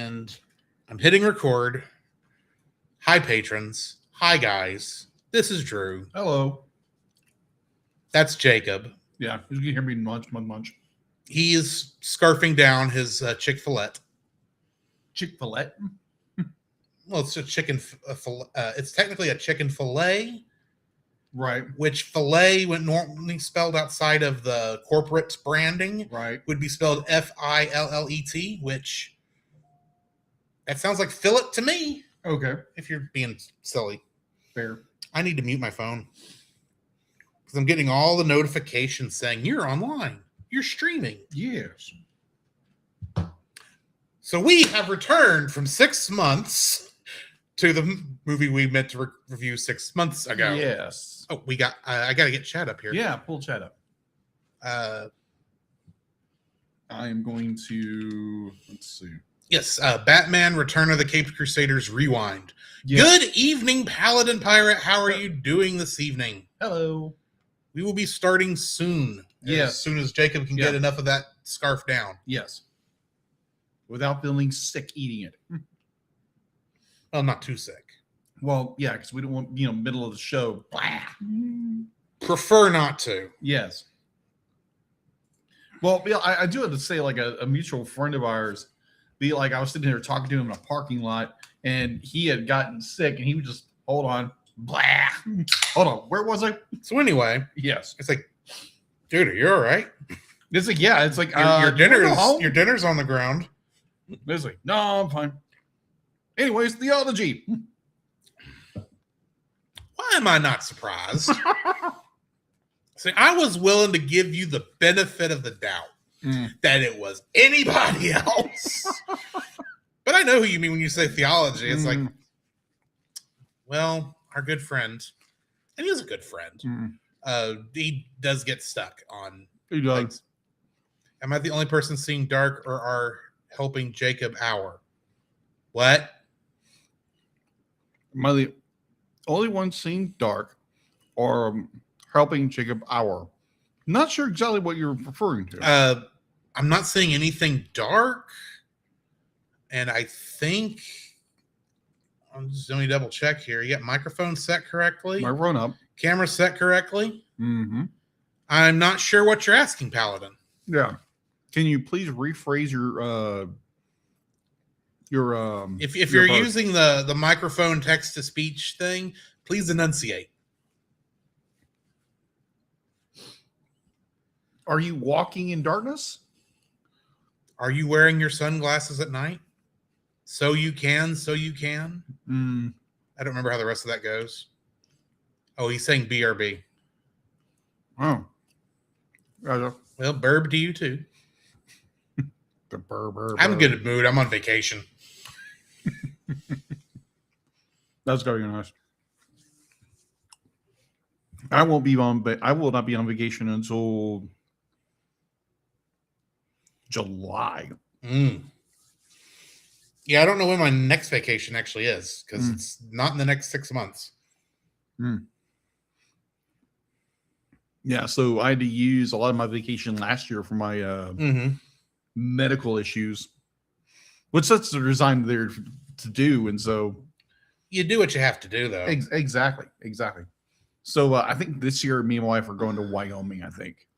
and I'm hitting record. Hi, patrons. Hi, guys. This is Drew. Hello. That's Jacob. Yeah, you can hear me munch. He is scarfing down his Chick-fil-A. Chick-fil-A? Well, it's a chicken. It's technically a chicken fillet. Right. Which fillet, when normally spelled outside of the corporate branding, right, would be spelled Fillet, which that sounds like fillet to me. Okay. If you're being silly. Fair. I need to mute my phone because I'm getting all the notifications saying you're online. You're streaming. Yes. So we have returned from 6 months to the movie we meant to review 6 months ago. Yes. Oh, we got. I got to get Chad up here. Yeah, pull Chad up. I am going to. Let's see. Yes, Batman: Return of the Caped Crusaders Rewind. Yes. Good evening, Paladin Pirate. How are you doing this evening? Hello. We will be starting soon. Yes. As soon as Jacob can get enough of that scarf down. Yes. Without feeling sick eating it. Well, not too sick. Well, yeah, because we don't want, middle of the show. Blah. Prefer not to. Yes. Well, I do have to say, like a mutual friend of ours, I was sitting there talking to him in a parking lot, and he had gotten sick, and he would just, hold on, blah. Hold on, where was I? So anyway, yes, it's like, dude, are you all right? It's like, yeah, it's like your dinner's on the ground. It's like, no, I'm fine. Anyways, theology. Why am I not surprised? See, I was willing to give you the benefit of the doubt that it was anybody else. But I know who you mean when you say theology. It's like, well, our good friend, and he is a good friend, he does get stuck on. He does. Things. Am I the only person seeing dark or are helping Jacob hour? What? Am I the only one seeing dark or helping Jacob hour? Not sure exactly what you're referring to. I'm not seeing anything dark. And I think I'm just going to double check here. You got microphone set correctly? My run up. Camera set correctly? Mm-hmm. I'm not sure what you're asking, Paladin. Yeah. Can you please rephrase if you're using the microphone text to speech thing, please enunciate. Are you walking in darkness? Are you wearing your sunglasses at night? So you can. I don't remember how the rest of that goes. Oh, he's saying BRB. Oh. Well, burb to you too. The burb. I'm in a good mood. I'm on vacation. That's going to be nice. I will not be on vacation until July. Yeah, I don't know when my next vacation actually is because it's not in the next 6 months. Yeah, so I had to use a lot of my vacation last year for my medical issues, which that's designed there to do, and so you do what you have to do, though. Exactly. So I think this year, me and my wife are going to Wyoming. I think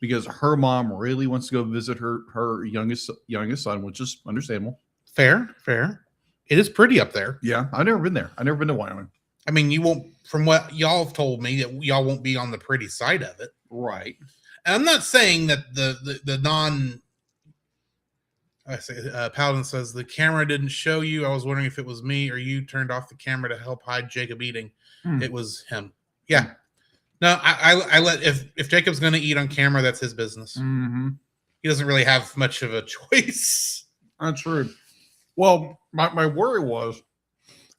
because her mom really wants to go visit her youngest son, which is understandable. Fair. It is pretty up there. Yeah, I've never been there. I've never been to Wyoming. I mean, you won't. From what y'all have told me, that y'all won't be on the pretty side of it, right? And I'm not saying that the non. Paladin says the camera didn't show you. I was wondering if it was me or you turned off the camera to help hide Jacob eating. It was him. Yeah. No, I let if Jacob's going to eat on camera, that's his business. He doesn't really have much of a choice. That's true. Well, my worry was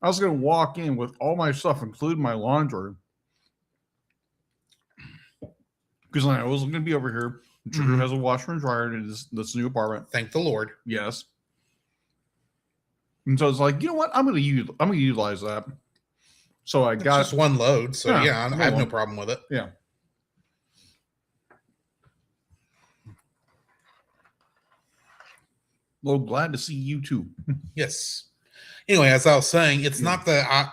I was going to walk in with all my stuff, including my laundry, because I was going to be over here. Drew has a washer and dryer in this new apartment. Thank the Lord. Yes. And so it's like, you know what? I'm going to utilize that. So I got just one load. So yeah I have no problem with it. Yeah. Well, glad to see you too. Yes. Anyway, as I was saying, it's not that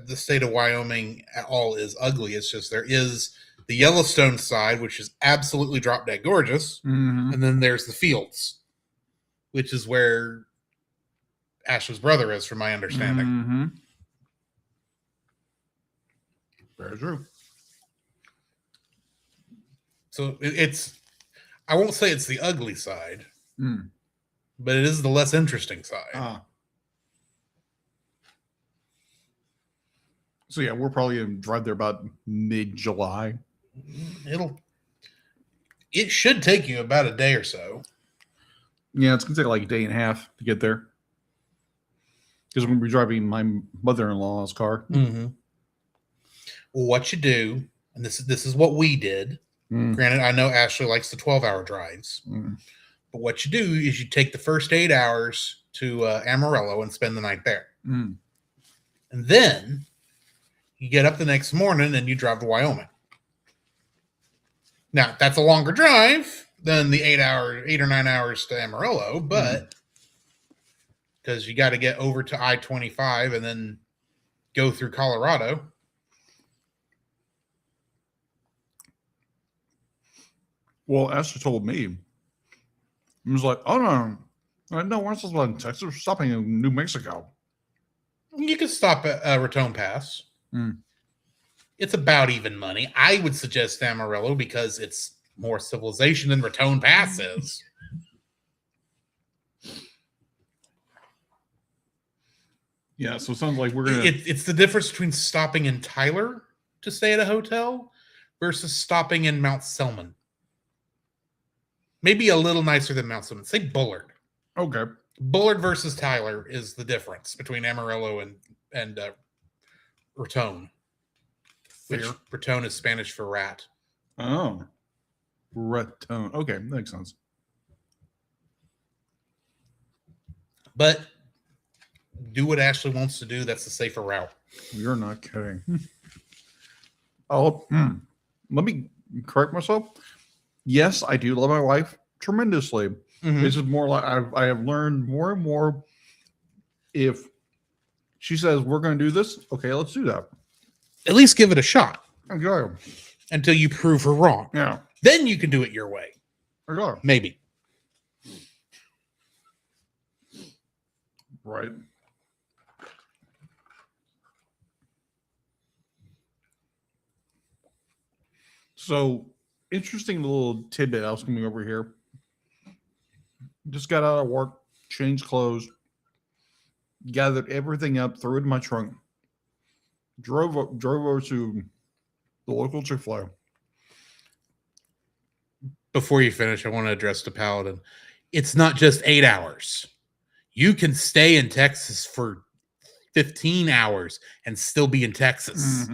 the state of Wyoming at all is ugly. It's just there is the Yellowstone side, which is absolutely drop dead gorgeous, and then there's the fields, which is where Ash's brother is, from my understanding. Very true. So it's, I won't say it's the ugly side, but it is the less interesting side. So yeah, we're probably gonna drive there about mid-July. It should take you about a day or so. Yeah, it's gonna take like a day and a half to get there. Because we're gonna be driving my mother-in-law's car. Well, what you do, and this is what we did. Granted, I know Ashley likes the 12-hour drives, but what you do is you take the first 8 hours to Amarillo and spend the night there, and then you get up the next morning and you drive to Wyoming. Now, that's a longer drive than the 8 or 9 hours to Amarillo, but because you got to get over to I-25 and then go through Colorado. Well, Esther told me, he was like, oh, no, we're not supposed to in Texas. We're stopping in New Mexico. You can stop at Raton Pass. It's about even money. I would suggest Amarillo because it's more civilization than Raton Pass is. Yeah, so it sounds like we're gonna. It's the difference between stopping in Tyler to stay at a hotel versus stopping in Mount Selman. Maybe a little nicer than Mount Selman. Say Bullard. Okay. Bullard versus Tyler is the difference between Amarillo and Raton. Which Raton is Spanish for rat. Oh. Raton. Okay, that makes sense. But do what Ashley wants to do. That's the safer route. You're not kidding. Oh, let me correct myself. Yes, I do love my wife tremendously. This is more like I have learned more and more. If she says we're going to do this, okay, let's do that. At least give it a shot. Okay. Until you prove her wrong. Yeah. Then you can do it your way. Okay. Maybe. Right. So, interesting little tidbit I was coming over here. Just got out of work, changed clothes, gathered everything up, threw it in my trunk, drove over to the local Chick-fil-A. Before you finish, I want to address the Paladin. It's not just 8 hours. You can stay in Texas for 15 hours and still be in Texas.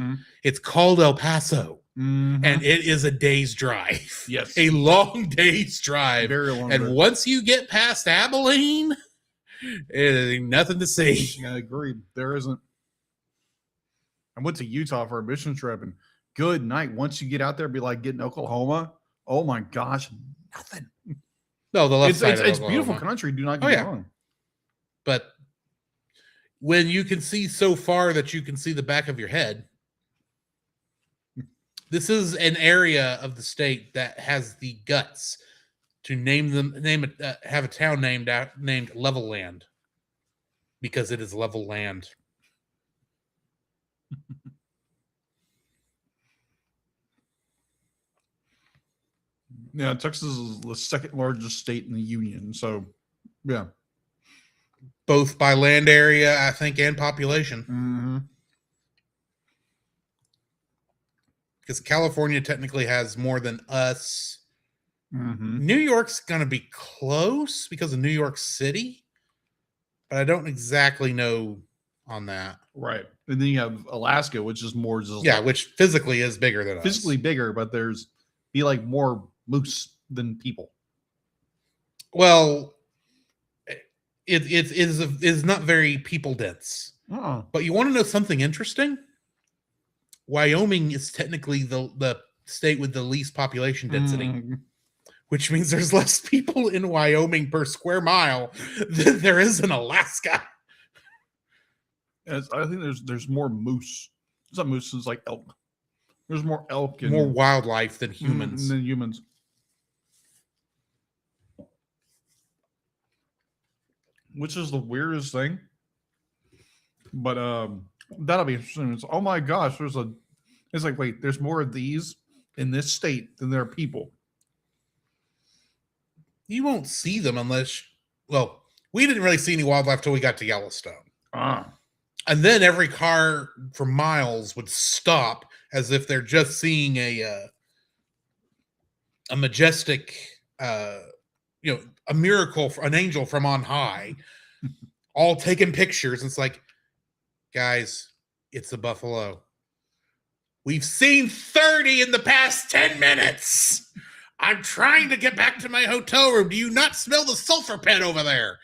It's called El Paso. And it is a day's drive. Yes. A long day's drive. Very long. And once you get past Abilene, it ain't nothing to see. I agree. There isn't. I went to Utah for a mission trip, and good night. Once you get out there, be like getting Oklahoma. Oh my gosh, nothing. No, the left side. It's beautiful country. Do not get me wrong. But when you can see so far that you can see the back of your head, this is an area of the state that has the guts to have a town named Level Land, because it is level land. Yeah, Texas is the second largest state in the union. So, yeah. Both by land area, I think, and population. Because California technically has more than us. New York's going to be close because of New York City, but I don't exactly know on that. Right. And then you have Alaska, which is more just which physically is bigger than us. Physically bigger, but there's more moose than people. Well, it is not very people dense. But you want to know something interesting? Wyoming is technically the state with the least population density. which means there's less people in Wyoming per square mile than there is in Alaska. I think there's more moose. It's not moose, it's like elk. There's more elk and More wildlife than humans. Than humans. Which is the weirdest thing. But that'll be interesting. It's, oh my gosh, it's like, wait, there's more of these in this state than there are people. You won't see them unless, well, we didn't really see any wildlife till we got to Yellowstone. And then every car for miles would stop as if they're just seeing a majestic, a miracle, an angel from on high, all taking pictures. It's like, guys, it's a buffalo. We've seen 30 in the past 10 minutes. I'm trying to get back to my hotel room. Do you not smell the sulfur pit over there?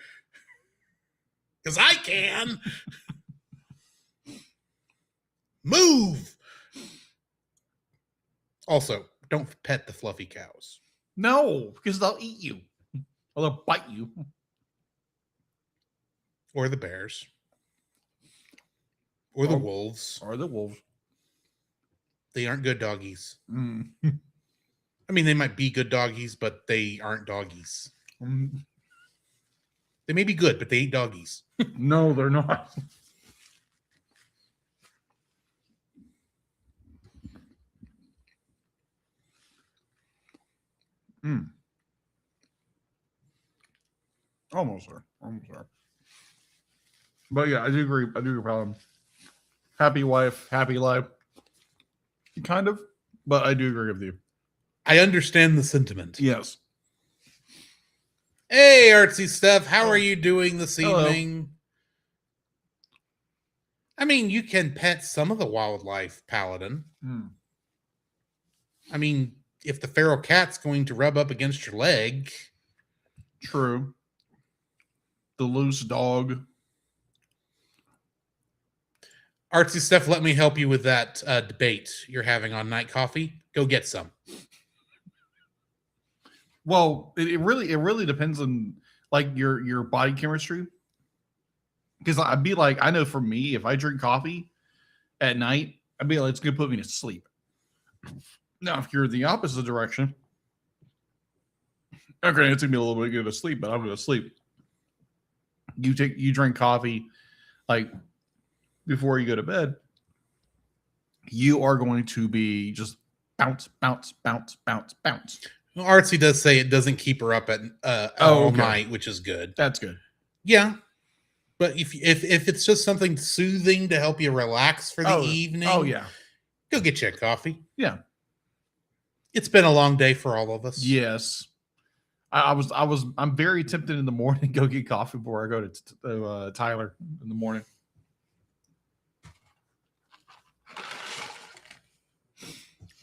Because I can. Move. Also, don't pet the fluffy cows. No, because they'll eat you. Or they'll bite you. Or the bears. Or the wolves. Or the wolves. They aren't good doggies. Mm. I mean, they might be good doggies, but they aren't doggies. They may be good, but they ain't doggies. No, they're not. Almost there. But yeah, I do agree. Happy wife, happy life. Kind of. But I do agree with you. I understand the sentiment. Yes. Hey, Artsy Stuff. How are you doing this evening? I mean, you can pet some of the wildlife, Paladin. I mean, if the feral cat's going to rub up against your leg. True. The loose dog. Artsy Stuff, let me help you with that debate you're having on Night Coffee. Go get some. Well, it really depends on like your body chemistry. Because I'd be like, I know for me, if I drink coffee at night, I'd be like, it's gonna put me to sleep. Now, if you're the opposite direction, okay, it's gonna be a little bit good to sleep, but I'm gonna sleep. You drink coffee like before you go to bed, you are going to be just bounce. Well, Artsy does say it doesn't keep her up at all night, which is good. That's good. Yeah, but if it's just something soothing to help you relax for the evening, go get you a coffee. Yeah, it's been a long day for all of us. Yes, I'm very tempted in the morning to go get coffee before I go to Tyler in the morning.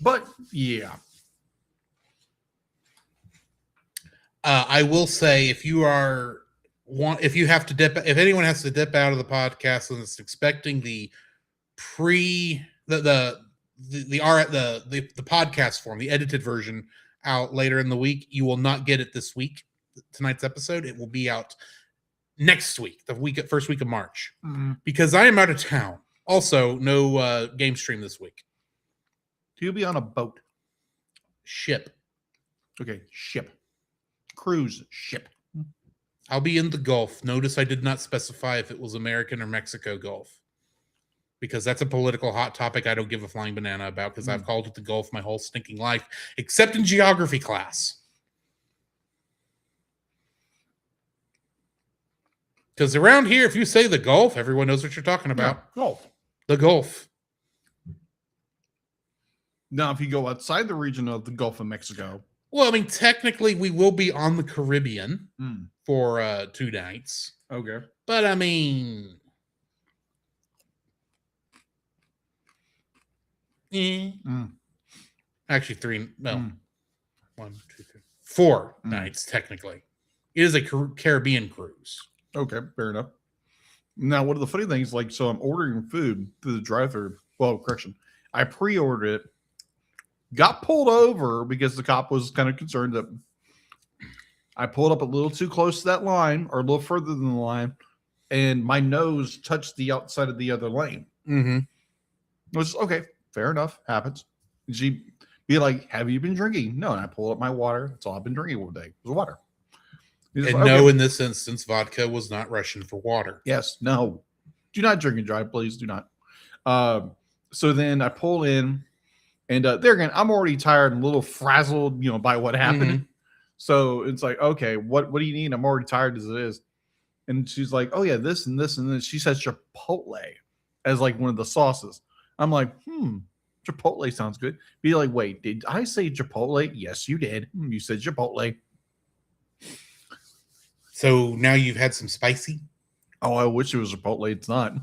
But yeah. I will say if anyone has to dip out of the podcast and is expecting the podcast form, the edited version out later in the week, you will not get it this week. Tonight's episode, it will be out next week, first week of March, because I am out of town. Also, no game stream this week. You'll be on a boat. Ship. Okay, ship. Cruise ship. I'll be in the Gulf. Notice I did not specify if it was American or Mexico Gulf, because that's a political hot topic I don't give a flying banana about, because I've called it the Gulf my whole stinking life, except in geography class. Because around here, if you say the Gulf, everyone knows what you're talking about. Yeah, Gulf. The Gulf. Now, if you go outside the region of the Gulf of Mexico. Well, I mean, technically, we will be on the Caribbean for 2 nights. Okay. But, I mean... Actually, 3... No. 1, 2, 3... 4 nights, technically. It is a Caribbean cruise. Okay, fair enough. Now, one of the funny things, like, so I'm ordering food through the drive-thru. Well, correction. I pre-ordered it. Got pulled over because the cop was kind of concerned that I pulled up a little too close to that line, or a little further than the line, and my nose touched the outside of the other lane. Mm-hmm. It was okay, fair enough, happens. She'd be like, "Have you been drinking?" No, and I pull up my water. That's all I've been drinking all day. It was water. And Like, no, okay. in this instance, vodka was not Russian for water. Yes, no, do not drink and drive, please. Do not. So then I pull in, and there again, I'm already tired and a little frazzled, by what happened. Mhm. So it's like, okay, what do you need? I'm already tired as it is. And she's like, oh yeah, this and this and this. She says Chipotle as like one of the sauces. I'm like, Chipotle sounds good. Be like, wait, did I say Chipotle? Yes, you did. You said Chipotle. So now you've had some spicy. Oh, I wish it was Chipotle. It's not.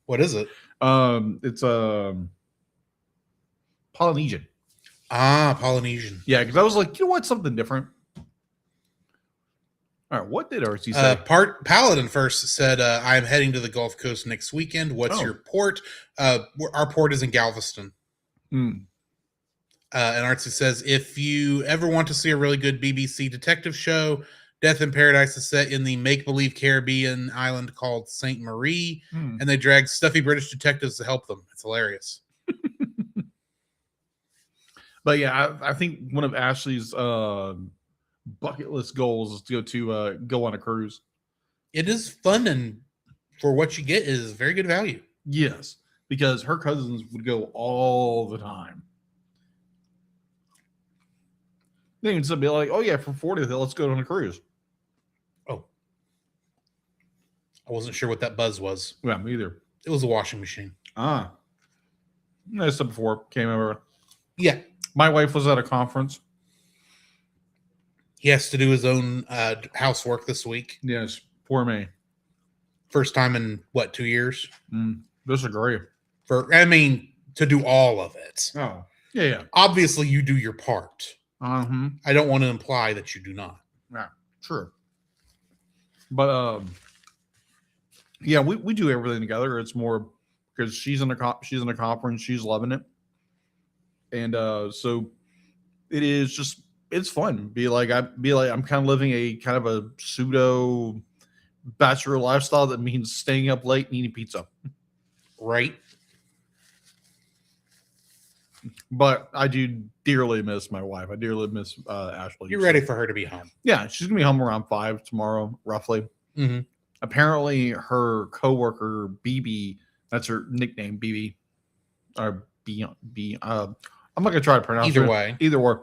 What is it? It's Polynesian. Ah, Polynesian. Yeah, because I was like, you know what, something different. All right, what did RC say? Paladin first said, I'm heading to the Gulf Coast next weekend. What's your port? Our port is in Galveston. And Artsy says, if you ever want to see a really good BBC detective show, Death in Paradise is set in the make-believe Caribbean island called Saint Marie, and they drag stuffy British detectives to help them. It's hilarious. But yeah, I think one of Ashley's bucket list goals is to go on a cruise. It is fun, and for what you get, it is very good value. Yes, because her cousins would go all the time. They would be like, "Oh yeah, for 40th, let's go on a cruise." Oh, I wasn't sure what that buzz was. Yeah, me either. It was a washing machine. I said before, came over. Yeah, my wife was at a conference. He has to do his own housework this week. Yes, poor me. First time in, 2 years? Disagree. To do all of it. Oh, yeah. Obviously, you do your part. Uh-huh. I don't want to imply that you do not. Yeah, true. But, yeah, we do everything together. It's more because she's in a conference. She's loving it. And so it is just, it's fun. I'm kind of living a kind of a pseudo bachelor lifestyle that means staying up late and eating pizza. Right. But I do dearly miss my wife. I dearly miss Ashley. You're ready for her to be home. Yeah, she's going to be home around 5 tomorrow, roughly. Mm-hmm. Apparently, her coworker, BB, that's her nickname, BB, or B. I'm not going to try to pronounce it. Either way.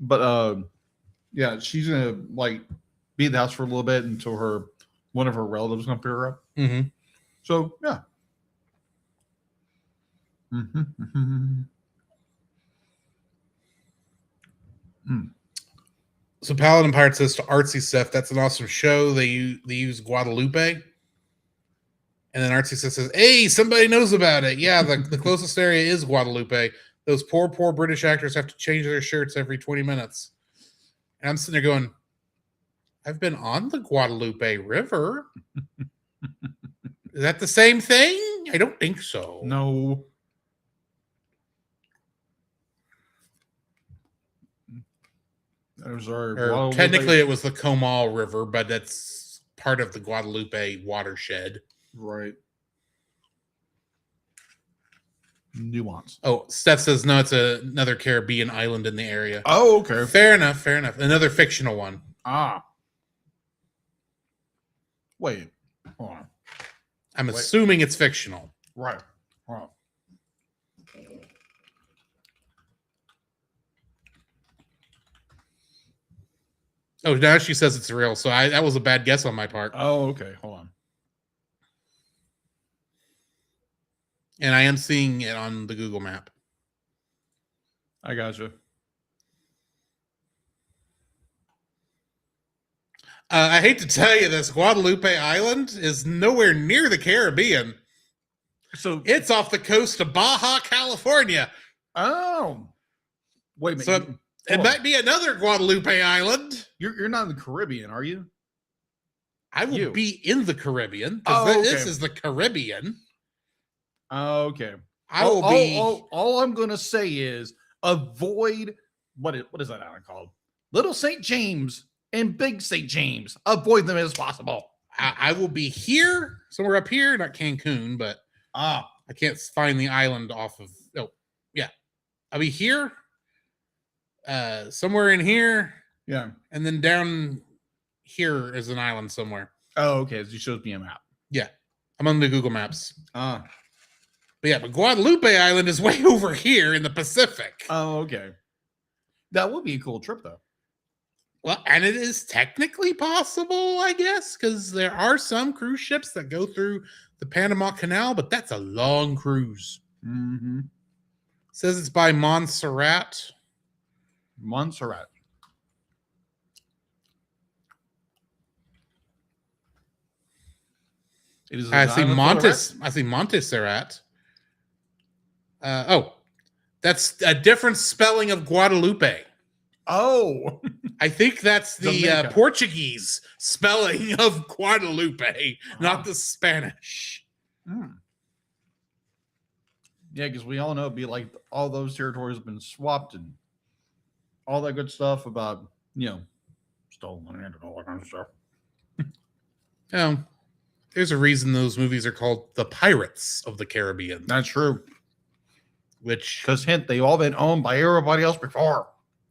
But, yeah, she's going to, be at the house for a little bit until one of her relatives going to pick her up. Mm-hmm. So, yeah. So Paladin Pirate says to Artsy Seth, that's an awesome show. They use Guadalupe. And then Artsy Seth says, hey, somebody knows about it. Yeah, the closest area is Guadalupe. Those poor British actors have to change their shirts every 20 minutes. And I'm sitting there going, I've been on the Guadalupe River. Is that the same thing? I don't think so. No. Technically, it was the Comal River, but that's part of the Guadalupe watershed. Right. Nuance. Oh, Steph says, no, it's another Caribbean island in the area. Oh, okay. Fair enough. Another fictional one. Wait. Hold on. I'm assuming it's fictional. Right. Hold on. Oh, now she says it's real. So that was a bad guess on my part. Oh, okay. Hold on. And I am seeing it on the Google map. I gotcha. I hate to tell you this, Guadalupe Island is nowhere near the Caribbean. So it's off the coast of Baja, California. Oh. Wait a minute. So it might be another Guadalupe Island. You're not in the Caribbean, are you? I will be in the Caribbean. This is the Caribbean. Okay. I will be. All I'm going to say is avoid what is that island called? Little St. James and Big St. James. Avoid them as possible. I will be here, somewhere up here, not Cancun, but I can't find the island off of. Oh, yeah, I'll be here, somewhere in here, Yeah. and then down here is an island somewhere. Oh, okay. He shows me a map. Yeah, I'm on the Google Maps. But but Guadalupe Island is way over here in the Pacific. Oh, okay. That would be a cool trip, though. Well, and it is technically possible, I guess, because there are some cruise ships that go through the Panama Canal, but that's a long cruise. Mm-hmm. Says it's by Montserrat. Montserrat. It is. I see Montserrat. That's a different spelling of Guadalupe. Oh, I think that's the Portuguese spelling of Guadalupe, not the Spanish. Yeah, because we all know it'd be like all those territories have been swapped and all that good stuff about, stolen land and all that kind of stuff. There's a reason those movies are called The Pirates of the Caribbean. That's true. Because they all been owned by everybody else before.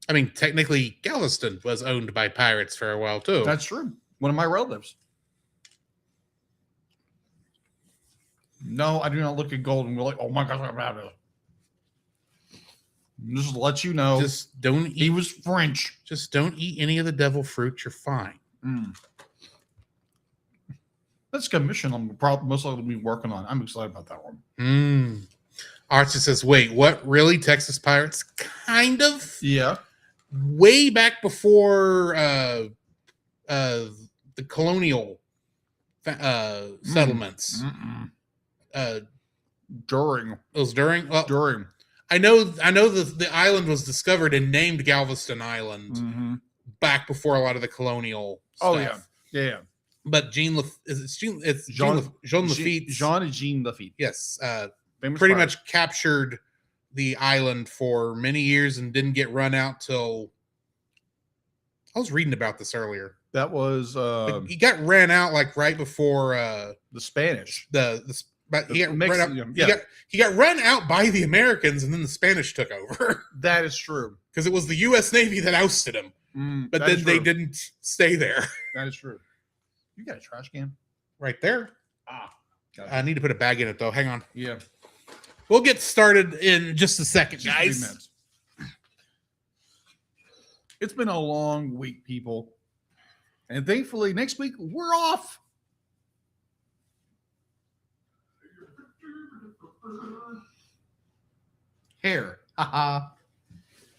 I mean, technically, Galveston was owned by pirates for a while, too. That's true. One of my relatives. No, I do not look at gold and go like, oh my gosh, I'm out of it. Just to let you know. Just don't eat. He was French. Just don't eat any of the devil fruit. You're fine. That's a good mission I'm probably most likely be working on. I'm excited about that one. Archie says, wait, what? Really? Texas Pirates? Kind of. Yeah. Way back before the colonial settlements. During. It was during? Well, during. I know the island was discovered and named Galveston Island back before a lot of the colonial stuff. Oh, yeah. Yeah. But Jean Lafitte. Jean Lafitte. Yes. Famous pretty pirate. Much captured the island for many years and didn't get run out till I was reading about this earlier. That was he got ran out like right before the Spanish. He got run out by the Americans and then the Spanish took over. That is true. Because it was the US Navy that ousted him. But then they didn't stay there. That is true. You got a trash can? Right there. I need to put a bag in it though. Hang on. Yeah. We'll get started in just a second, guys. It's been a long week, people. And thankfully, next week, we're off. Hair. Haha.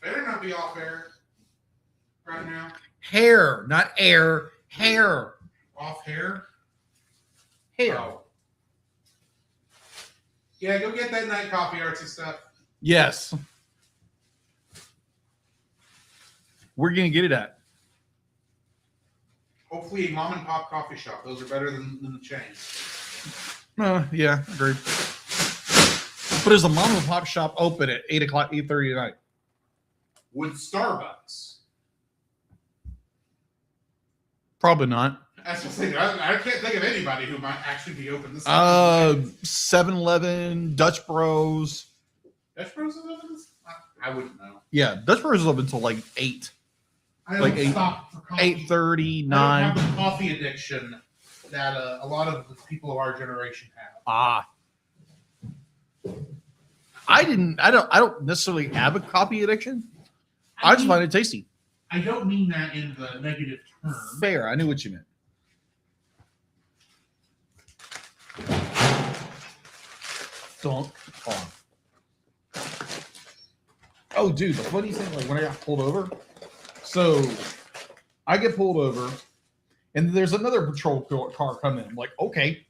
Better not be off air right now. Hair, not air. Hair. Off hair? Hair. Oh. Yeah, go get that night coffee, Archie stuff. Yes. We're going to get it at. Hopefully a mom and pop coffee shop. Those are better than the chains. Yeah, agreed. But is the mom and pop shop open at 8 o'clock, 8:30 at night? With Starbucks. Probably not. That's what I'm saying. I can't think of anybody who might actually be open this 7-Eleven, Dutch Bros. Dutch Bros is open this? I wouldn't know. Yeah, Dutch Bros is open until like 8. I like don't stop for coffee. 8:30, 9. I don't have the coffee addiction that a lot of the people of our generation have. I don't necessarily have a coffee addiction. I just find it tasty. I don't mean that in the negative term. Fair. I knew what you meant. Dunk on. Oh, dude, the funny thing, like when I got pulled over, so I get pulled over, and there's another patrol car coming. I'm like, okay,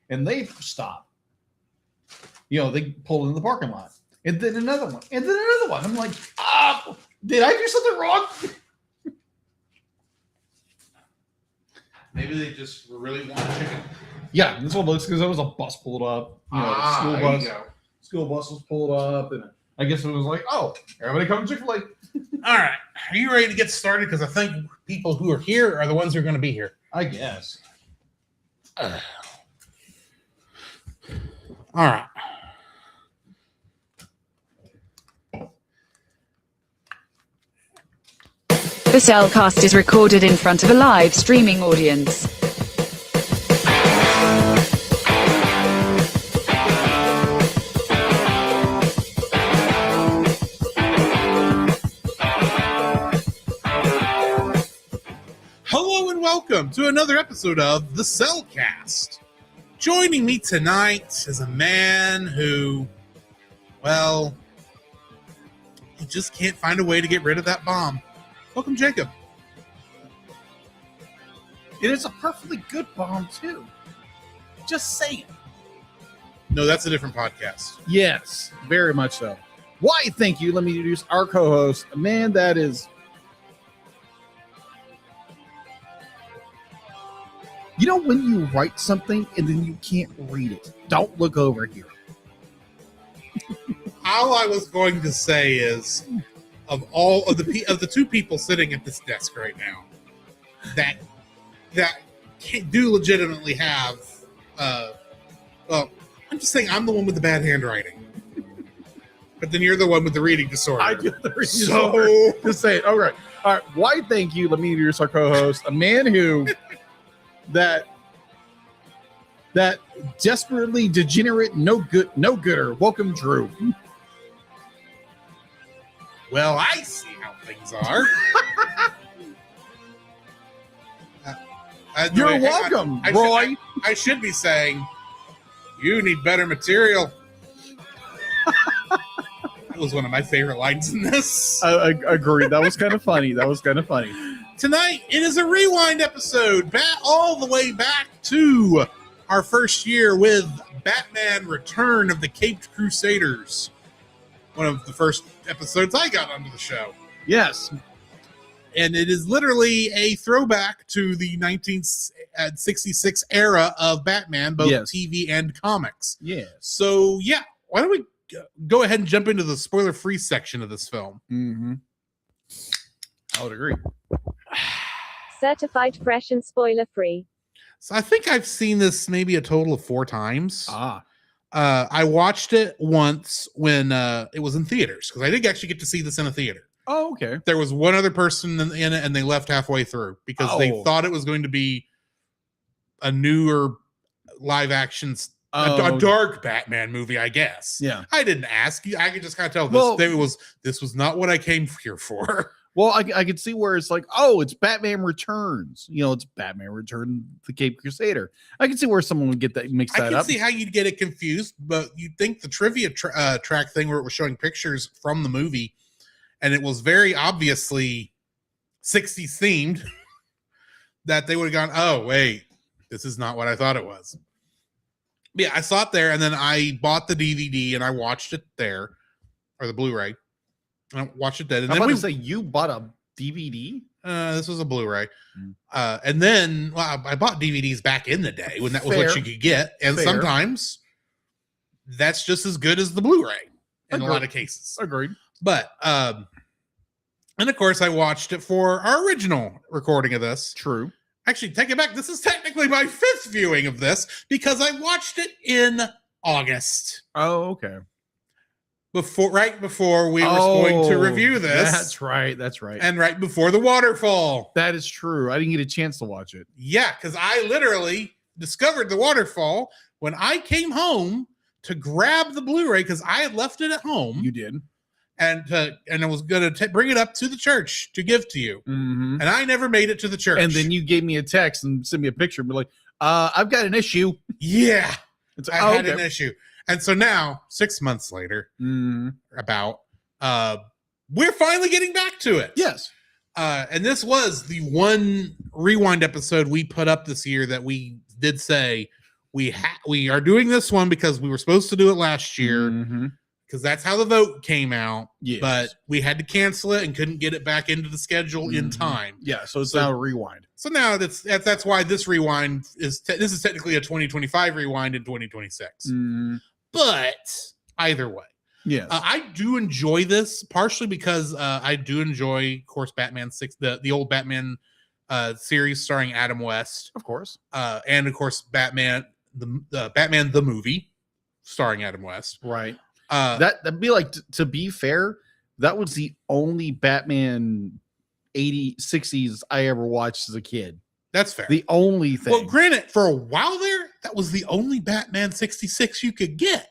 and they stop. They pull in the parking lot, and then another one, and then another one. I'm like, did I do something wrong? Maybe they just really want chicken. Yeah, this one looks because there was a bus pulled up. School bus was pulled up, and I guess it was like, oh, everybody come to Chick-fil-A. All right. Are you ready to get started? Because I think people who are here are the ones who are going to be here. I guess. All right. The Cellcast is recorded in front of a live streaming audience. Hello and welcome to another episode of The Cellcast. Joining me tonight is a man who, well, he just can't find a way to get rid of that bomb. Welcome, Jacob. It is a perfectly good bomb, too. Just saying. No, that's a different podcast. Yes, very much so. Why, thank you. Let me introduce our co-host, a man that is... You know when you write something and then you can't read it? Don't look over here. All I was going to say is, of all of the two people sitting at this desk right now, that do legitimately have, well, I'm just saying I'm the one with the bad handwriting, but then you're the one with the reading disorder. I do the reading disorder. Just say it. All right. Why, thank you. Let me introduce our co-host, a man who that desperately degenerate, no gooder. Welcome, Drew. Well, I see how things are. You're welcome, Roy. I should be saying, you need better material. That was one of my favorite lines in this. I agree. That was kind of funny. Tonight, it is a rewind episode, all the way back to our first year with Batman Return of the Caped Crusaders. One of the first episodes I got onto the show. Yes. And it is literally a throwback to the 1966 era of Batman, both TV and comics. Yeah. So, yeah, why don't we go ahead and jump into the spoiler-free section of this film? Mm-hmm. I would agree. Certified fresh and spoiler-free. So I think I've seen this maybe a total of 4 times. Ah. I watched it once when it was in theaters, because I did actually get to see this in a theater. Oh, okay. There was one other person in it, and they left halfway through because they thought it was going to be a newer live action, a dark Batman movie, I guess. Yeah. I didn't ask you. I could just kind of tell this was not what I came here for. Well, I could see where it's like, oh, it's Batman Returns. You know, it's Batman Return, the Cape Crusader. I can see where someone would get that, mix that up. I can see how you'd get it confused, but you'd think the trivia track thing where it was showing pictures from the movie, and it was very obviously 60s themed, that they would have gone, oh, wait, this is not what I thought it was. But yeah, I saw it there, and then I bought the DVD, and I watched it there, or the Blu-ray. I watched it then. And I'm then about to say, you bought a DVD? This was a Blu-ray. And then I bought DVDs back in the day when that was what you could get. And sometimes that's just as good as the Blu-ray in a lot of cases. Agreed. But, and of course, I watched it for our original recording of this. True. Actually, take it back. This is technically my 5th viewing of this because I watched it in August. Oh, okay. Right before we were going to review this. That's right. And right before the waterfall. That is true. I didn't get a chance to watch it. Yeah, because I literally discovered the waterfall when I came home to grab the Blu-ray because I had left it at home. You did. And I was going to bring it up to the church to give to you. Mm-hmm. And I never made it to the church. And then you gave me a text and sent me a picture and be like, I've got an issue. Yeah. I had an issue. And so now, 6 months later, we're finally getting back to it. Yes. And this was the one rewind episode we put up this year that we did say we are doing this one because we were supposed to do it last year because that's how the vote came out. Yes. But we had to cancel it and couldn't get it back into the schedule in time. Yeah, so it's now a rewind. So now that's why this rewind is this is technically a 2025 rewind in 2026. But either way, Yes. I do enjoy this partially because I do enjoy, of course, Batman 6, the old Batman series starring Adam West, Of course. and of course Batman the movie starring Adam West. Right. Uh, That'd be like, to be fair, that was the only Batman 60s I ever watched as a kid. that's fair. The only thing. Well, granted, for a while there, that was the only Batman 66 you could get.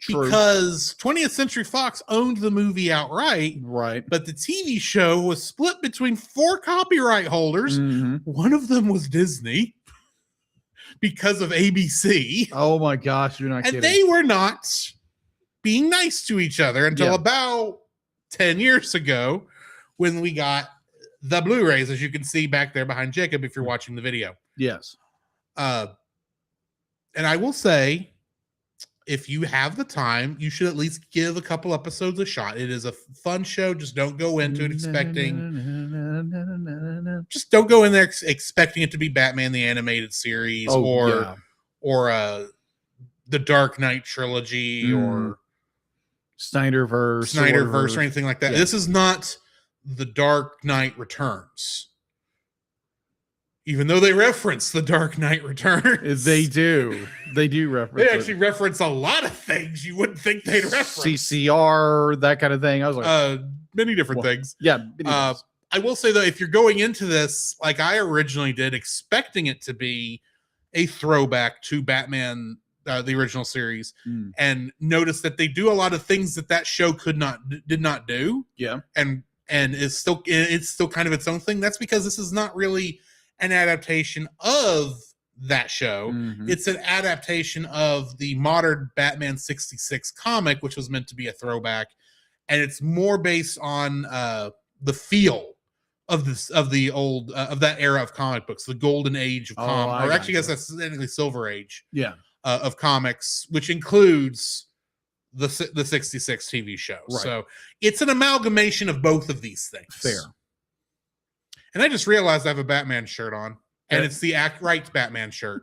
True. Because 20th Century Fox owned the movie outright, Right. but the TV show was split between 4 copyright holders. Mhm. One of them was Disney because of ABC. Oh my gosh, you're not And kidding. they were not being nice to each other until Yeah. about 10 years ago when we got the Blu-rays, as you can see back there behind Jacob if you're watching the video. Yes. And I will say, if you have the time, you should at least give a couple episodes a shot. It is a fun show. Just don't go into it expecting. Just don't go in there expecting it to be Batman the Animated Series or the Dark Knight trilogy or Snyderverse or anything like that. Yeah. This is not the Dark Knight Returns. Even though they reference the Dark Knight Returns. They do reference They actually reference a lot of things you wouldn't think they'd reference. CCR, that kind of thing. I was like, many different things. yeah. I will say though, if you're going into this like I originally did, expecting it to be a throwback to Batman, the original series, and notice that they do a lot of things that show did not do. Yeah, and it's still kind of its own thing. That's because this is not really an adaptation of that show. It's an adaptation of the modern Batman 66 comic, which was meant to be a throwback, and it's more based on the feel of the old of that era of comic books, the golden age of comics, or actually, I guess that's technically silver age. Yeah, of comics, which includes the 66 TV show. Right. So it's an amalgamation of both of these things. fair. And I just realized I have a Batman shirt on, and it's the Act Right Batman shirt.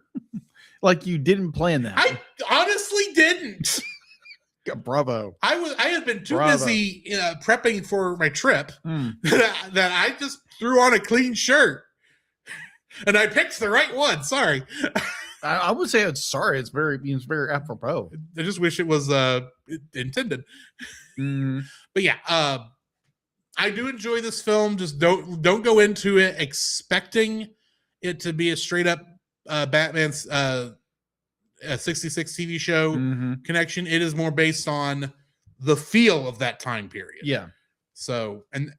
Like you didn't plan that. I honestly didn't. Bravo. I had been too busy prepping for my trip that I just threw on a clean shirt, and I picked the right one. Sorry. I would say it's sorry. It's very apropos. I just wish it was intended. But yeah, I do enjoy this film. Just don't go into it expecting it to be a straight up Batman's 66 TV show connection. It is more based on the feel of that time period. Yeah. So, and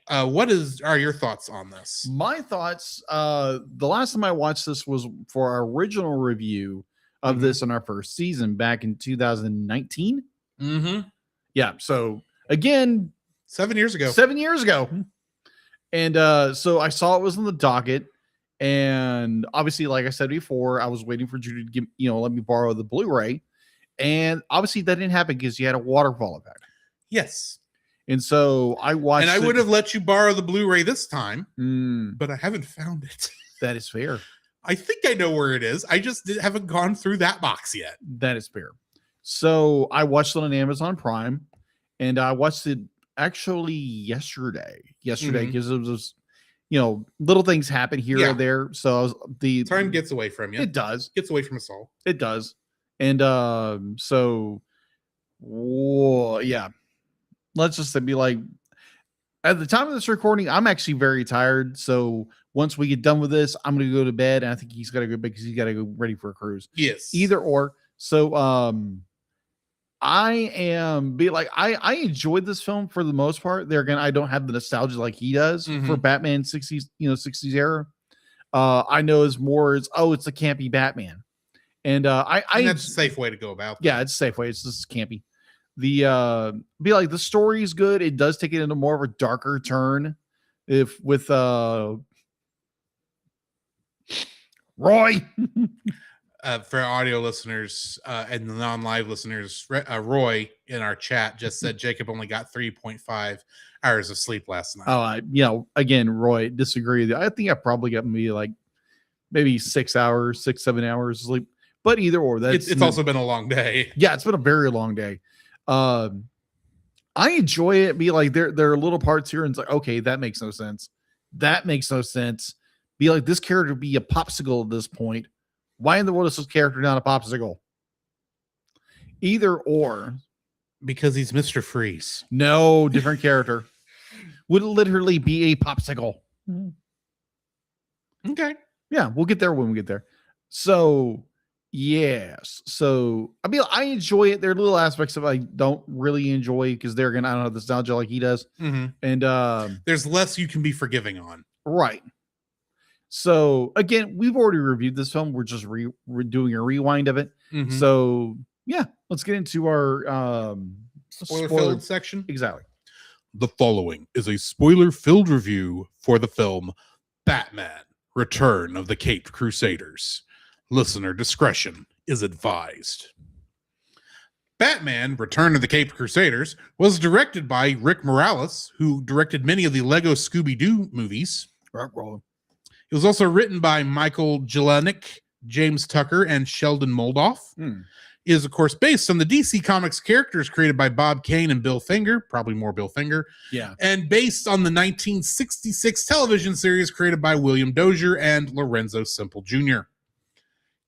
what are your thoughts on this? My thoughts, the last time I watched this was for our original review of this in our first season back in 2019. Yeah. So again, 7 years ago. 7 years ago. And so I saw it was on the docket. And obviously, like I said before, I was waiting for Judy to give, let me borrow the Blu-ray. And obviously that didn't happen because you had a waterfall effect. Yes. And so I watched and I would have let you borrow the Blu-ray this time, but I haven't found it. That is fair. I think I know where it is. I just haven't gone through that box yet. That is fair. So I watched it on Amazon Prime, and I watched it actually yesterday because it was, little things happen here or there. So the time gets away from you. It does. Gets away from us all. It does. And yeah. Let's just be like, at the time of this recording, I'm actually very tired. So once we get done with this, I'm going to go to bed. And I think he's got to go because he's got to go ready for a cruise. Yes. Either or. So I enjoyed this film for the most part. There again, I don't have the nostalgia like he does for Batman 60s, 60s era. I know it's a campy Batman. And that's a safe way to go about that. Yeah, it's a safe way. It's just campy. The story is good. It does take it into more of a darker turn with Roy. For audio listeners and the non-live listeners, Roy in our chat just said Jacob only got 3.5 hours of sleep last night. Again, Roy, disagree with you. I think I probably got maybe 6 hours, 7 hours of sleep. But either or, it's also been a long day. Yeah, it's been a very long day. I enjoy it. Be like there are little parts here, and it's like, okay, that makes no sense. That makes no sense. Be like, this character would be a popsicle at this point. Why in the world is this character not a popsicle? Either or. Because he's Mr. Freeze. No, different character. Would literally be a popsicle. Okay. Yeah, we'll get there when we get there. So, yes. So, I mean, I enjoy it. There are little aspects of I don't really enjoy because they're gonna, I don't have the nostalgia like he does. Mm-hmm. And there's less you can be forgiving on. Right. So again, we've already reviewed this film. We're just we're doing a rewind of it. Mm-hmm. So yeah, let's get into our spoiler-filled section. Exactly. The following is a spoiler-filled review for the film Batman: Return of the Caped Crusaders. Listener discretion is advised. Batman: Return of the Caped Crusaders was directed by Rick Morales, who directed many of the Lego Scooby-Doo movies. It was also written by Michael Jelenic, James Tucker, and Sheldon Moldoff. It is, of course, based on the DC Comics characters created by Bob Kane and Bill Finger, probably more Bill Finger. Yeah. And based on the 1966 television series created by William Dozier and Lorenzo Semple Jr.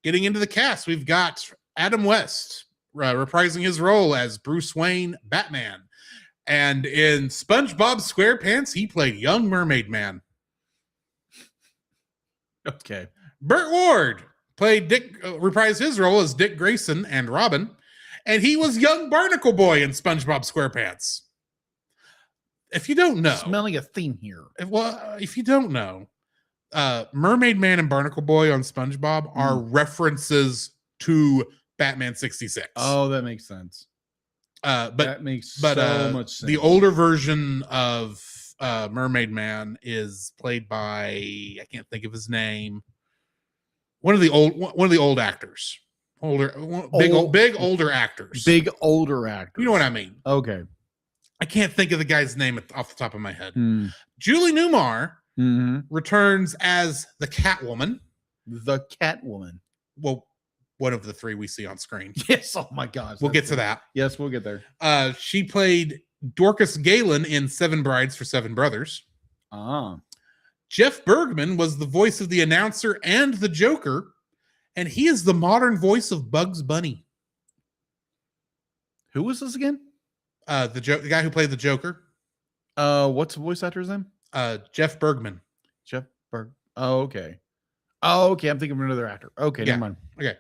Getting into the cast, we've got Adam West reprising his role as Bruce Wayne, Batman. And in SpongeBob SquarePants, he played Young Mermaid Man. Okay. Burt Ward reprised his role as Dick Grayson and Robin, and he was young Barnacle Boy in SpongeBob SquarePants. If you don't know, smelling a theme here. If you don't know, Mermaid Man and Barnacle Boy on SpongeBob are references to Batman 66. Oh, that makes sense. That makes so much sense. The older version of Mermaid Man is played by, I can't think of his name. One of the old actors. Older actors. Big older actors. You know what I mean? Okay. I can't think of the guy's name off the top of my head. Julie Newmar returns as the Catwoman. The Catwoman. Well, one of the three we see on screen. Yes. Oh my gosh. We'll get to that. Yes, we'll get there. She played Dorcas Galen in Seven Brides for Seven Brothers. Jeff Bergman was the voice of the announcer and the Joker, and he is the modern voice of Bugs Bunny. Who was this again? The guy who played the Joker. What's the voice actor's name? Jeff Bergman. Oh, okay. Oh, okay. I'm thinking of another actor. Okay, yeah. Never mind. Okay.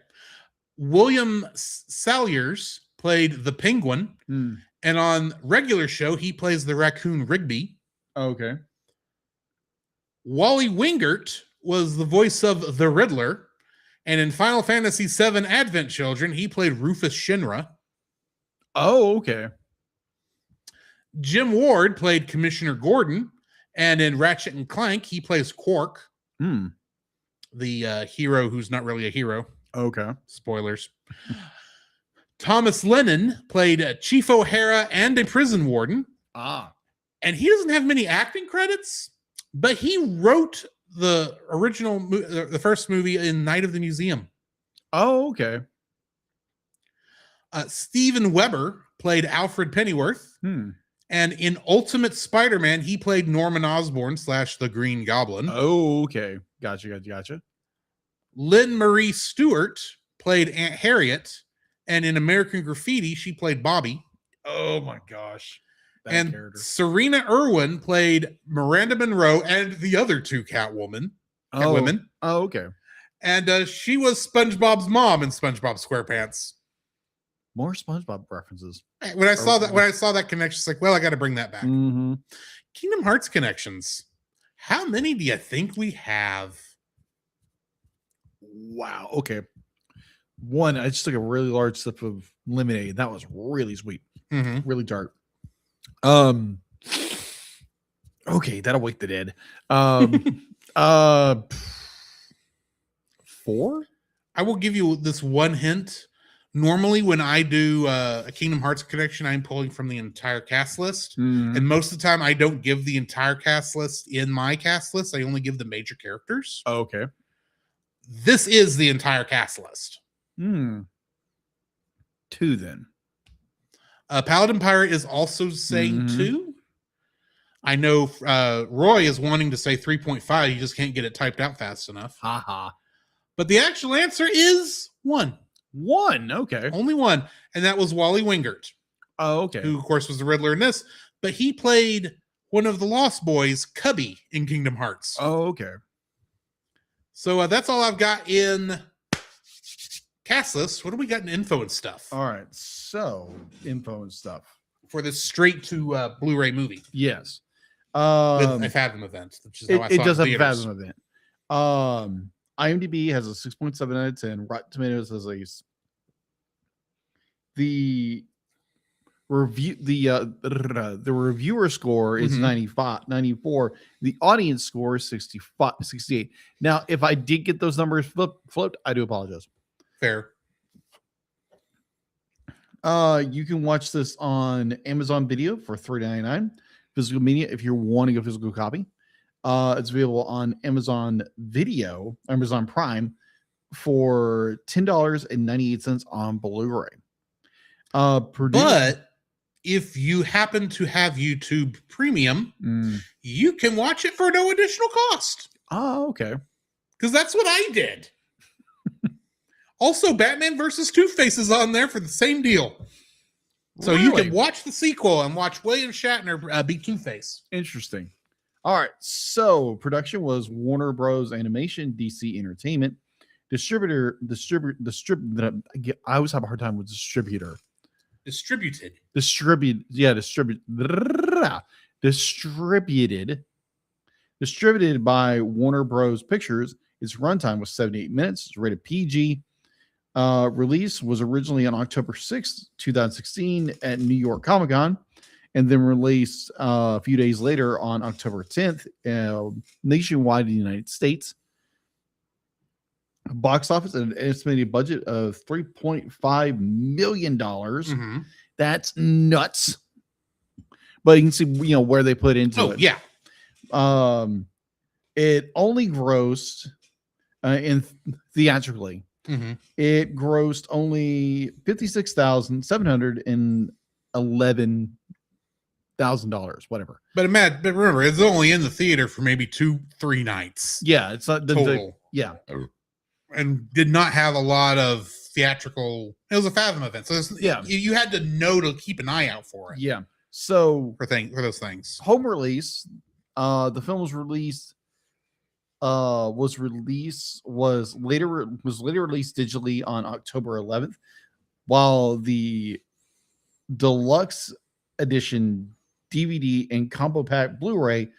William Salyers played the Penguin, and on regular show he plays the raccoon Rigby. Okay. Wally Wingert was the voice of the Riddler, and in Final Fantasy VII Advent Children, he played Rufus Shinra. Oh, okay. Jim Ward played Commissioner Gordon, and in Ratchet and Clank, he plays Quark, the hero who's not really a hero. Okay. Spoilers. Thomas Lennon played Chief O'Hara and a prison warden. And he doesn't have many acting credits, but he wrote the original, the first movie in Night of the Museum. Oh, okay. Steven Weber played Alfred Pennyworth. And in Ultimate Spider-Man, he played Norman Osborn / the Green Goblin. Oh, okay. Gotcha. Lynn Marie Stewart played Aunt Harriet. And in American Graffiti, she played Bobby. Oh my gosh. And character. Serena Irwin played Miranda Monroe and the other two Catwomen. Oh, okay. And she was SpongeBob's mom in SpongeBob SquarePants. More SpongeBob references. When I saw that connection, it's like, well, I got to bring that back. Kingdom Hearts connections. How many do you think we have? Wow. Okay. One, I just took a really large sip of lemonade. That was really sweet. Really dark. Okay, that'll wake the dead. 4? I will give you this one hint. Normally, when I do a Kingdom Hearts connection, I'm pulling from the entire cast list. And most of the time, I don't give the entire cast list in my cast list. I only give the major characters. Oh, okay. This is the entire cast list. 2 then. Paladin Pirate is also saying Mhm. 2. I know Roy is wanting to say 3.5. You just can't get it typed out fast enough. Haha. But the actual answer is 1. 1. Okay. Only 1. And that was Wally Wingert, Oh, okay. who, of course, was the Riddler in this. But he played one of the Lost Boys, Cubby, in Kingdom Hearts. Oh, okay. So that's all I've got in cast list. What do we got in info and stuff All right. So, info and stuff. for this straight to Blu-ray movie Yes. with a Fathom event, which is how I saw It does in have a theaters. Fathom event. IMDb has a 6.7 out of 10. Rotten Tomatoes has the reviewer score is Mhm. 94. The audience score is 68. Now, if I did get those numbers flipped, I do apologize. Fair. You can watch this on Amazon Video for $3.99. Physical media, if you're wanting a physical copy, it's available on Amazon Video, Amazon Prime, for $10.98 on Blu-ray. But if you happen to have YouTube Premium, you can watch it for no additional cost. Oh, okay. Because that's what I did. Also, Batman versus Two-Face is on there for the same deal. So you Really? can watch the sequel and watch William Shatner be Two-Face. Interesting. All right. So production was Warner Bros. Animation, DC Entertainment. I always have a hard time with distributed. Distributed by Warner Bros. Pictures. Its runtime was 78 minutes. It's rated PG. Release was originally on October 6th, 2016 at New York Comic-Con, and then released a few days later on October 10th nationwide in the United States. Box office at an estimated budget of $3.5 million. Mm-hmm. That's nuts. But you can see, where they put into it. Yeah. It only grossed in theatrically. Mm-hmm. It grossed only $56,711,000, whatever. But remember, it's only in the theater for maybe 2-3 nights. Yeah, it's not total. Yeah, and did not have a lot of theatrical. It was a Fathom event, so you had to know to keep an eye out for it. Yeah. So for those things, home release. The film was later released digitally on October 11th, while the deluxe edition DVD and combo pack Blu-ray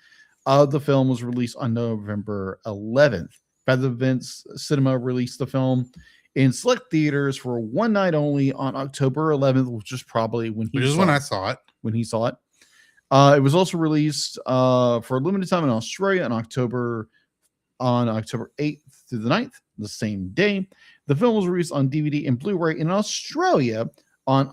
of the film was released on November 11th. Fathom Events Cinema released the film in select theaters for one night only on October 11th, which is probably when I saw it. When he saw it. It was also released for a limited time in Australia on October 8th through the 9th, the same day. The film was released on DVD and Blu-ray in Australia on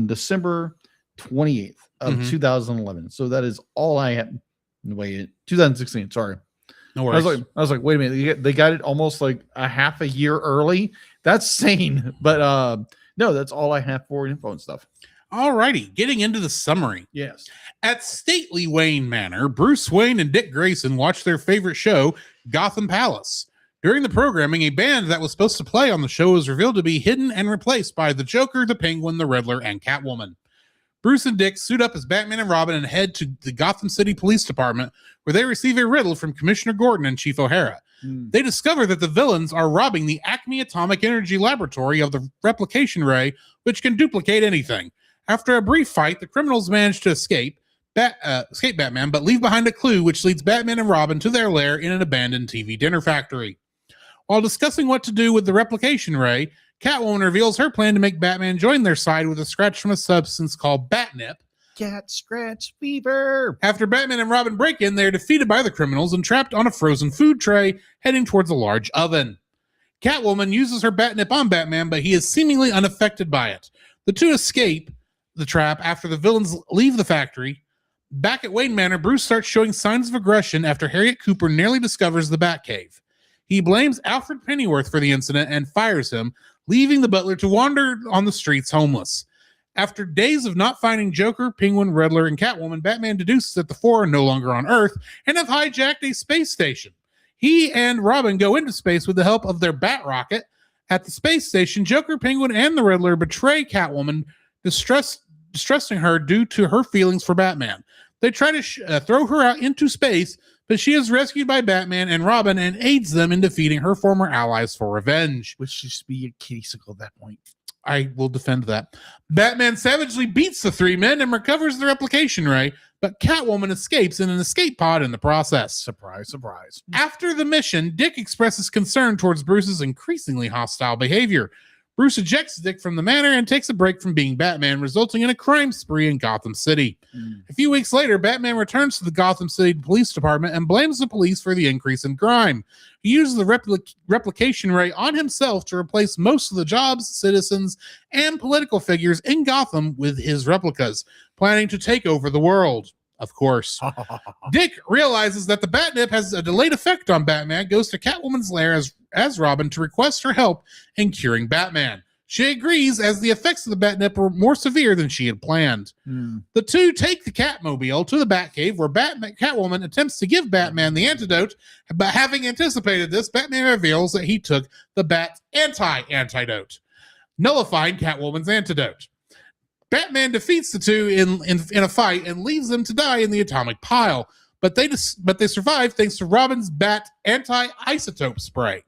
December 28th of 2011. So that is all I had. Wait, 2016. Sorry. No worries. I was like, wait a minute. They got it almost like a half a year early. That's sane. But no, that's all I have for info and stuff. All righty, getting into the summary. Yes. At stately Wayne Manor, Bruce Wayne and Dick Grayson watch their favorite show, Gotham Palace. During the programming, a band that was supposed to play on the show was revealed to be hidden and replaced by the Joker, the Penguin, the Riddler, and Catwoman. Bruce and Dick suit up as Batman and Robin and head to the Gotham City Police Department, where they receive a riddle from Commissioner Gordon and Chief O'Hara. They discover that the villains are robbing the Acme Atomic Energy Laboratory of the replication ray, which can duplicate anything. After a brief fight, the criminals manage to escape Batman, but leave behind a clue which leads Batman and Robin to their lair in an abandoned TV dinner factory. While discussing what to do with the replication ray, Catwoman reveals her plan to make Batman join their side with a scratch from a substance called Batnip. Cat scratch fever. After Batman and Robin break in, they're defeated by the criminals and trapped on a frozen food tray, heading towards a large oven. Catwoman uses her Batnip on Batman, but he is seemingly unaffected by it. The two escape the trap after the villains leave the factory. Back at Wayne Manor, Bruce starts showing signs of aggression after Harriet Cooper nearly discovers the Batcave. He blames Alfred Pennyworth for the incident and fires him, leaving the butler to wander on the streets homeless. After days of not finding Joker, Penguin, Riddler, and Catwoman, Batman deduces that the four are no longer on Earth and have hijacked a space station. He and Robin go into space with the help of their bat rocket. At the space station, Joker, Penguin, and the Riddler betray Catwoman, distressing her due to her feelings for Batman. They try to throw her out into space, but she is rescued by Batman and Robin and aids them in defeating her former allies for revenge. Which used to be a kitty-sickle at that point. I will defend that. Batman savagely beats the three men and recovers the replication ray, but Catwoman escapes in an escape pod in the process. Surprise, surprise. After the mission, Dick expresses concern towards Bruce's increasingly hostile behavior. Bruce ejects Dick from the manor and takes a break from being Batman, resulting in a crime spree in Gotham City. A few weeks later, Batman returns to the Gotham City Police Department and blames the police for the increase in crime. He uses the replication ray on himself to replace most of the jobs, citizens, and political figures in Gotham with his replicas, planning to take over the world. Of course. Dick realizes that the Batnip has a delayed effect on Batman, goes to Catwoman's lair as Robin to request her help in curing Batman. She agrees as the effects of the Batnip were more severe than she had planned. The two take the Catmobile to the Batcave where Catwoman attempts to give Batman the antidote, but having anticipated this, Batman reveals that he took the Bat antidote, nullifying Catwoman's antidote. Batman defeats the two in a fight and leaves them to die in the atomic pile, but they survive thanks to Robin's Bat anti-isotope spray.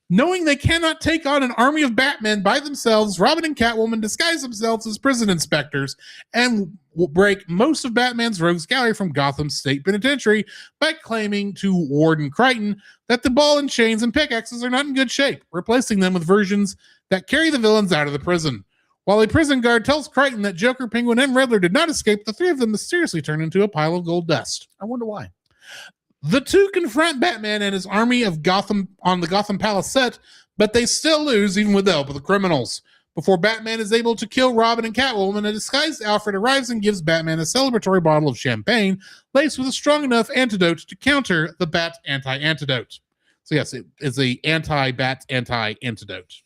Knowing they cannot take on an army of Batmen by themselves, Robin and Catwoman disguise themselves as prison inspectors and will break most of Batman's rogues gallery from Gotham State Penitentiary by claiming to Warden Crichton that the ball and chains and pickaxes are not in good shape, replacing them with versions that carry the villains out of the prison. While a prison guard tells Crichton that Joker, Penguin, and Riddler did not escape, the three of them mysteriously turn into a pile of gold dust. I wonder why. The two confront Batman and his army of Gotham on the Gotham Palace set, but they still lose even with the help of the criminals. Before Batman is able to kill Robin and Catwoman, a disguised Alfred arrives and gives Batman a celebratory bottle of champagne laced with a strong enough antidote to counter the Bat anti-antidote. So yes, it is a anti-Bat anti-antidote.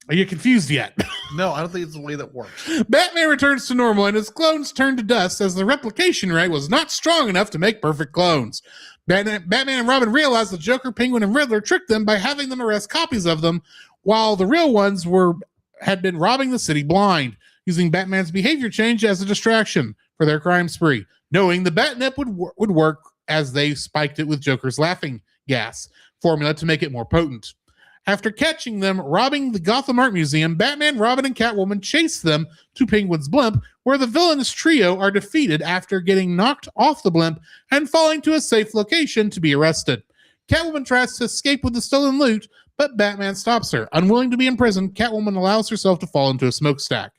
Are you confused yet? No, I don't think it's the way that works. Batman returns to normal and his clones turn to dust as the replication ray was not strong enough to make perfect clones. Batman and Robin realize the Joker, Penguin, and Riddler tricked them by having them arrest copies of them, while the real ones had been robbing the city blind, using Batman's behavior change as a distraction for their crime spree, knowing the Batnip would work as they spiked it with Joker's laughing gas formula to make it more potent. After catching them robbing the Gotham Art Museum, Batman, Robin, and Catwoman chase them to Penguin's blimp, where the villainous trio are defeated after getting knocked off the blimp and falling to a safe location to be arrested. Catwoman tries to escape with the stolen loot, but Batman stops her. Unwilling to be imprisoned, Catwoman allows herself to fall into a smokestack.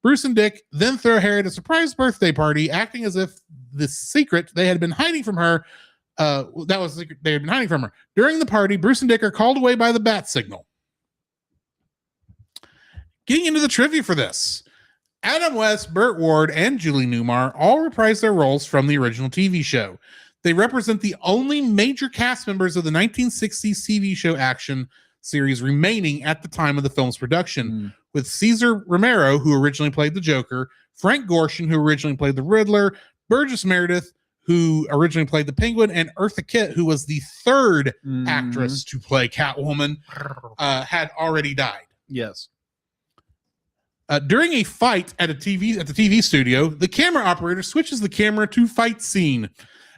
Bruce and Dick then throw Harriet a surprise birthday party, acting as if the secret they had been hiding from her they had been hiding from her. During the party, Bruce and Dick are called away by the bat signal. Getting into the trivia for this, Adam West, Burt Ward, and Julie Newmar all reprise their roles from the original TV show. They represent the only major cast members of the 1960s TV show action series remaining at the time of the film's production, with Cesar Romero, who originally played the Joker, Frank Gorshin, who originally played the Riddler, Burgess Meredith, who originally played the Penguin, and Eartha Kitt, who was the third actress to play Catwoman, had already died. Yes. During a fight at the TV studio, the camera operator switches the camera to fight scene,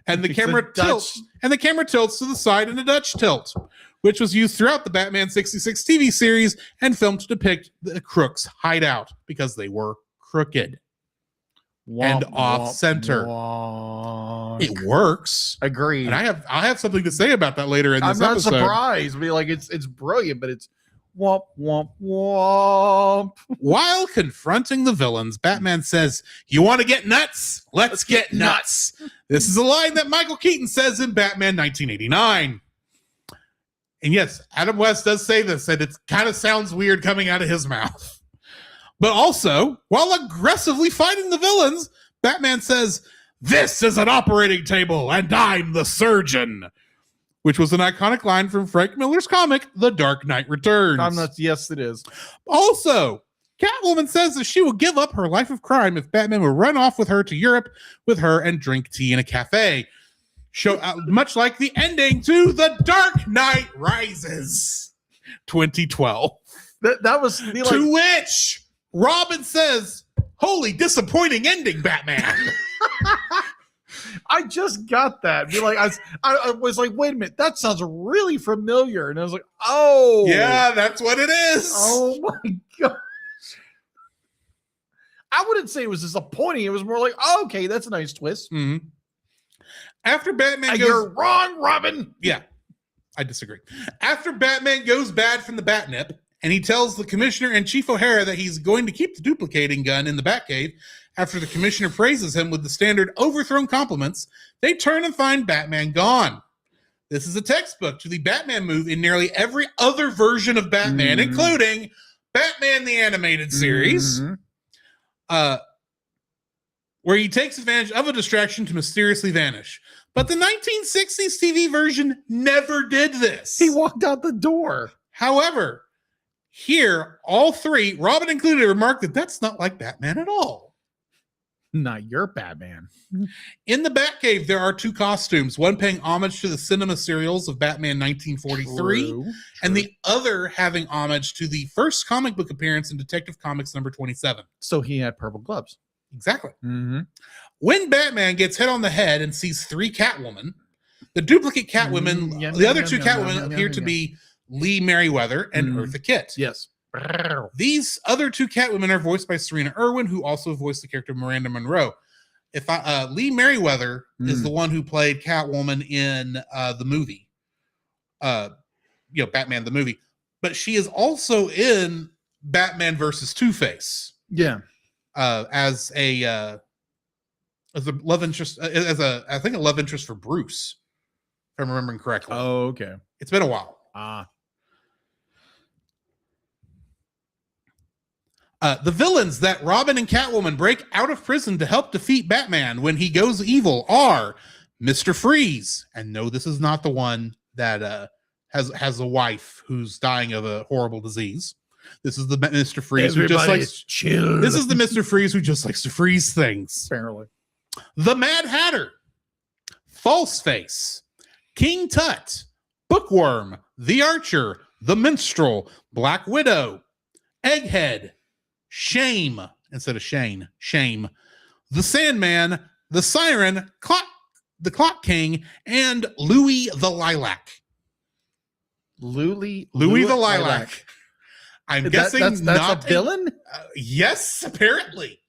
and the camera tilts to the side in a Dutch tilt, which was used throughout the Batman 66 TV series and filmed to depict the crooks' hideout because they were crooked and off center. It works. Agreed. And I have something to say about that later in this episode. I'm not surprised. I mean, like it's brilliant, but it's womp womp womp. While confronting the villains, Batman says, "You want to get nuts? Let's get nuts." This is a line that Michael Keaton says in Batman 1989. And yes, Adam West does say this, and it kind of sounds weird coming out of his mouth. But also, while aggressively fighting the villains, Batman says, "This is an operating table, and I'm the surgeon," which was an iconic line from Frank Miller's comic, The Dark Knight Returns. Yes, it is. Also, Catwoman says that she will give up her life of crime if Batman will run off with her to Europe with her and drink tea in a cafe. Much like the ending to The Dark Knight Rises 2012. That was the, like, To which Robin says, "Holy disappointing ending, Batman." I just got that. Be like, I was like, wait a minute, that sounds really familiar. And I was like, oh. Yeah, that's what it is. Oh my God. I wouldn't say it was disappointing. It was more like, oh, okay, that's a nice twist. Mm-hmm. After Batman goes... You're wrong, Robin. Yeah, I disagree. After Batman goes bad from the Batnip, and he tells the Commissioner and Chief O'Hara that he's going to keep the duplicating gun in the Batcave, after the Commissioner praises him with the standard overthrown compliments, they turn and find Batman gone. This is a textbook to the Batman move in nearly every other version of Batman, including Batman the Animated Series, where he takes advantage of a distraction to mysteriously vanish. But the 1960s TV version never did this. He walked out the door. However, here, all three, Robin included, remarked that that's not like Batman at all. Not your Batman. In the Batcave, there are two costumes, one paying homage to the cinema serials of Batman 1943, True. and the other having homage to the first comic book appearance in Detective Comics number 27. So he had purple gloves. Exactly. Mm-hmm. When Batman gets hit on the head and sees three Catwomen, the duplicate Catwomen, the other two Catwomen appear to be Lee Merriweather and Eartha Kitt. Yes. These other two Catwomen are voiced by Serena Irwin, who also voiced the character Miranda Monroe. Lee Merriweather is the one who played Catwoman in the movie, Batman the movie, but she is also in Batman versus Two-Face. Yeah, as a love interest, I think a love interest for Bruce, if I'm remembering correctly. Oh, okay. It's been a while. The villains that Robin and Catwoman break out of prison to help defeat Batman when he goes evil are Mr. Freeze. And no, this is not the one that has a wife who's dying of a horrible disease. This is the Mr. Freeze who just likes chill. This is the Mr. Freeze who just likes to freeze things. Apparently. The Mad Hatter, Falseface, King Tut, Bookworm, The Archer, The Minstrel, Black Widow, Egghead, Shame, instead of Shane, Shame, the Sandman, the Siren, the Clock King, and Louis the Lilac. Louis the Lilac. I'm guessing that's not a villain? Yes, apparently.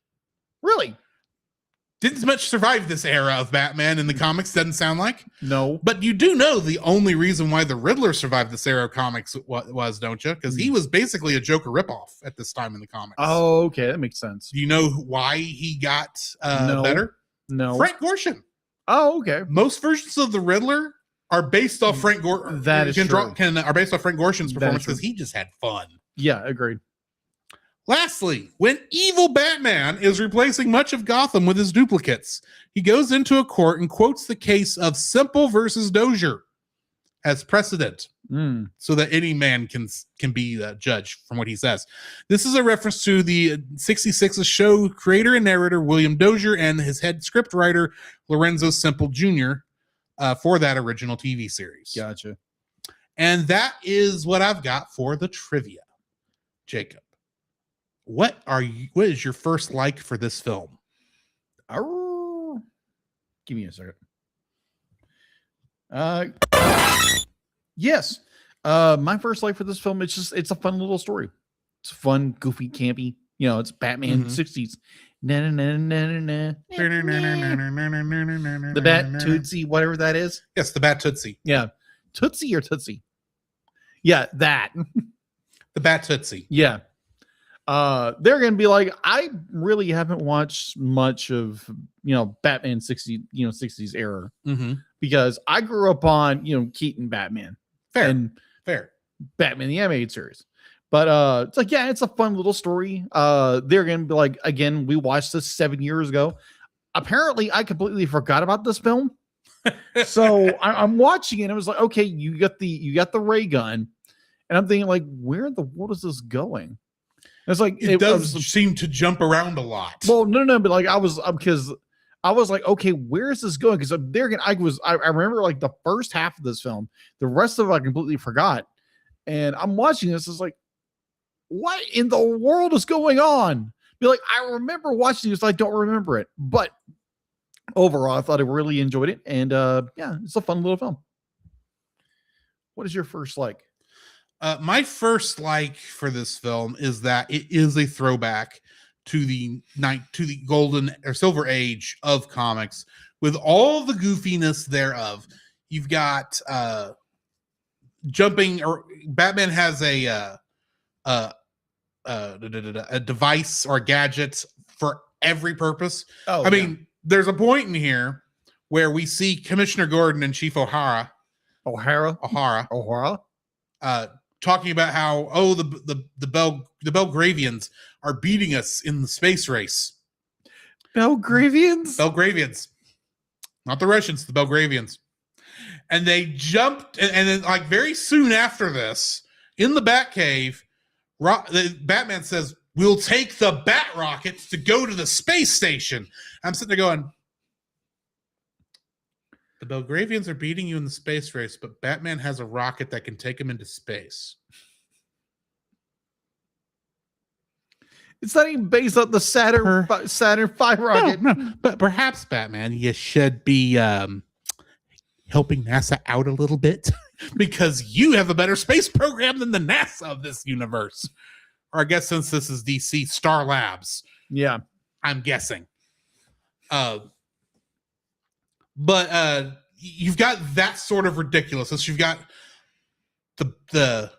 Really? Didn't much survive this era of Batman in the comics, doesn't sound like. No. But you do know the only reason why the Riddler survived this era of comics was, don't you? Because he was basically a Joker ripoff at this time in the comics. Oh, okay. That makes sense. Do you know why he got better? No. Frank Gorshin. Oh, okay. Most versions of the Riddler are based off Frank Gorshin. That is true. Are based off Frank Gorshin's performance because he just had fun. Yeah, agreed. Lastly, when evil Batman is replacing much of Gotham with his duplicates, he goes into a court and quotes the case of Simple versus Dozier as precedent so that any man can be judged from what he says. This is a reference to the 66's show creator and narrator William Dozier and his head script writer Lorenzo Simple Jr. For that original TV series. Gotcha. And that is what I've got for the trivia. Jacob, what is your first like for this film? Give me a second. Yes. My first like for this film, it's a fun little story. It's fun, goofy, campy. It's Batman 60s. The Bat Tootsie, whatever that is. Yes, the Bat Tootsie. Yeah. Tootsie or Tootsie? Yeah, that. The Bat Tootsie. Yeah. They're gonna be like, I really haven't watched much of Batman 60s era because I grew up on Keaton Batman. Fair. Batman the Animated Series. But it's like, yeah, it's a fun little story. They're gonna be like, again, we watched this 7 years ago. Apparently, I completely forgot about this film. So I'm watching it and I was like, okay, you got the ray gun. And I'm thinking, like, where in the world is this going? It's like It does seem to jump around a lot. Well, no, but like I was because I was like, okay, where is this going? Because there again, I remember like the first half of this film, the rest of it I completely forgot, and I'm watching this. It's like, what in the world is going on? Be like, I remember watching this, I don't remember it, but overall, I thought I really enjoyed it, and yeah, it's a fun little film. What is your first like? My first like for this film is that it is a throwback to the golden or silver age of comics with all the goofiness thereof. You've got jumping, or Batman has a device or a gadget for every purpose. I mean, there's a point in here where we see Commissioner Gordon and Chief O'Hara talking about how the Belgravians are beating us in the space race. Belgravians, not the Russians, the Belgravians. And they jumped, and then like very soon after this, in the Batcave, Batman says, "We'll take the Bat rockets to go to the space station." I'm sitting there going, the Belgravians are beating you in the space race, but Batman has a rocket that can take him into space. It's not even based on the Saturn V rocket. No, but perhaps, Batman, you should be helping NASA out a little bit because you have a better space program than the NASA of this universe. Or I guess since this is DC, Star Labs. Yeah. I'm guessing. But you've got that sort of ridiculousness. You've got the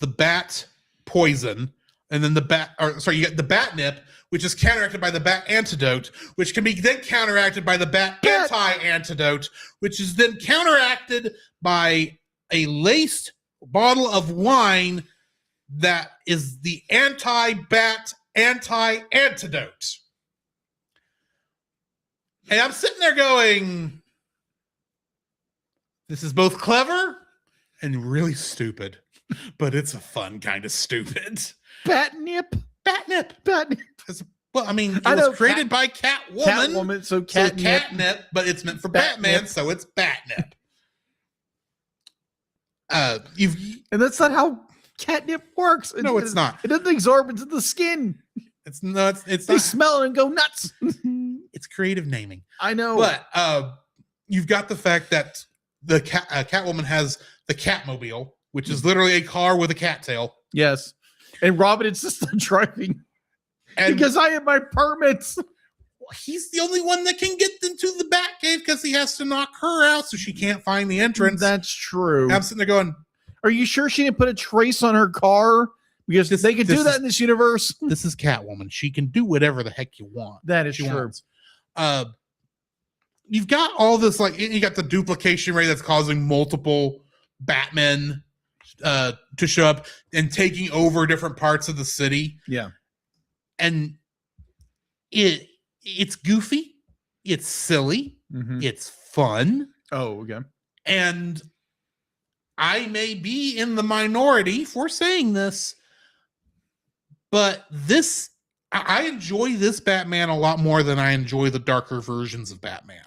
bat poison, and then you got the batnip, which is counteracted by the bat antidote, which can be then counteracted by the bat anti-antidote, which is then counteracted by a laced bottle of wine that is the anti-bat anti-antidote. And I'm sitting there going, this is both clever and really stupid, but it's a fun kind of stupid. Batnip. Well, I mean, it was created by Catwoman. So catnip, but it's meant for Batman, so it's Batnip. And that's not how catnip works. No, it's not. It doesn't absorb into the skin. It's not. They smell it and go nuts. It's creative naming. I know. But you've got the fact that the Catwoman has the Catmobile, which is literally a car with a cattail. Yes. And Robin insists on driving. And because I have my permits. He's the only one that can get into the Batcave because he has to knock her out so she can't find the entrance. That's true. And I'm sitting there going, are you sure she didn't put a trace on her car? Because they can do that in this universe. This is Catwoman. She can do whatever the heck you want. That is true. You've got all this, like, you got the duplication rate that's causing multiple Batmen to show up and taking over different parts of the city. Yeah. And it's goofy. It's silly. Mm-hmm. It's fun. Oh, okay. And I may be in the minority for saying this, but I enjoy this Batman a lot more than I enjoy the darker versions of Batman.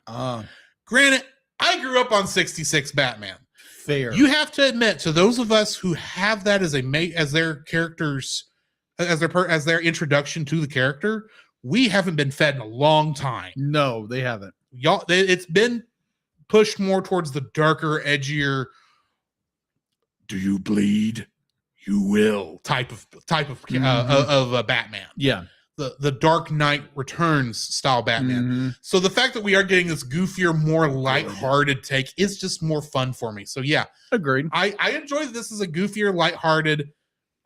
Granted, I grew up on 66 Batman. Fair. You have to admit, to those of us who have that as their characters, as their introduction to the character, we haven't been fed in a long time. No, they haven't. It's been pushed more towards the darker, edgier, do you bleed? You will type of Batman. Yeah. The Dark Knight Returns style Batman. Mm-hmm. So the fact that we are getting this goofier, more lighthearted take is just more fun for me. So yeah. Agreed. I enjoy that this is a goofier, lighthearted,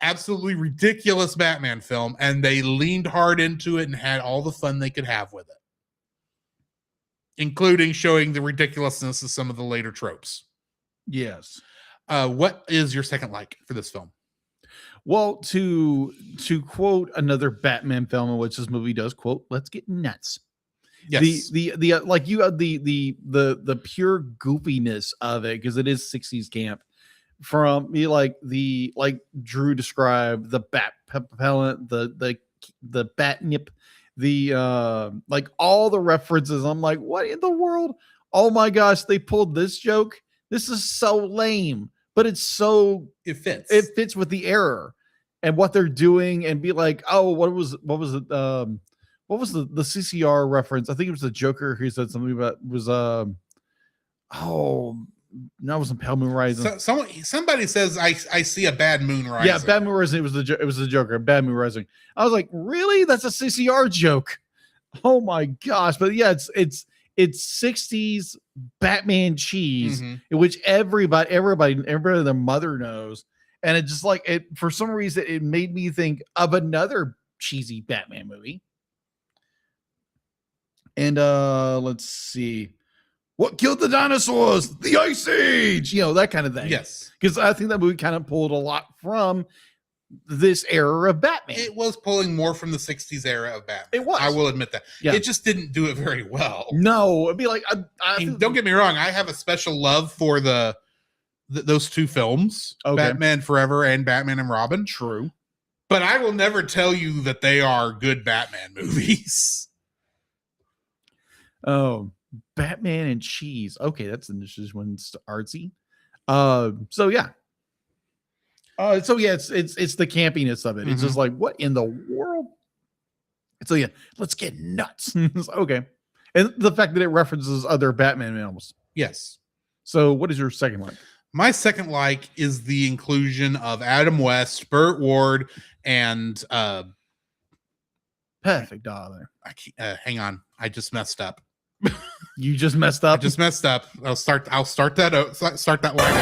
absolutely ridiculous Batman film, and they leaned hard into it and had all the fun they could have with it, including showing the ridiculousness of some of the later tropes. Yes. What is your second like for this film? Well, to quote another Batman film in which this movie does quote, "Let's get nuts." Yes. The like you the pure goofiness of it, because it is 60s camp, from me, like Drew described, the bat propellant, the bat nip, like all the references. I'm like, what in the world? Oh my gosh, they pulled this joke. This is so lame, but it's so It fits. it fits with the error and what they're doing, and be like, oh, what was it? What was the CCR reference? I think it was the Joker who said something about was oh, no, it wasn't Pale Moon Rising. Somebody says I see a bad moon rising. Yeah, Bad Moon Rising. It was the Joker. Bad Moon Rising. I was like, really? That's a CCR joke. Oh my gosh! But yeah, it's 60s Batman cheese, Mhm. in which everybody, their mother knows, and it just like it for some reason it made me think of another cheesy Batman movie. And let's see. What killed the dinosaurs? The Ice Age, that kind of thing. Yes. Because I think that movie kind of pulled a lot from this era of Batman. It was pulling more from the 60s era of Batman. It was. I will admit that. Yeah. It just didn't do it very well. No, it'd be like, I mean, don't get me wrong. I have a special love for those two films, Okay. Batman Forever and Batman and Robin. True. But I will never tell you that they are good Batman movies. Oh, Batman and cheese. Okay, that's an interesting one. It's artsy. So yeah. So yeah, it's the campiness of it. It's just like, what in the world? So yeah, let's get nuts. Okay. And the fact that it references other Batman films. Yes. So what is your second one? My second like is the inclusion of Adam West, Burt Ward, and Perfect, darling. hang on, I just messed up. You just messed up. I just messed up. I'll start that line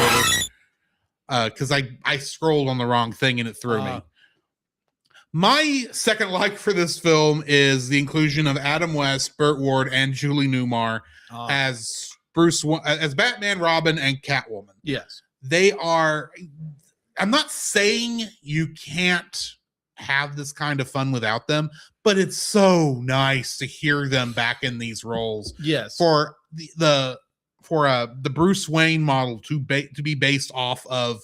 over. Because I scrolled on the wrong thing and it threw me. My second like for this film is the inclusion of Adam West, Burt Ward, and Julie Newmar as as Batman, Robin, and Catwoman. Yes. They are. I'm not saying you can't have this kind of fun without them, but it's so nice to hear them back in these roles. Yes. For the Bruce Wayne model to be based off of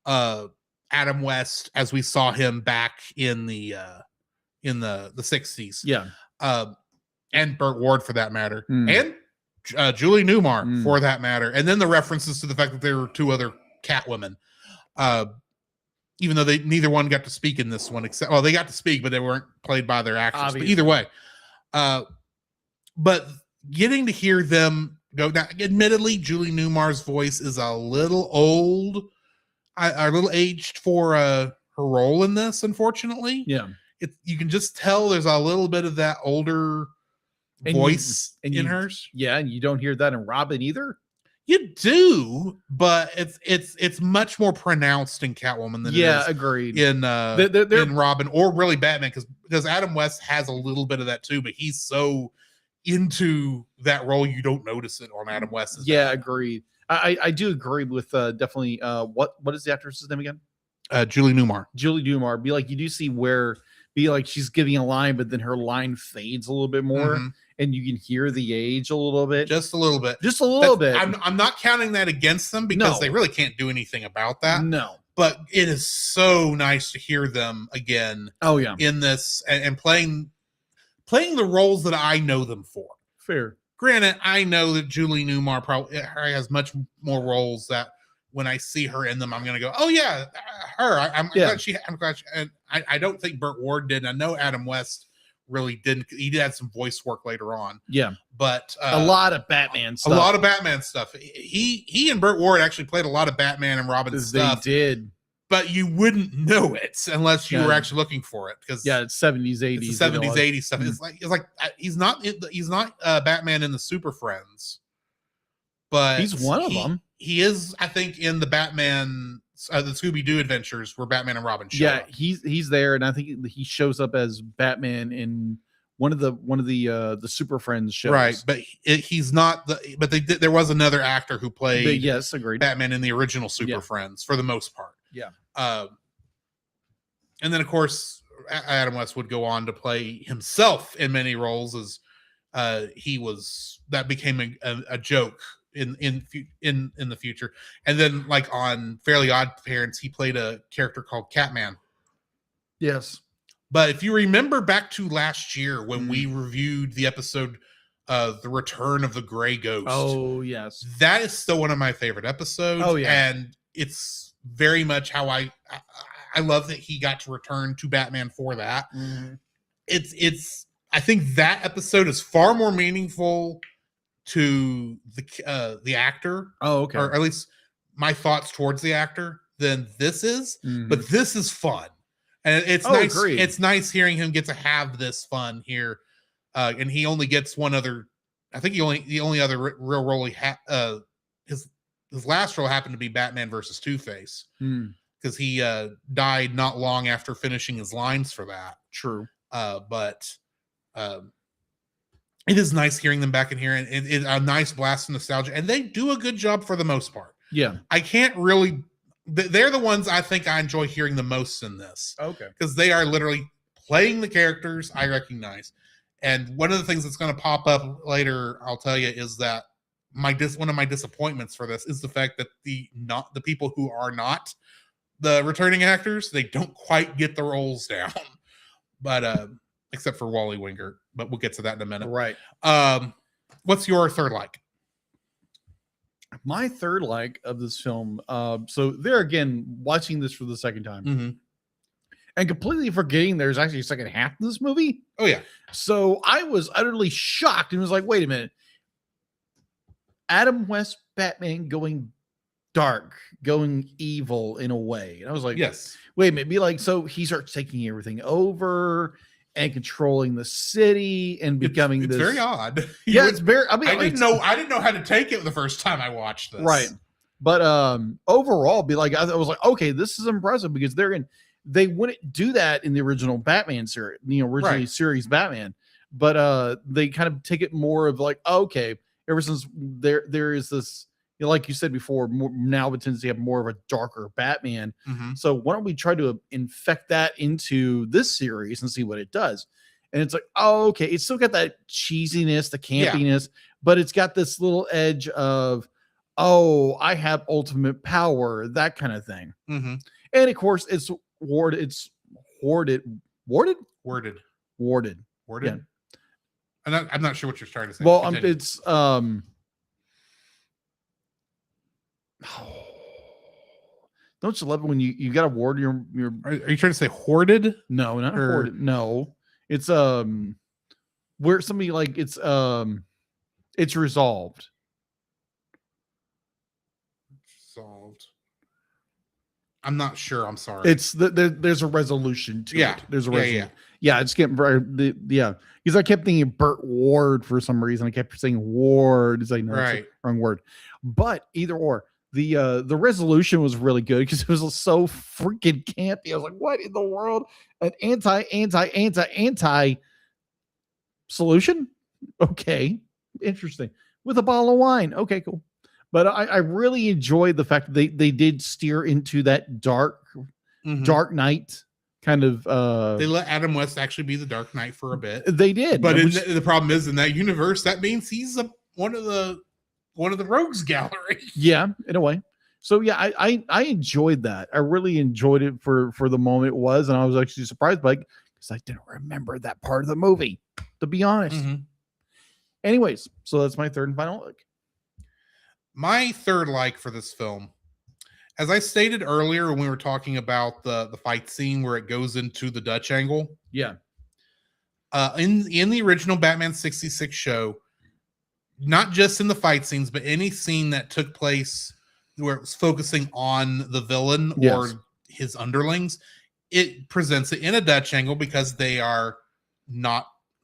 Adam West as we saw him back in the 60s. Yeah. And Burt Ward for that matter. And Julie Newmar for that matter. And then the references to the fact that there were two other Catwomen. Even though neither one got to speak in this one, except they got to speak, but they weren't played by their actors. Obviously. But either way, but getting to hear them go now, admittedly, Julie Newmar's voice is a little old, a little aged for her role in this. Unfortunately, yeah, you can just tell there's a little bit of that older voice in hers. Yeah, and you don't hear that in Robin either. You do, but it's much more pronounced in Catwoman than it is agreed in Robin or really Batman because Adam West has a little bit of that too, but he's so into that role you don't notice it on Adam West. Yeah, agreed. I do agree with definitely what is the actress's name again? Julie Newmar. Julie Newmar. Be like you do see where she's giving a line, but then her line fades a little bit more. Mm-hmm. And you can hear the age a little bit. Just a little bit. I'm not counting that against them because they really can't do anything about that. No. But it is so nice to hear them again. Oh, yeah. In this and playing the roles that I know them for. Fair. Granted, I know that Julie Newmar probably has much more roles that when I see her in them, I'm going to go, oh, yeah, her. I'm glad and I don't think Burt Ward did. I know Adam West really didn't. He did have some voice work later on. Yeah, but a lot of Batman stuff. He and Burt Ward actually played a lot of Batman and Robin stuff. They did, but you wouldn't know it unless you were actually looking for it. Because it's 70s, 80s, it's 70s, 80s stuff. It's like he's not Batman in the Super Friends, but he's one of them. He is, I think, in the Batman. The Scooby-Doo adventures where Batman and Robin show up. He's there, and I think he shows up as Batman in one of the Super Friends shows. Right, but he's not but there was another actor who played agreed. Batman in the original Super Friends for the most part. Yeah. And then of course Adam West would go on to play himself in many roles as that became a joke in the future. And then like on Fairly Odd Parents, he played a character called Catman. Yes. But if you remember back to last year when we reviewed the episode The Return of the Gray Ghost. Oh, yes. That is still one of my favorite episodes. Oh, yeah. And it's very much how I love that he got to return to Batman for that. It's I think that episode is far more meaningful to the actor. Oh, okay. Or at least my thoughts towards the actor than this is. But this is fun. And it's nice. Agreed. It's nice hearing him get to have this fun here. And he only gets one other. I think the only other real role he had. His last role happened to be Batman versus Two-Face because he died not long after finishing his lines for that. True. But it is nice hearing them back in here, and it's a nice blast of nostalgia. And they do a good job for the most part. Yeah. I can't really. They're the ones I think I enjoy hearing the most in this. Okay. Because they are literally playing the characters I recognize. And one of the things that's going to pop up later, I'll tell you, is that one of my disappointments for this is the fact that the people who are not the returning actors, they don't quite get the roles down. But except for Wally Wingert, but we'll get to that in a minute. Right. What's your third like? My third like of this film. So there again, watching this for the second time and completely forgetting there's actually a second half of this movie. Oh yeah. So I was utterly shocked and was like, wait a minute. Adam West Batman going dark, going evil in a way. And I was like, yes. Wait a minute. Be like, so he starts taking everything over and controlling the city and becoming it's this very odd. Yeah, it's very. I mean, I didn't know how to take it the first time I watched this. Right. But overall, be like, I was like, okay, this is impressive because they wouldn't do that in the original Batman series, originally series Batman. But they kind of take it more of like, okay, ever since there is this, like you said before, now it tends to have more of a darker Batman. So why don't we try to infect that into this series and see what it does? And it's like, oh, okay, it's still got that cheesiness, the campiness, but it's got this little edge of, oh, I have ultimate power, that kind of thing. And of course, it's warded. Yeah. I'm not sure what you're trying to say. Well, it's don't you love it when you got to ward your Are you trying to say hoarded? No, not hoarded. No, it's where somebody like it's resolved. Solved. I'm not sure. I'm sorry. It's there's a resolution to it. There's a resolution. Yeah, it's getting very because I kept thinking Burt Ward for some reason. I kept saying Ward. It's like no, it's the wrong word. But either or, the resolution was really good because it was so freaking campy. I was like, what in the world? An anti solution? Okay, interesting. With a bottle of wine. Okay, cool. But I really enjoyed the fact that they did steer into that Dark Knight kind of. They let Adam West actually be the Dark Knight for a bit. They did, but the problem is in that universe that means he's one of the rogues gallery. Yeah, in a way. So yeah, I enjoyed that. I really enjoyed it for the moment it was, and I was actually surprised by because I didn't remember that part of the movie, to be honest. Anyways, so that's my third and final look. My third like for this film, as I stated earlier when we were talking about the fight scene where it goes into the Dutch angle. Yeah. In the original Batman 66 show, not just in the fight scenes, but any scene that took place where it was focusing on the villain or his underlings, it presents it in a Dutch angle because they are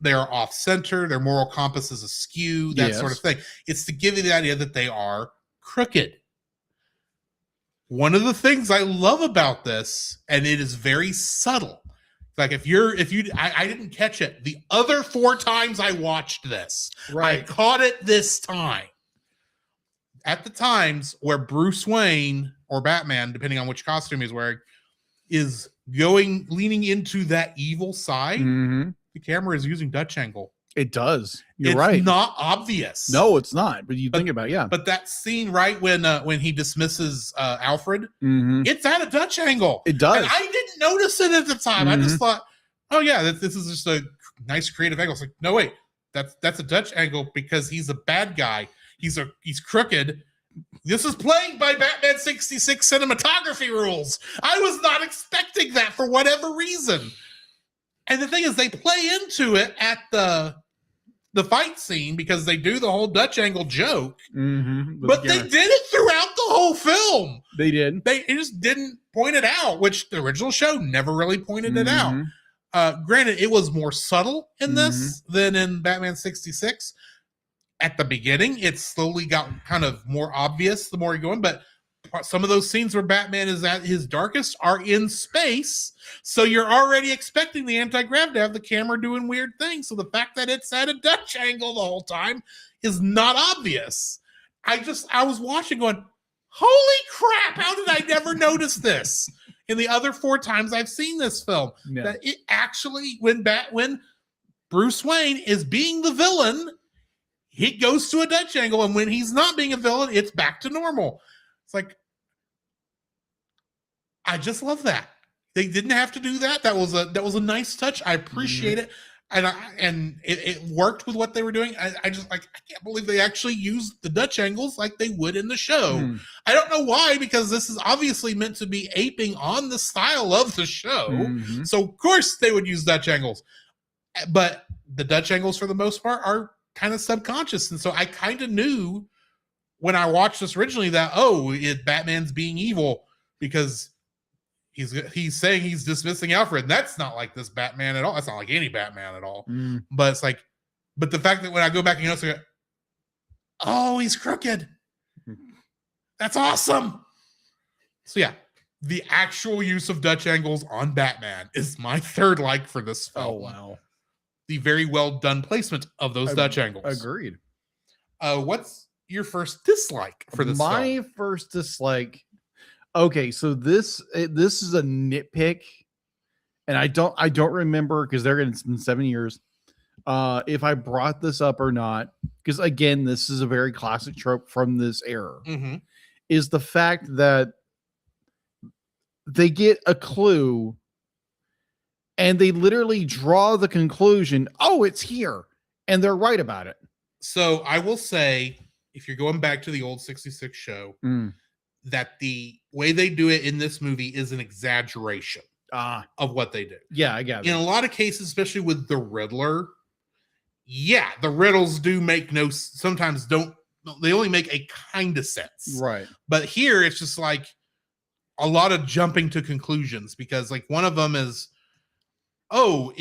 off center, their moral compass is askew, that sort of thing. It's to give you the idea that they are crooked. One of the things I love about this, and it is very subtle. Like I didn't catch it the other 4 times I watched this. I caught it this time. At the times where Bruce Wayne or Batman, depending on which costume he's wearing, is leaning into that evil side, the camera is using Dutch angle. It does. You're It's right. not obvious. No, it's not. But you think about it, yeah. But that scene right when he dismisses Alfred, Mhm. it's at a Dutch angle. It does. And I didn't notice it at the time. I Mhm. just thought, oh yeah, this is just a nice creative angle. It's like, no wait, that's a Dutch angle because he's a bad guy. He's crooked. This is playing by Batman 66 cinematography rules. I was not expecting that for whatever reason. And the thing is, they play into it at the fight scene because they do the whole Dutch angle joke. Mm-hmm. But they did it throughout the whole film. They did. They just didn't point it out, which the original show never really pointed it out. Granted, it was more subtle in this than in Batman 66. At the beginning, it slowly got kind of more obvious the more you're going, but some of those scenes where Batman is at his darkest are in space, so you're already expecting the anti-grav to have the camera doing weird things. So the fact that it's at a Dutch angle the whole time is not obvious. I was watching going, holy crap, how did I never notice this? In the other 4 times I've seen this film, that it actually, when Bruce Wayne is being the villain, he goes to a Dutch angle, and when he's not being a villain, it's back to normal. It's like, I just love that. They didn't have to do that. That was a nice touch. I appreciate it. And it worked with what they were doing. I can't believe they actually used the Dutch angles like they would in the show. I don't know why, because this is obviously meant to be aping on the style of the show. So of course they would use Dutch angles. But the Dutch angles, for the most part, are kind of subconscious. And so I kind of knew when I watched this originally that, Batman's being evil because he's saying he's dismissing Alfred. And that's not like this Batman at all. That's not like any Batman at all. But it's like, but the fact that when I go back and notice, I go, oh, he's crooked. That's awesome. So yeah, the actual use of Dutch angles on Batman is my third like for this film. Oh, wow. The very well done placement of those Dutch angles. Agreed. What's your first dislike for this film? My first dislike. Okay, so this is a nitpick, and I don't remember because it's been 7 years. If I brought this up or not, because again, this is a very classic trope from this era, is the fact that they get a clue and they literally draw the conclusion, oh, it's here, and they're right about it. So I will say, if you're going back to the old 66 show, that the way they do it in this movie is an exaggeration of what they do. Yeah, I got it. In a lot of cases, especially with the Riddler, the riddles do make sometimes don't, they only make a kind of sense. Right. But here it's just like a lot of jumping to conclusions, because like one of them is, I'm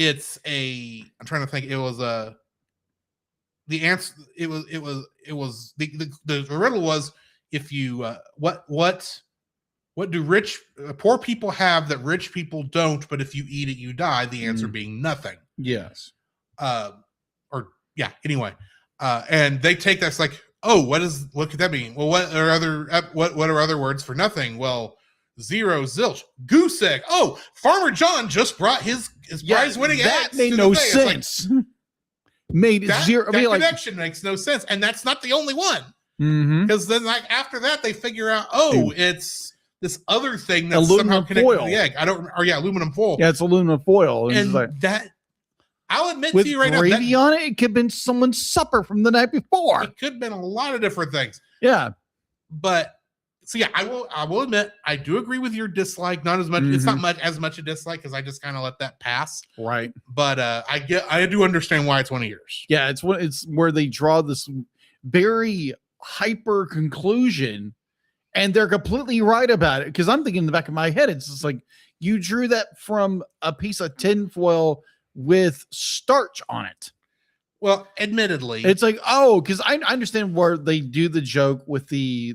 trying to think, it was the answer, it was the riddle was, if you what do poor people have that rich people don't, but if you eat it you die, the answer being nothing. Yes. Anyway, and they take that's like, oh, what could that mean? Well, what are other words for nothing? Well, zero, zilch, goose egg. Oh, Farmer John just brought his prize winning eggs. That made no sense. Made zero. That connection makes no sense, and that's not the only one. Because then, like after that, they figure out, it's this other thing that's somehow connected to the egg. Aluminum foil. Yeah, it's aluminum foil, and that I'll admit with to you right now, gravy on it. It could have been someone's supper from the night before. It could have been a lot of different things. Yeah, but so yeah, I will admit I do agree with your dislike. Not as much. It's not as much a dislike because I just kind of let that pass. Right. But I do understand why it's one of yours. Yeah, it's where they draw this very hyper conclusion, and they're completely right about it. Because I'm thinking in the back of my head, it's just like you drew that from a piece of tinfoil with starch on it. Well, admittedly, it's like, because I understand where they do the joke with the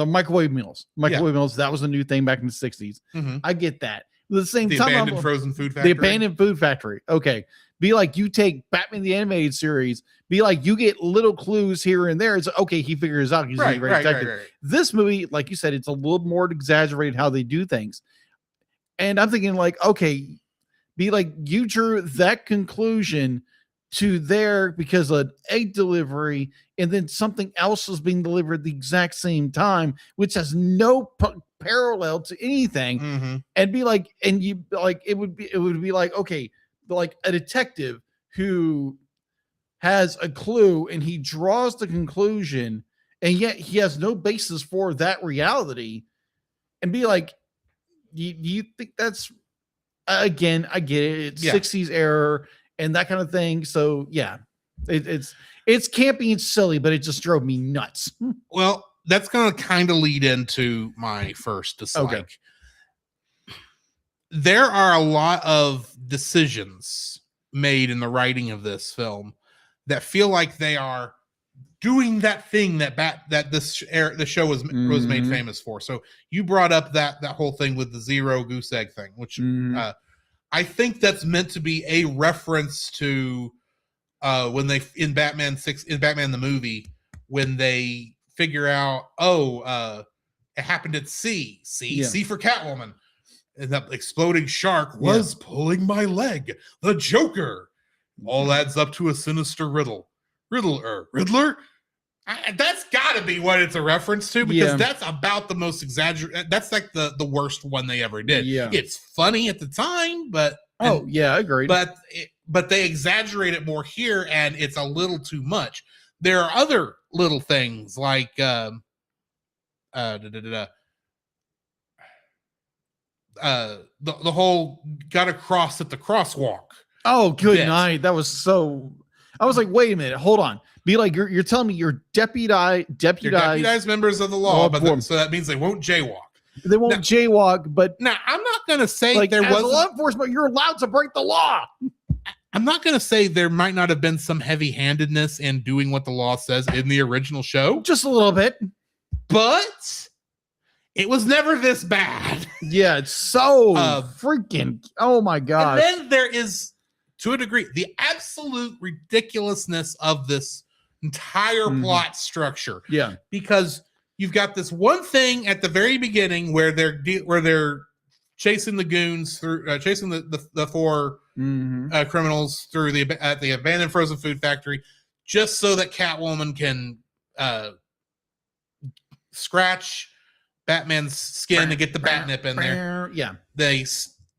microwave meals. Meals, that was a new thing back in the 60s. I get that. But at the same time, abandoned frozen food factory. The abandoned food factory. Okay. Be like, you take Batman the Animated Series, be like, you get little clues here and there. It's okay, he figures out he's a great detective. Right. This movie, like you said, it's a little more exaggerated how they do things. And I'm thinking like, okay, be like, you drew that conclusion to there because of an egg delivery, and then something else is being delivered the exact same time, which has no parallel to anything. Mm-hmm. And be like, and you like, it would be like, okay, like a detective who has a clue and he draws the conclusion, and yet he has no basis for that reality, and be like, you think that's, again, I get it, it's 60s error and that kind of thing. So yeah, it's campy and silly, but it just drove me nuts. Well, that's going to kind of lead into my first dislike. Okay. There are a lot of decisions made in the writing of this film that feel like they are doing that thing that the show was made famous for. So you brought up that whole thing with the zero goose egg thing, which I think that's meant to be a reference to when they in Batman the movie, when they figure out, it happened at sea. C for Catwoman. And that exploding shark was pulling my leg. The Joker. All adds up to a sinister riddle. Riddler? That's got to be what it's a reference to, because that's about the most exaggerated. That's like the worst one they ever did. Yeah. It's funny at the time, but agreed. But they exaggerate it more here, and it's a little too much. There are other little things like the whole gotta cross at the crosswalk. Oh, good night. That was so. I was like, wait a minute, hold on. Be like, you're telling me you're deputized members of the law, so that means they won't jaywalk. They won't jaywalk, but now I'm not going to say like, there was law enforcement, you're allowed to break the law. I'm not going to say there might not have been some heavy-handedness in doing what the law says in the original show, just a little bit, but it was never this bad. Yeah, it's so freaking. Oh my god! And then there is, to a degree, the absolute ridiculousness of this entire plot structure. Yeah, because you've got this one thing at the very beginning where they're chasing the goons through, chasing the four criminals through at the abandoned frozen food factory, just so that Catwoman can scratch Batman's skin to get the Batnip in there. Yeah,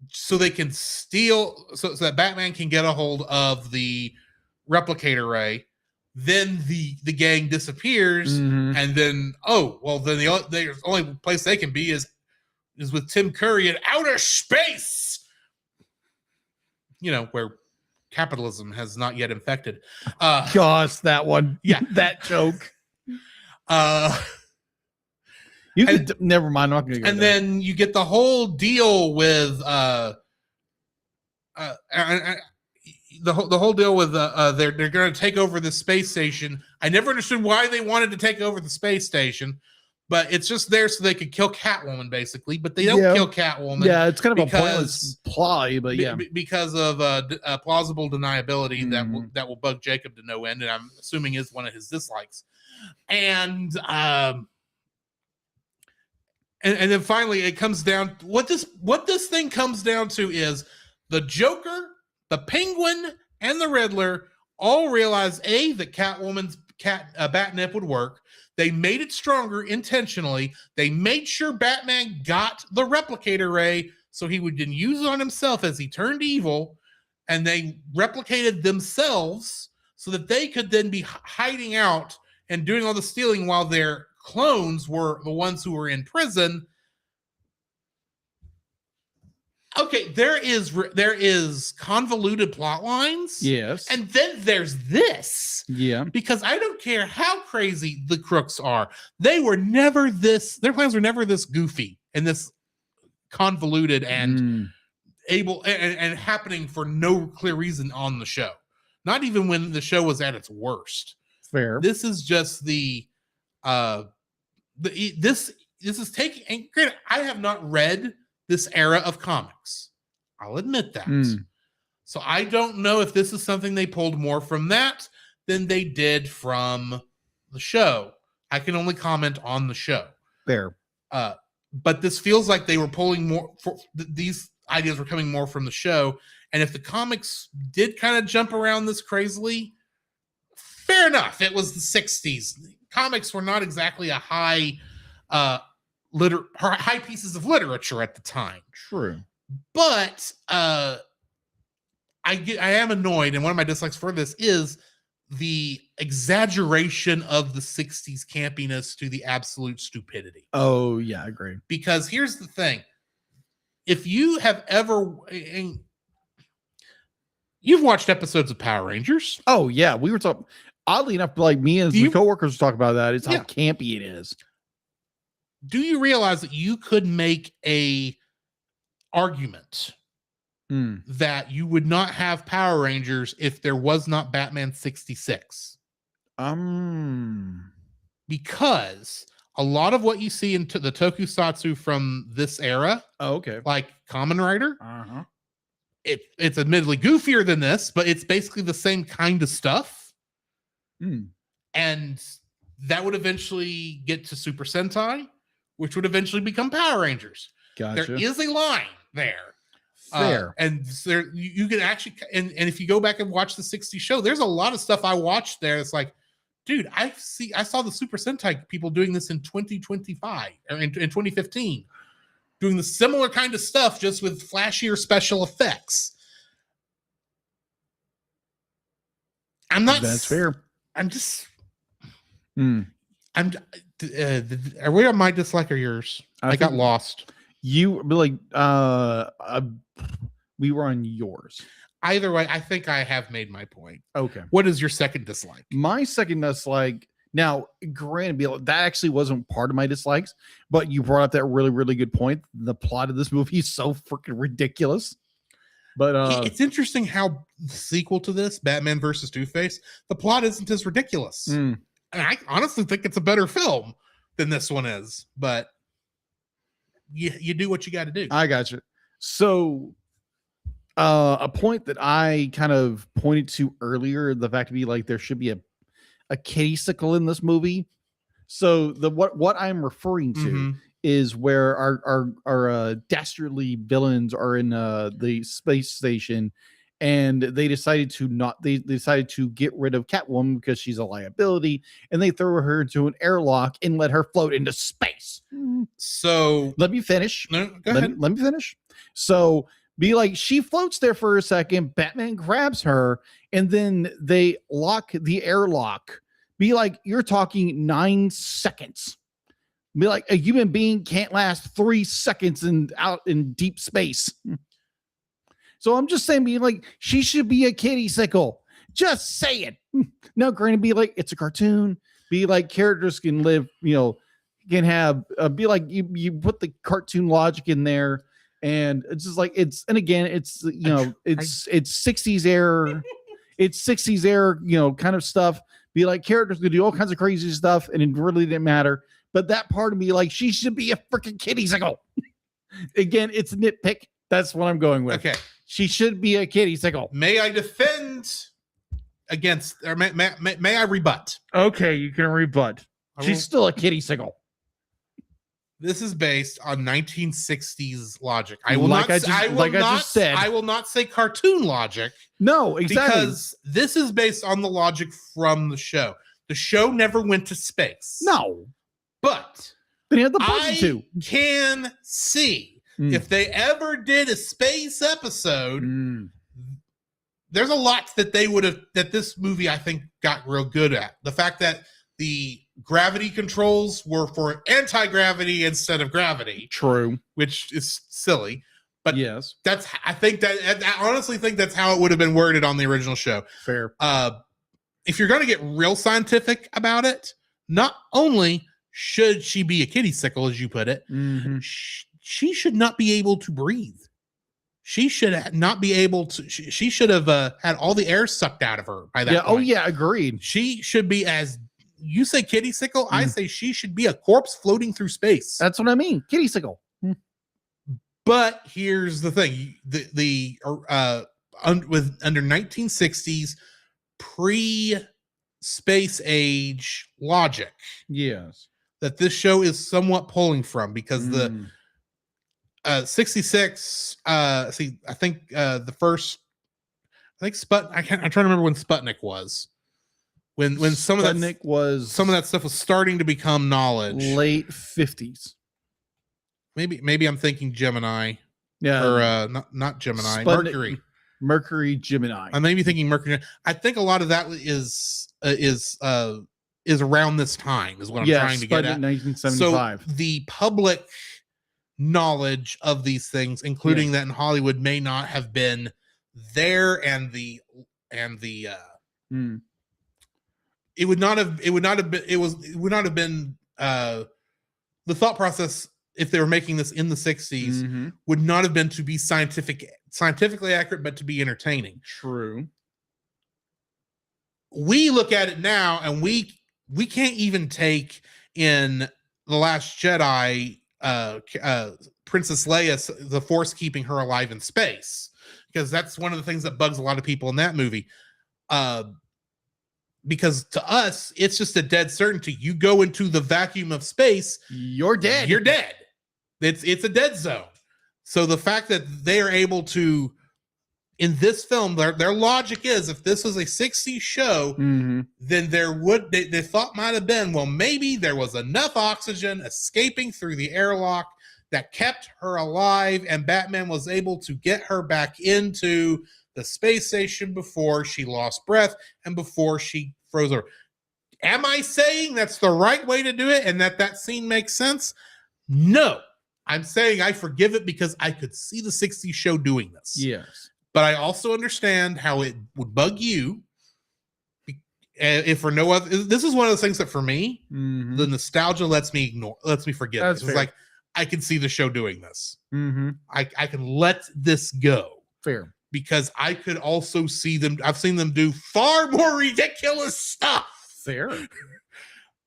so they can steal, so that Batman can get a hold of the replicator ray. Then the gang disappears, and then the only place they can be is with Tim Curry in outer space. You know, where capitalism has not yet infected. Gosh, that one. Yeah, that joke. Never mind. I'm not going to go. And then you get the whole deal with the whole deal with they're going to take over the space station. I never understood why they wanted to take over the space station, but it's just there so they could kill Catwoman, basically. But they don't kill Catwoman. Yeah, it's kind of a pointless ploy, but because of plausible deniability that will bug Jacob to no end, and I'm assuming is one of his dislikes. And then finally it comes down. What this thing comes down to is the Joker, the Penguin, and the Riddler all realize that Catwoman's Batnip would work. They made it stronger intentionally. They made sure Batman got the replicator ray so he would then use it on himself as he turned evil, and they replicated themselves so that they could then be hiding out and doing all the stealing while their clones were the ones who were in prison. Okay, there is convoluted plot lines. Yes. And then there's this. Yeah. Because I don't care how crazy the crooks are. Their plans were never this goofy and this convoluted and able and happening for no clear reason on the show. Not even when the show was at its worst. Fair. This is just this is taking, and granted, I have not read this era of comics. I'll admit that. So I don't know if this is something they pulled more from that than they did from the show. I can only comment on the show. Fair. But this feels like they were pulling more for these ideas were coming more from the show. And if the comics did kind of jump around this crazily, fair enough. It was the 60s. Comics were not exactly a high pieces of literature at the time. True. But I am annoyed, and one of my dislikes for this is the exaggeration of the 60s campiness to the absolute stupidity. Oh, yeah, I agree. Because here's the thing. If you have ever... You've watched episodes of Power Rangers. Oh, yeah. We were talking... Oddly enough, like me and my coworkers talk about that. It's how campy it is. Do you realize that you could make a argument that you would not have Power Rangers if there was not Batman 66? Because a lot of what you see in the tokusatsu from this era, like Kamen Rider, it's admittedly goofier than this, but it's basically the same kind of stuff. And that would eventually get to Super Sentai, which would eventually become Power Rangers. Gotcha. There is a line there. Fair. And there you can actually, and if you go back and watch the 60s show, there's a lot of stuff I watched there. It's like, dude, I saw the Super Sentai people doing this in 2025 or in 2015, doing the similar kind of stuff, just with flashier special effects. I'm not. That's fair. I'm just. Are we on my dislike or yours? I got lost. You like we were on yours. Either way, I think I have made my point. Okay. What is your second dislike? My second dislike, now, granted, that actually wasn't part of my dislikes, but you brought up that really, really good point. The plot of this movie is so freaking ridiculous. But it's interesting how the sequel to this, Batman versus Two-Face, the plot isn't as ridiculous. And I honestly think it's a better film than this one is. But you do what you got to do. I got you. So a point that I kind of pointed to earlier, the fact to be like there should be a kitty-sickle in this movie. So what I'm referring to is where our dastardly villains are in the space station, and they decided to get rid of Catwoman because she's a liability, and they throw her into an airlock and let her float into space. So let me finish. No, go ahead. Let me finish. So be like, she floats there for a second, Batman grabs her, and then they lock the airlock. Be like, you're talking 9 seconds. Be like, a human being can't last 3 seconds out in deep space. So I'm just saying, be like, she should be a kitty sickle. Just say it. No, granted, be like, it's a cartoon. Be like, characters can live, can have, be like, you put the cartoon logic in there, and it's just like, it's 60s era. It's 60s era, kind of stuff. Be like, characters could do all kinds of crazy stuff, and it really didn't matter. But that part of me, like, she should be a freaking kitty sickle. Again, it's a nitpick. That's what I'm going with. Okay. She should be a kitty sickle. May I defend against, or may I rebut? Okay, you can rebut. She's still a kitty sickle. This is based on 1960s logic. I will not say cartoon logic. No, exactly. Because this is based on the logic from the show. The show never went to space. No. But they had the budget to. Can see if they ever did a space episode, there's a lot that that this movie, I think, got real good at. The fact that the gravity controls were for anti-gravity instead of gravity. True. Which is silly. But yes, I honestly think that's how it would have been worded on the original show. Fair. If you're going to get real scientific about it, not only should she be a kitty sickle, as you put it, she should not be able to breathe. She should not be able to. She should have had all the air sucked out of her by that point. Oh yeah, agreed. She should be, as you say, kitty sickle. I say she should be a corpse floating through space. That's what I mean, kitty sickle. But here's the thing: under 1960s pre-space age logic, yes, that this show is somewhat pulling from, because 66. See, I think the first. I think I'm trying to remember when Sputnik was. When some of that stuff was starting to become knowledge. Late 50s. Maybe I'm thinking Gemini. Yeah. Or not Gemini. Sputnik, Mercury, Gemini. I may be thinking Mercury. I think a lot of that is around this time is what I'm trying to get at. 1975. So the public knowledge of these things, including that in Hollywood, may not have been there, it would not have been the thought process if they were making this in the 60s would not have been to be scientifically accurate, but to be entertaining. True. We look at it now and we can't even take in The Last Jedi Princess Leia, the Force keeping her alive in space, because that's one of the things that bugs a lot of people in that movie. Because to us, it's just a dead certainty. You go into the vacuum of space, you're dead. You're dead. It's a dead zone. So the fact that they are able to, in this film, their logic is, if this was a 60s show, then the thought might have been, well, maybe there was enough oxygen escaping through the airlock that kept her alive, and Batman was able to get her back into the space station before she lost breath and before she froze over. Am I saying that's the right way to do it and that scene makes sense? No. I'm saying I forgive it because I could see the 60s show doing this. Yes. But I also understand how it would bug you. If for no other, this is one of those things that for me, the nostalgia lets me forget. It's like, I can see the show doing this. I can let this go. Fair. Because I could also see them. I've seen them do far more ridiculous stuff. Fair.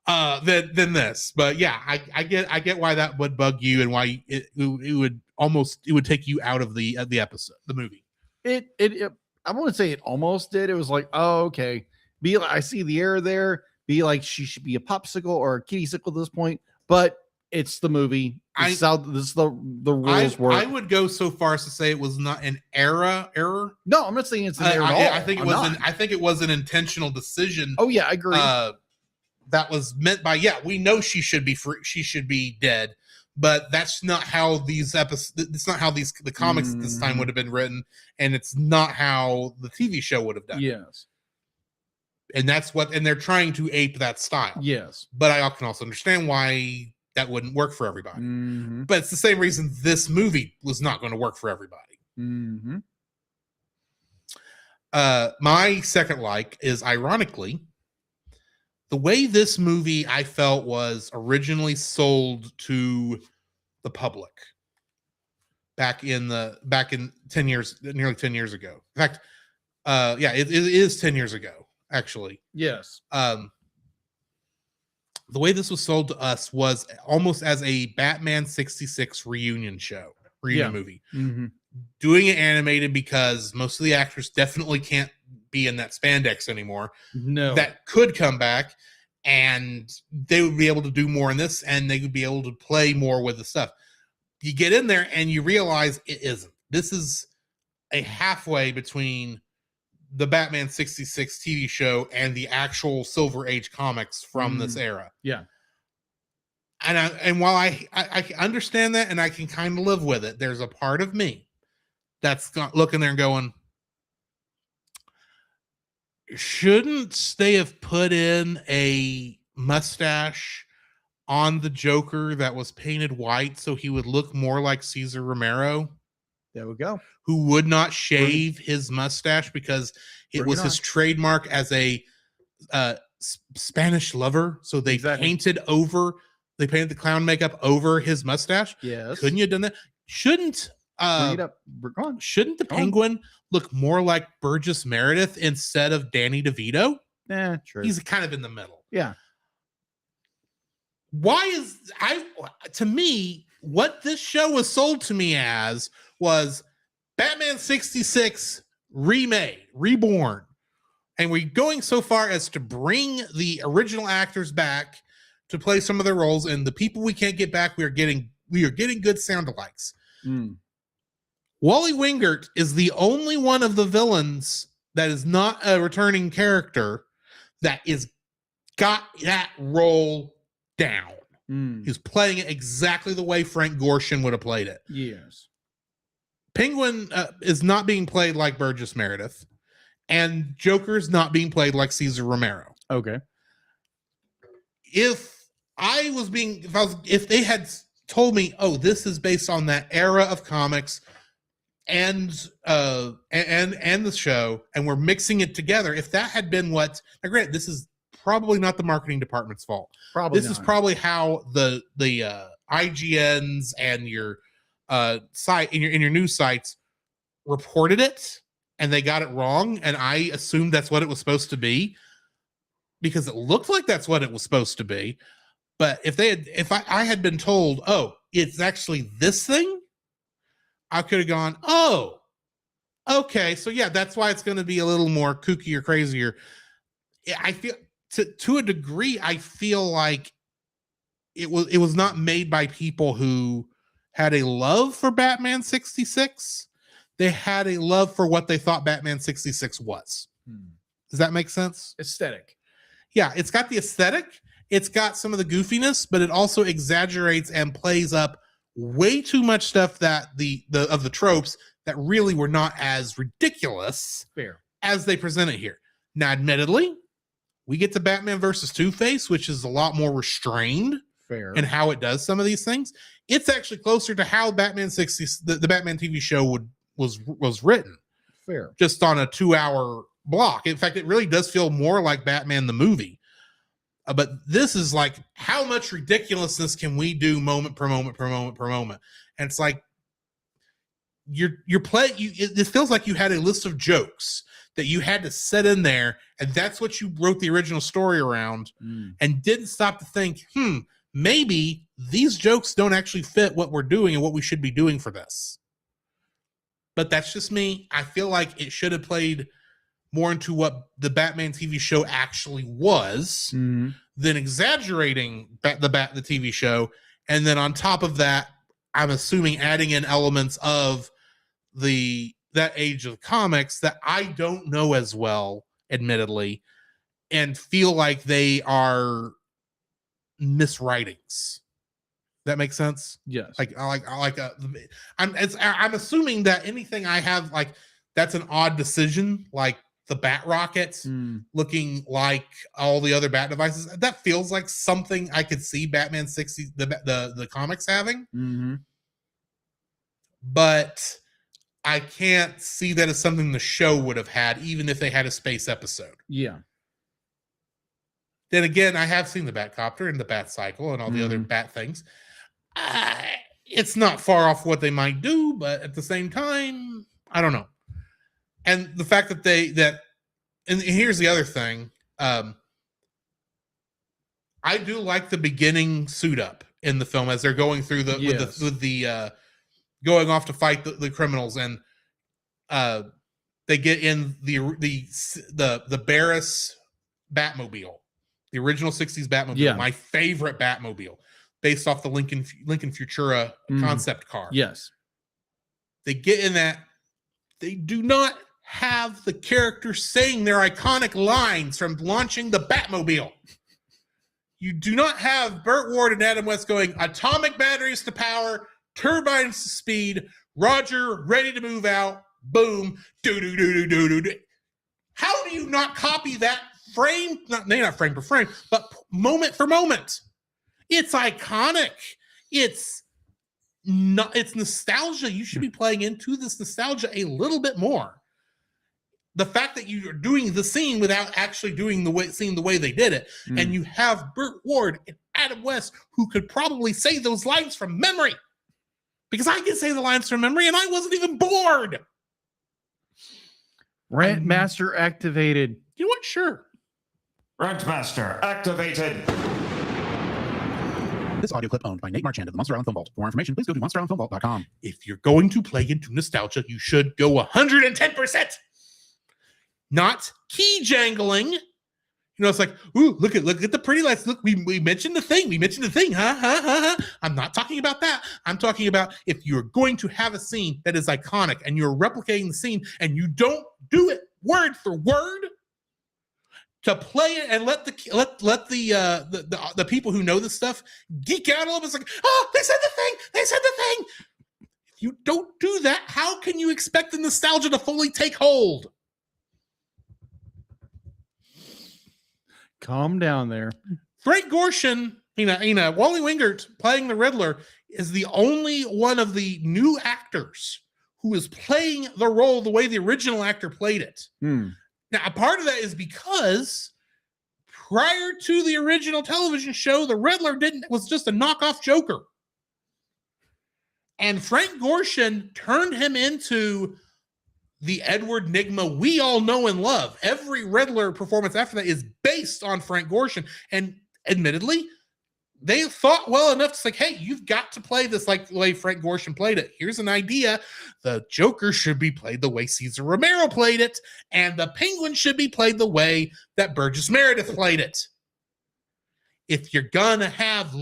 Than this. But yeah, I get why that would bug you and why it would take you out of the episode, the movie. It I want to say it almost did. It was like, oh, okay. Be like, I see the error there. Be like, she should be a popsicle or a kitty-sicle at this point. But it's the movie. This is the rules work. I would go so far as to say it was not an error. No, I'm not saying it's an error at all. I think it was. I think it was an intentional decision. Oh yeah, I agree. That was meant by we know she should be free. She should be dead. But that's not how these episodes. It's not how the comics at this time would have been written, and it's not how the TV show would have done. Yes. And they're trying to ape that style. Yes. But I can also understand why that wouldn't work for everybody. But it's the same reason this movie was not going to work for everybody. My second is, ironically, the way this movie I felt was originally sold to the public back in 10 years, nearly 10 years ago. In fact, it is 10 years ago, actually. Yes. The way this was sold to us was almost as a Batman 66 reunion movie. Doing it animated because most of the actors definitely can't be in that spandex anymore. No. That could come back and they would be able to do more in this and they would be able to play more with the stuff. You get in there and you realize it isn't. This is a halfway between the Batman 66 TV show and the actual Silver Age comics from this era. Yeah. And while I understand that and I can kind of live with it, there's a part of me that's looking there and going, shouldn't they have put in a mustache on the Joker that was painted white so he would look more like Cesar Romero? There we go. Who would not shave his mustache because it was his trademark as a Spanish lover. So they painted the clown makeup over his mustache. Yes. Couldn't you have done that? Shouldn't the Penguin look more like Burgess Meredith instead of Danny DeVito? Yeah, true. He's kind of in the middle. Yeah. To me, what this show was sold to me as was Batman 66 remade, reborn. And we're going so far as to bring the original actors back to play some of their roles, and the people we can't get back, we are getting good sound alikes. Wally Wingert is the only one of the villains that is not a returning character that is got that role down. He's playing it exactly the way Frank Gorshin would have played it. Yes. Penguin is not being played like Burgess Meredith, and Joker's not being played like Cesar Romero. Okay. If they had told me, oh, this is based on that era of comics and the show, and we're mixing it together, if that had been what, now granted, this is probably not the marketing department's fault. This is probably how the IGNs and your site in your news sites reported it, and they got it wrong, and I assumed that's what it was supposed to be because it looked like that's what it was supposed to be. But if I had been told, oh, it's actually this thing, I could have gone, oh, okay, so yeah, that's why it's going to be a little more kooky or crazier. I feel to a degree, I feel like it was not made by people who had a love for Batman 66. They had a love for what they thought Batman 66 was. Does that make sense? Aesthetic. Yeah, it's got the aesthetic. It's got some of the goofiness, but it also exaggerates and plays up way too much stuff that the tropes that really were not as ridiculous as they present it here. Now, admittedly, we get to Batman versus Two-Face, which is a lot more restrained in how it does some of these things. It's actually closer to how Batman 60, the Batman TV show was written. Just on a 2-hour block. In fact, it really does feel more like Batman the movie. But this is like, how much ridiculousness can we do moment per moment per moment per moment? And it's like it feels like you had a list of jokes that you had to set in there, and that's what you wrote the original story around, and didn't stop to think, maybe these jokes don't actually fit what we're doing and what we should be doing for this. But that's just me. I feel like it should have played more into what the Batman TV show actually was than exaggerating the TV show. And then on top of that, I'm assuming adding in elements of that age of comics that I don't know as well, admittedly, and feel like they are miswritings. That makes sense? Yes. I'm assuming that anything I have, like, that's an odd decision, like the Bat Rocket looking like all the other Bat devices. That feels like something I could see Batman 60, the comics having. But I can't see that as something the show would have had, even if they had a space episode. Yeah. Then again, I have seen the Batcopter and the Bat Cycle and all the other Bat things. It's not far off what they might do, but at the same time, I don't know. And the fact that and here's the other thing. I do like the beginning suit up in the film as they're going through with the going off to fight the criminals, and they get in the Barris Batmobile, the original 60s Batmobile, my favorite Batmobile, based off the Lincoln Futura concept car. Yes. They get in that. They do not have the characters saying their iconic lines from launching the Batmobile. You do not have Burt Ward and Adam West going, atomic batteries to power, turbines to speed, Roger, ready to move out, boom, do-do-do-do-do-do. How do you not copy that frame, not frame per frame, but moment for moment? It's iconic. It's nostalgia. You should be playing into this nostalgia a little bit more. The fact that you're doing the scene without actually doing the way they did it, and you have Burt Ward and Adam West who could probably say those lines from memory, because I can say the lines from memory and I wasn't even bored. Rant Master activated. You know what? Sure. Rant Master activated. This audio clip owned by Nate Marchand of the Monster Island Film Vault. For more information, please go to monsterislandfilmvault.com. If you're going to play into nostalgia, you should go 110%. Not key jangling. You know, it's like, ooh, look at the pretty lights. Look, we mentioned the thing. We mentioned the thing. Huh? I'm not talking about that. I'm talking about if you're going to have a scene that is iconic and you're replicating the scene and you don't do it word for word, to play it and let the people who know this stuff geek out a little bit. It's like, oh, they said the thing. If you don't do that, how can you expect the nostalgia to fully take hold? Calm down there. Frank Gorshin, Wally Wingert playing the Riddler is the only one of the new actors who is playing the role the way the original actor played it. Now, a part of that is because prior to the original television show, the Riddler was just a knockoff Joker. And Frank Gorshin turned him into the Edward Nygma we all know and love. Every Riddler performance after that is based on Frank Gorshin. And admittedly, they thought well enough to say, hey, you've got to play this like the way Frank Gorshin played it. Here's an idea. The Joker should be played the way Cesar Romero played it, and the Penguin should be played the way that Burgess Meredith played it. If you're going to have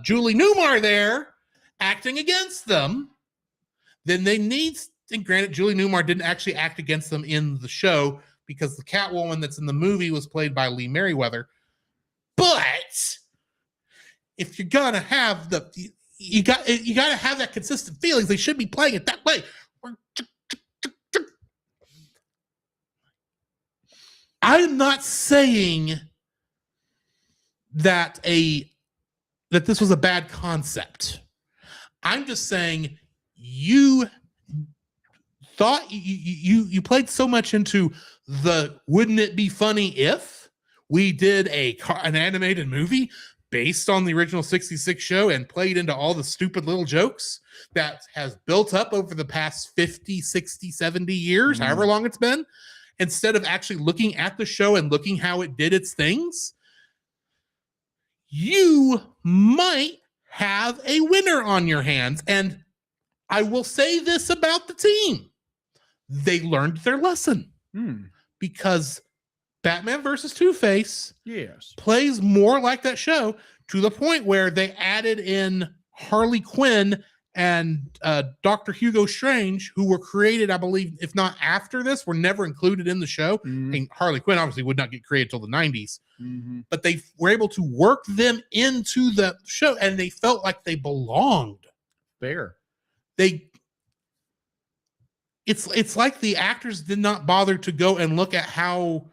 Julie Newmar there acting against them, then they need... And granted, Julie Newmar didn't actually act against them in the show because the Catwoman that's in the movie was played by Lee Merriweather. But if you're gonna have you got to have that consistent feelings. They should be playing it that way. I'm not saying that this was a bad concept. I'm just saying you thought you played so much into the wouldn't it be funny if we did an animated movie based on the original 66 show and played into all the stupid little jokes that has built up over the past 50, 60, 70 years, however long it's been, instead of actually looking at the show and looking how it did its things. You might have a winner on your hands. And I will say this about the team. They learned their lesson because Batman versus Two-Face plays more like that show to the point where they added in Harley Quinn and Dr. Hugo Strange, who were created, I believe, if not after this, were never included in the show. And Harley Quinn obviously would not get created till the 90s, but they were able to work them into the show and they felt like they belonged. Fair. It's like the actors did not bother to go and look at how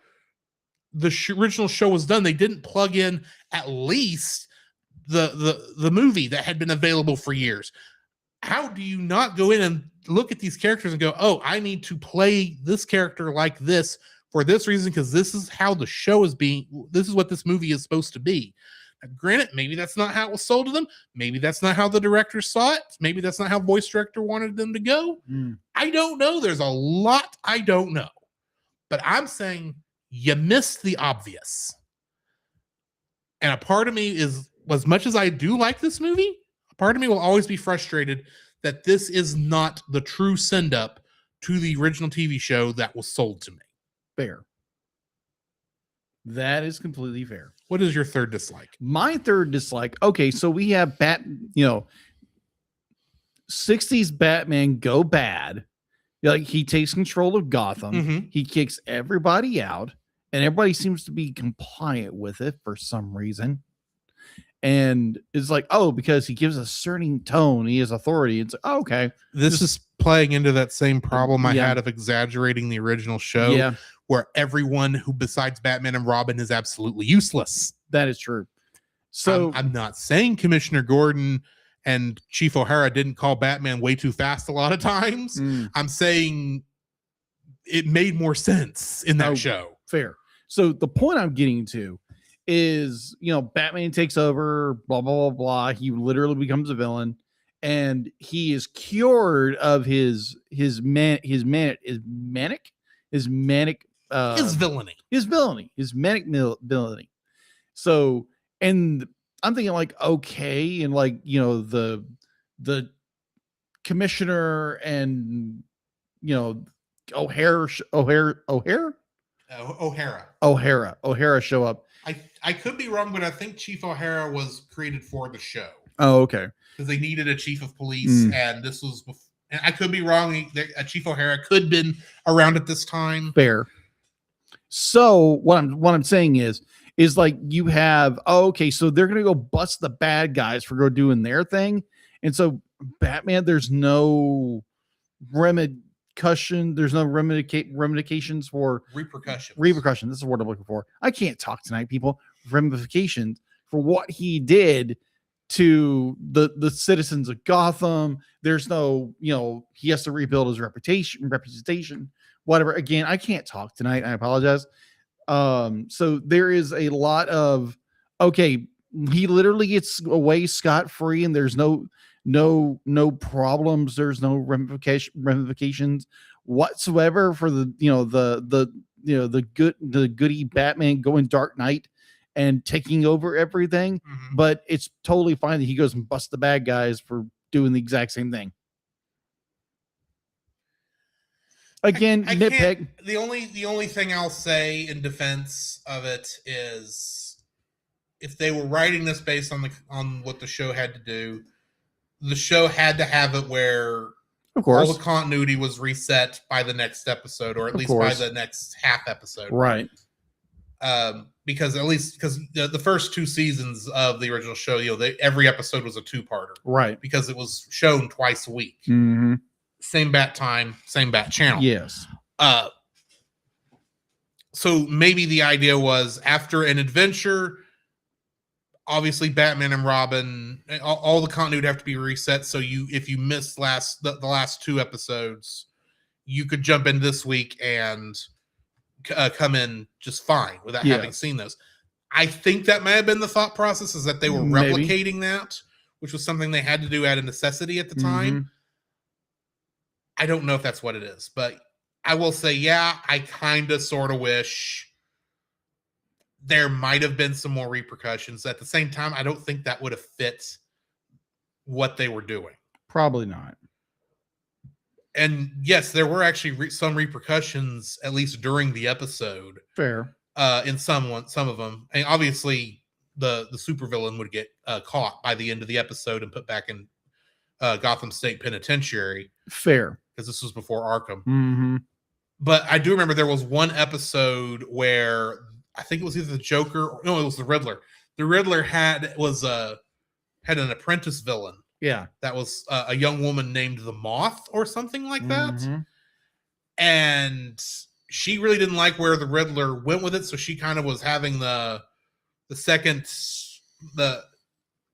the original show was done. They didn't plug in at least the movie that had been available for years. How do you not go in and look at these characters and go, oh, I need to play this character like this for this reason because this is how the show is being. This is what this movie is supposed to be. Granted, maybe that's not how it was sold to them. Maybe that's not how the director saw it. Maybe that's not how voice director wanted them to go. I don't know. There's a lot I don't know. But I'm saying you missed the obvious. And a part of me is, as much as I do like this movie, a part of me will always be frustrated that this is not the true send-up to the original TV show that was sold to me. Fair. That is completely fair. What is your third dislike? My third dislike. Okay, so we have 60s Batman go bad. Like he takes control of Gotham. He kicks everybody out, and everybody seems to be compliant with it for some reason. And it's like, oh, because he gives a certain tone, he has authority. It's like, oh, okay. This is playing into that same problem I had of exaggerating the original show, where everyone who besides Batman and Robin is absolutely useless. That is true. So I'm not saying Commissioner Gordon and Chief O'Hara didn't call Batman way too fast a lot of times. I'm saying it made more sense in that show. Fair. So the point I'm getting to is, Batman takes over, blah, blah, blah, blah. He literally becomes a villain, and he is cured of his manic villainy, his manic villainy. So, and I'm thinking like, okay. And like, the commissioner and, O'Hara show up. I could be wrong, but I think Chief O'Hara was created for the show Oh, okay. because they needed a chief of police, and this was. And I could be wrong. Chief O'Hara could have been around at this time. Fair. So what I'm saying is like you have okay, so they're gonna go bust the bad guys for go doing their thing, and so Batman, there's no repercussion, there's no ramifications for repercussion. This is what I'm looking for. I can't talk tonight, people. Ramifications for what he did to the citizens of Gotham. There's no, he has to rebuild his reputation, whatever. Again, I can't talk tonight. I apologize. So there is a lot of okay, he literally gets away scot-free and there's no problems, there's no ramifications whatsoever for the goody Batman going Dark Knight and taking over everything. Mm-hmm. But it's totally fine that he goes and busts the bad guys for doing the exact same thing. Again, nitpick. The only thing I'll say in defense of it is if they were writing this based on what the show had to do, the show had to have it where of course all the continuity was reset by the next episode, or at least by the next half episode. Right. Because the first 2 seasons of the original show, every episode was a 2-parter. Right. Because it was shown twice a week. Mm-hmm. Same bat time, same bat channel. Yes. So maybe the idea was after an adventure, obviously Batman and Robin, all the continuity would have to be reset. So if you missed the last 2 episodes, you could jump in this week and come in just fine without having seen those. I think that may have been the thought process, is that they were replicating that, which was something they had to do out of necessity at the time. Mm-hmm. I don't know if that's what it is, but I will say, I kind of sort of wish there might have been some more repercussions. At the same time, I don't think that would have fit what they were doing. Probably not. And yes, there were actually some repercussions, at least during the episode. Fair. In some of them. And obviously, the supervillain would get caught by the end of the episode and put back in Gotham State Penitentiary. Fair. Because this was before Arkham. Mm-hmm. But I do remember there was one episode where I think it was either the Joker, it was the Riddler. The Riddler had an apprentice villain. Yeah. That was a young woman named the Moth or something like that. Mm-hmm. And she really didn't like where the Riddler went with it, so she kind of was having I'm trying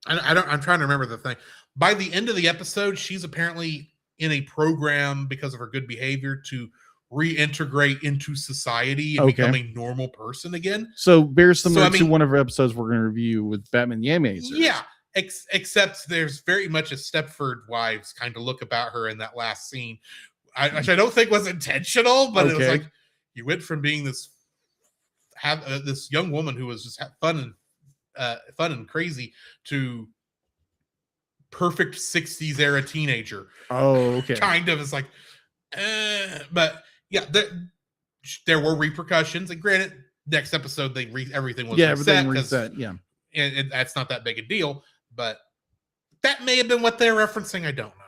to remember the thing. By the end of the episode, she's apparently in a program because of her good behavior to reintegrate into society and become a normal person again. So very similar to one of our episodes we're going to review with Batman the Animated Series. Yeah, except there's very much a Stepford Wives kind of look about her in that last scene, which I don't think was intentional, but it was like you went from being this young woman who was just fun and crazy to perfect 60s era teenager. Oh, okay. Kind of. It's like, but yeah, there were repercussions. And granted, next episode everything was reset. Yeah, and that's not that big a deal. But that may have been what they're referencing. I don't know.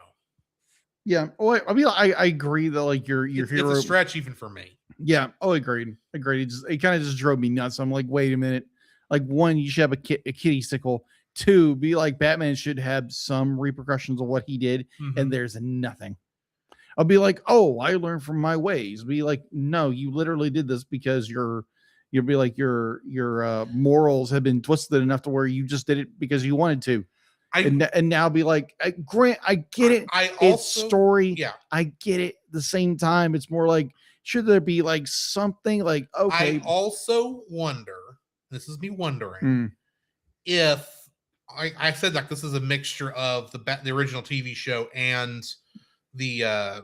Yeah. Oh, I mean, I agree that like your hero. It's a stretch even for me. Yeah. Oh, agreed. It kind of just drove me nuts. I'm like, wait a minute. Like, one, you should have a kitty sickle. 2, be like Batman should have some repercussions of what he did, and there's nothing. I'll be like, oh, I learned from my ways. Be like, no, you literally did this because you'll be like your morals have been twisted enough to where you just did it because you wanted to. And now be like, Grant, I get it. It's story. Yeah, I get it. At the same time, it's more like, should there be like something like, okay. I also wonder, this is me wondering, if I said like this is a mixture of the original TV show and the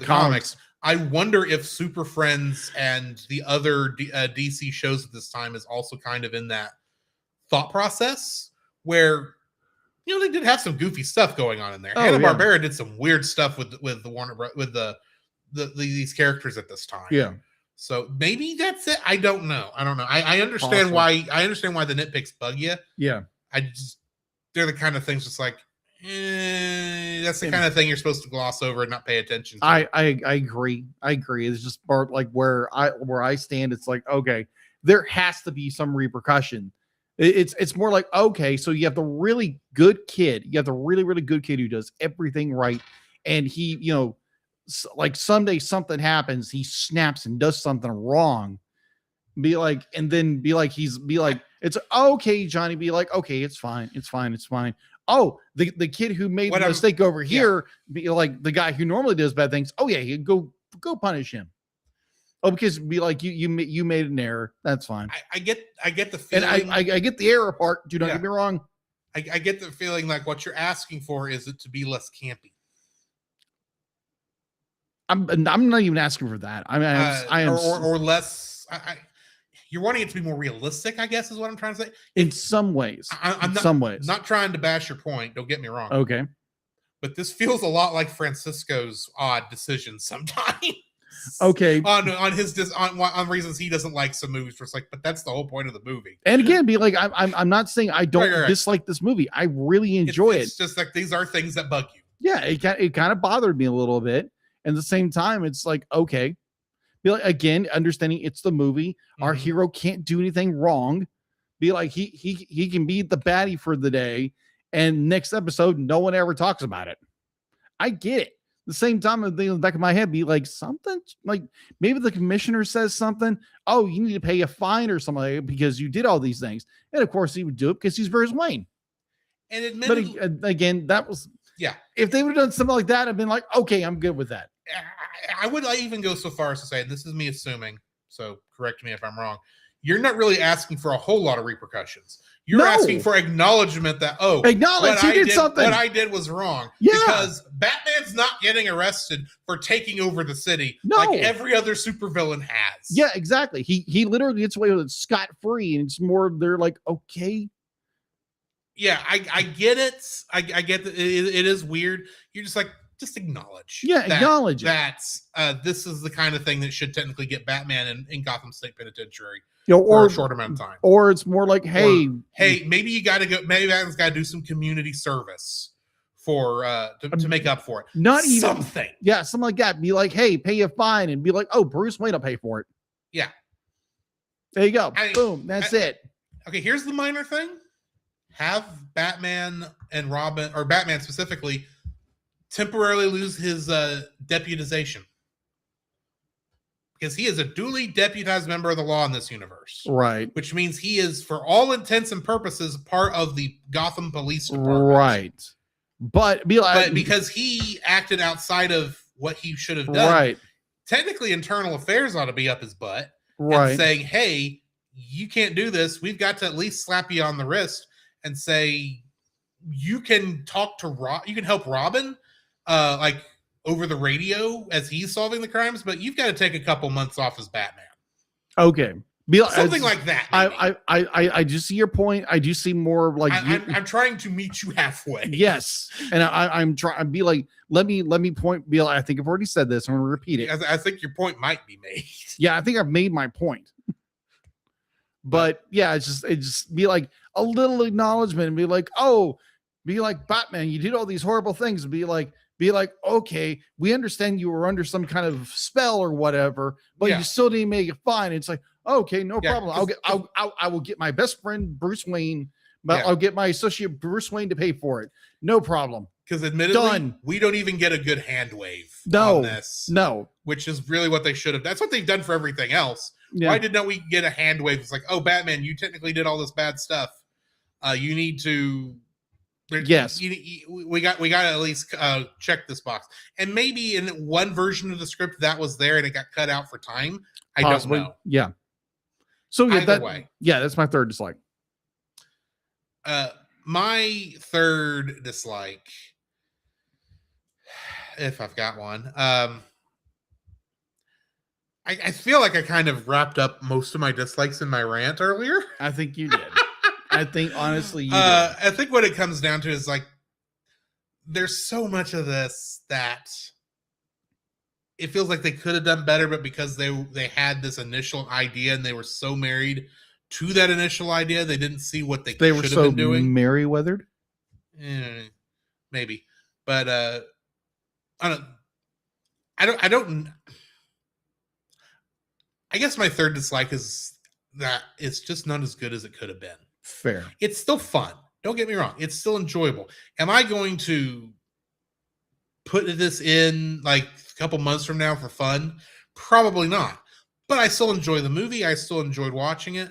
comics. I wonder if Super Friends and the other DC shows at this time is also kind of in that thought process where they did have some goofy stuff going on in there. Hanna-Barbera did some weird stuff with the Warner with these characters at this time. Yeah. So maybe that's it. I don't know. I understand Possibly. why the nitpicks bug you. Yeah. They're the kind of things just like, that's the kind of thing you're supposed to gloss over and not pay attention to. I agree. I agree. It's just part like where I stand. It's like, okay, there has to be some repercussion. It's more like, okay, so you have the really good kid. You have the really, really good kid who does everything right. And he, like someday something happens, he snaps and does something wrong. Be like, and then be like, it's okay, Johnny. Be like, okay, it's fine. It's fine. It's fine. Oh, the kid who made the mistake over here, be like the guy who normally does bad things. Oh yeah, you go punish him. Oh, because be like you made an error. That's fine. I get the feeling, and I get the error part. Do not get me wrong. I get the feeling like what you're asking for is it to be less campy. I'm not even asking for that. I mean, or less. You're wanting it to be more realistic, I guess, is what I'm trying to say. In some ways. I'm not trying to bash your point. Don't get me wrong. Okay. But this feels a lot like Francisco's odd decisions sometimes. Okay. On reasons he doesn't like some movies. It's like, but that's the whole point of the movie. And again, be like, I'm not saying I don't dislike this movie. I really enjoy it. It's just like these are things that bug you. Yeah, it kind of bothered me a little bit. And at the same time, it's like, okay. Be like, again, understanding it's the movie. Our hero can't do anything wrong. Be like, he can be the baddie for the day, and next episode, no one ever talks about it. I get it. The same time, in the back of my head, be like something like maybe the commissioner says something. Oh, you need to pay a fine or something like that because you did all these things, and of course he would do it because he's Bruce Wayne. And admittedly, but again, that was yeah. If they would have done something like that, I'd been like, okay, I'm good with that. I would even go so far as to say, and this is me assuming, so correct me if I'm wrong, you're not really asking for a whole lot of repercussions. You're asking for acknowledgement that, acknowledge he did something. What I did was wrong. Yeah. Because Batman's not getting arrested for taking over the city like every other supervillain has. Yeah, exactly. He literally gets away with it scot-free, and it's more they're like, okay. Yeah, I get it. I get that it is weird. You're just like, just acknowledge. Yeah, acknowledge that this is the kind of thing that should technically get Batman in Gotham State Penitentiary or a short amount of time. Or it's more like, hey, maybe you got to go. Maybe Batman's got to do some community service for to make up for it. Not even something. Yeah, something like that. Be like, hey, pay a fine, and be like, oh, Bruce Wayne will pay for it. Yeah. There you go. Boom. That's it. Okay, here's the minor thing. Have Batman and Robin, or Batman specifically, temporarily lose his deputization. Because he is a duly deputized member of the law in this universe. Right. Which means he is, for all intents and purposes, part of the Gotham Police Department. Right. But because he acted outside of what he should have done, right. Technically, internal affairs ought to be up his butt. Right. And saying, hey, you can't do this. We've got to at least slap you on the wrist and say, you can talk to you can help Robin, like over the radio as he's solving the crimes, but you've got to take a couple months off as Batman. Okay. Something like that. I do see your point. I do see more like I'm trying to meet you halfway. Yes. And I'm trying be like, let me point, be like, I think I've already said this. I'm gonna repeat it. I think your point might be made. Yeah, I think I've made my point. But yeah, it just be like a little acknowledgement and be like, oh, be like, Batman, you did all these horrible things. Be like, okay, we understand you were under some kind of spell or whatever, but you still didn't make it fine. It's like, okay, no problem. I will get my best friend Bruce Wayne, but I'll get my associate Bruce Wayne to pay for it. No problem. Because admittedly, we don't even get a good hand wave on this. No. Which is really what they should have. That's what they've done for everything else. Yeah. Why didn't we get a hand wave? It's like, oh, Batman, you technically did all this bad stuff. You need to. Yes. We got to at least check this box. And maybe in one version of the script that was there and it got cut out for time. I don't know. Yeah. So yeah, Either way. Yeah, that's my third dislike. My third dislike, if I've got one, I feel like I kind of wrapped up most of my dislikes in my rant earlier. I think you did. I think honestly, you did. I think what it comes down to is like, there's so much of this that it feels like they could have done better, but because they had this initial idea and they were so married to that initial idea, they didn't see what they They were should so have been doing. merry-weathered. Maybe, but I don't. I guess my third dislike is that it's just not as good as it could have been. Fair. It's still fun. Don't get me wrong. It's still enjoyable. Am I going to put this in like a couple months from now for fun? Probably not. But I still enjoy the movie. I still enjoyed watching it.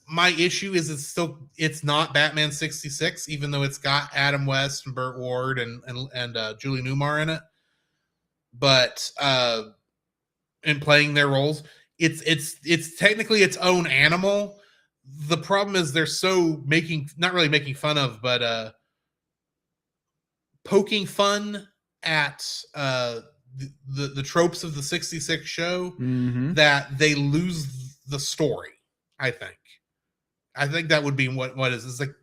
My issue is it's not Batman 66, even though it's got Adam West and Burt Ward and Julie Newmar in it. But in playing their roles, it's technically its own animal. The problem is they're so not really making fun of, but poking fun at the tropes of the 66 show that they lose the story. I think that would be what is. It's like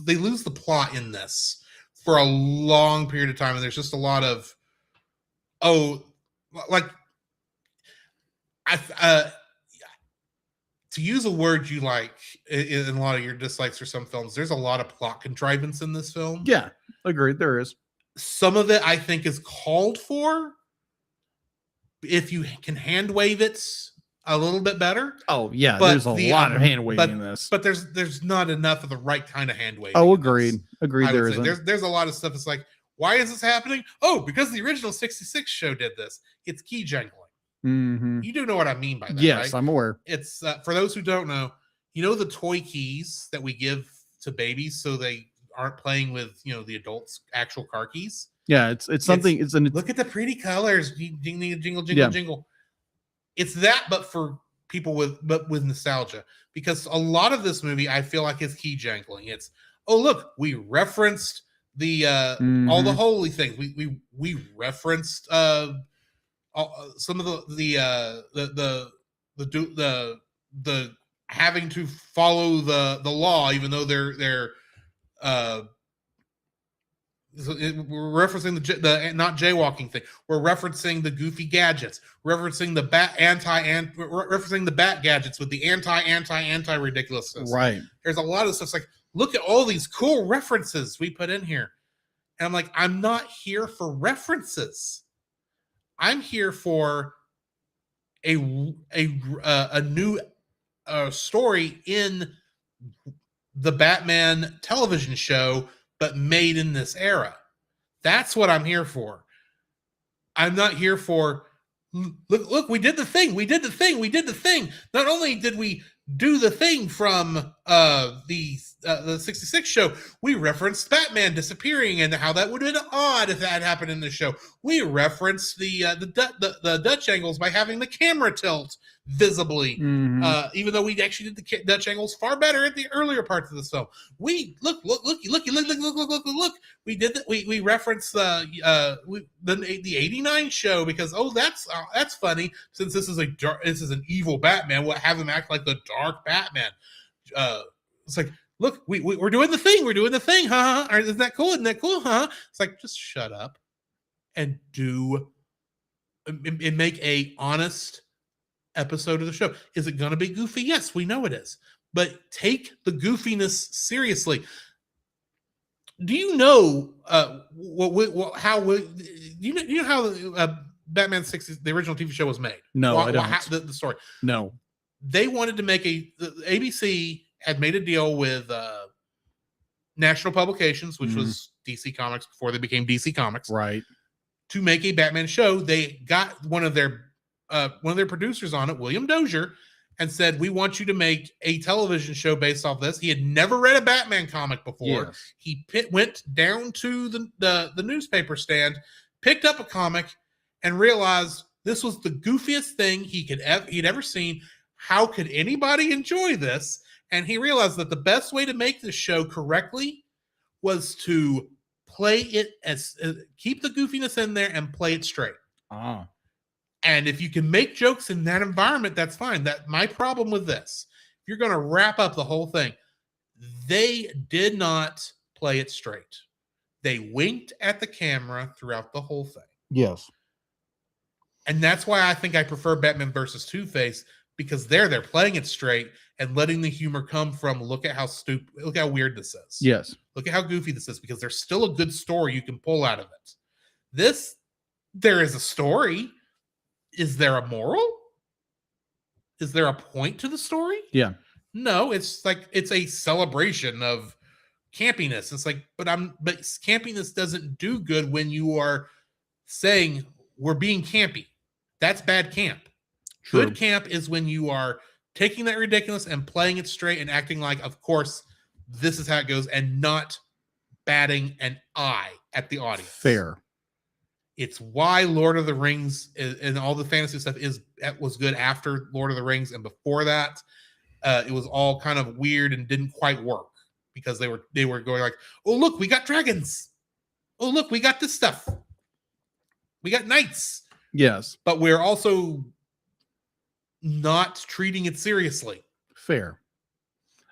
they lose the plot in this for a long period of time, and there's just a lot of to use a word you like in a lot of your dislikes for some films, there's a lot of plot contrivance in this film. Yeah, agreed. There is. Some of it I think is called for if you can hand wave it a little bit better. Oh yeah, but there's a lot of hand waving in this. But there's not enough of the right kind of hand waving. Oh, agreed. Agreed. There isn't. There's a lot of stuff that's like, why is this happening? Oh, because the original 66 show did this. It's key jangling. You do know what I mean by that, yes, right? I'm aware. It's for those who don't know, the toy keys that we give to babies so they aren't playing with the adults' actual car keys. Yeah, it's something. Look at the pretty colors. Jingle, jingle. It's that, but for people with nostalgia, because a lot of this movie I feel like is key jangling. It's look, we referenced the all the holy things. We referenced some of the having to follow the law, even though they're we're referencing the not jaywalking thing. We're referencing the goofy gadgets, referencing the referencing the bat gadgets with the anti ridiculousness. Right. There's a lot of stuff. It's like, look at all these cool references we put in here, and I'm like, I'm not here for references. I'm here for a new story in the Batman television show, but made in this era. That's what I'm here for. I'm not here for look, we did the thing. Not only did we do the thing from the 66 show, we referenced Batman disappearing and how that would have been odd if that had happened in the show. We referenced the Dutch angles by having the camera tilt visibly, even though we actually did the Dutch angles far better at the earlier parts of the film. We look. We did that. We referenced the 89 show because that's funny, since this is an evil Batman. What, have him act like the dark Batman? It's like, look, we're doing the thing. We're doing the thing, huh? Isn't that cool? Isn't that cool, huh? It's like, just shut up and make a honest episode of the show. Is it going to be goofy? Yes, we know it is. But take the goofiness seriously. Do you know how Batman 60, the original TV show, was made? No, I don't. The story. No. They wanted to make ABC had made a deal with National Publications, which was DC Comics before they became DC Comics, right? To make a Batman show. They got one of their producers on it, William Dozier, and said, "We want you to make a television show based off this." He had never read a Batman comic before. Yes. He went down to the newspaper stand, picked up a comic, and realized this was the goofiest thing he'd ever seen. How could anybody enjoy this? And he realized that the best way to make this show correctly was to play it keep the goofiness in there and play it straight. And if you can make jokes in that environment, that's fine. That my problem with this. If you're going to wrap up the whole thing, they did not play it straight. They winked at the camera throughout the whole thing. Yes. And that's why I think I prefer Batman versus Two-Face, because they're playing it straight and letting the humor come from look at how weird this is. Yes. Look at how goofy this is, because there's still a good story you can pull out of it. This, there is a story. Is there a moral? Is there a point to the story? Yeah. No, it's like it's a celebration of campiness. It's like, but campiness doesn't do good when you are saying we're being campy. That's bad camp. True. Good camp is when you are taking that ridiculous and playing it straight and acting like, of course, this is how it goes, and not batting an eye at the audience. Fair. It's why Lord of the Rings and all the fantasy stuff was good after Lord of the Rings, and before that, it was all kind of weird and didn't quite work because they were going like, oh look, we got dragons. Oh look, we got this stuff. We got knights. Yes. But we're also not treating it seriously. Fair.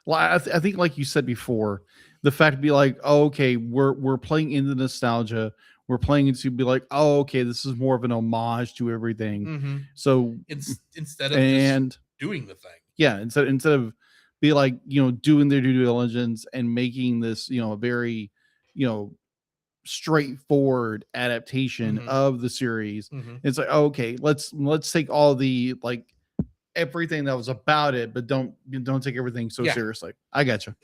Well, I think, like you said before, the fact to be like, oh, okay, we're playing into nostalgia. We're playing it to be like, oh, okay, this is more of an homage to everything. Mm-hmm. So instead of just doing the thing, yeah, instead of be like, doing their due diligence and making this, a very, straightforward adaptation of the series. Mm-hmm. It's like, oh, okay, let's take all the like everything that was about it, but don't take everything so seriously. I gotcha.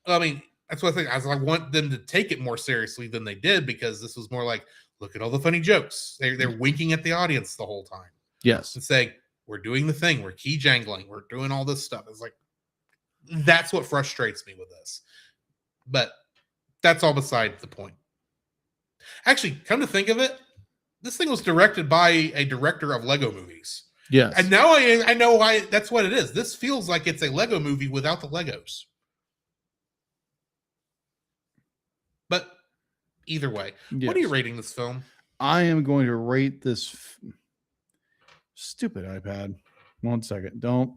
I mean, that's what I think. I want them to take it more seriously than they did, because this was more like, look at all the funny jokes. They're winking at the audience the whole time. Yes. And saying, we're doing the thing. We're key jangling. We're doing all this stuff. It's like, that's what frustrates me with this. But that's all beside the point. Actually, come to think of it, this thing was directed by a director of Lego movies. Yes. And now I know why that's what it is. This feels like it's a Lego movie without the Legos. But either way, yes. What are you rating this film? I am going to rate this stupid iPad. 1 second. Don't.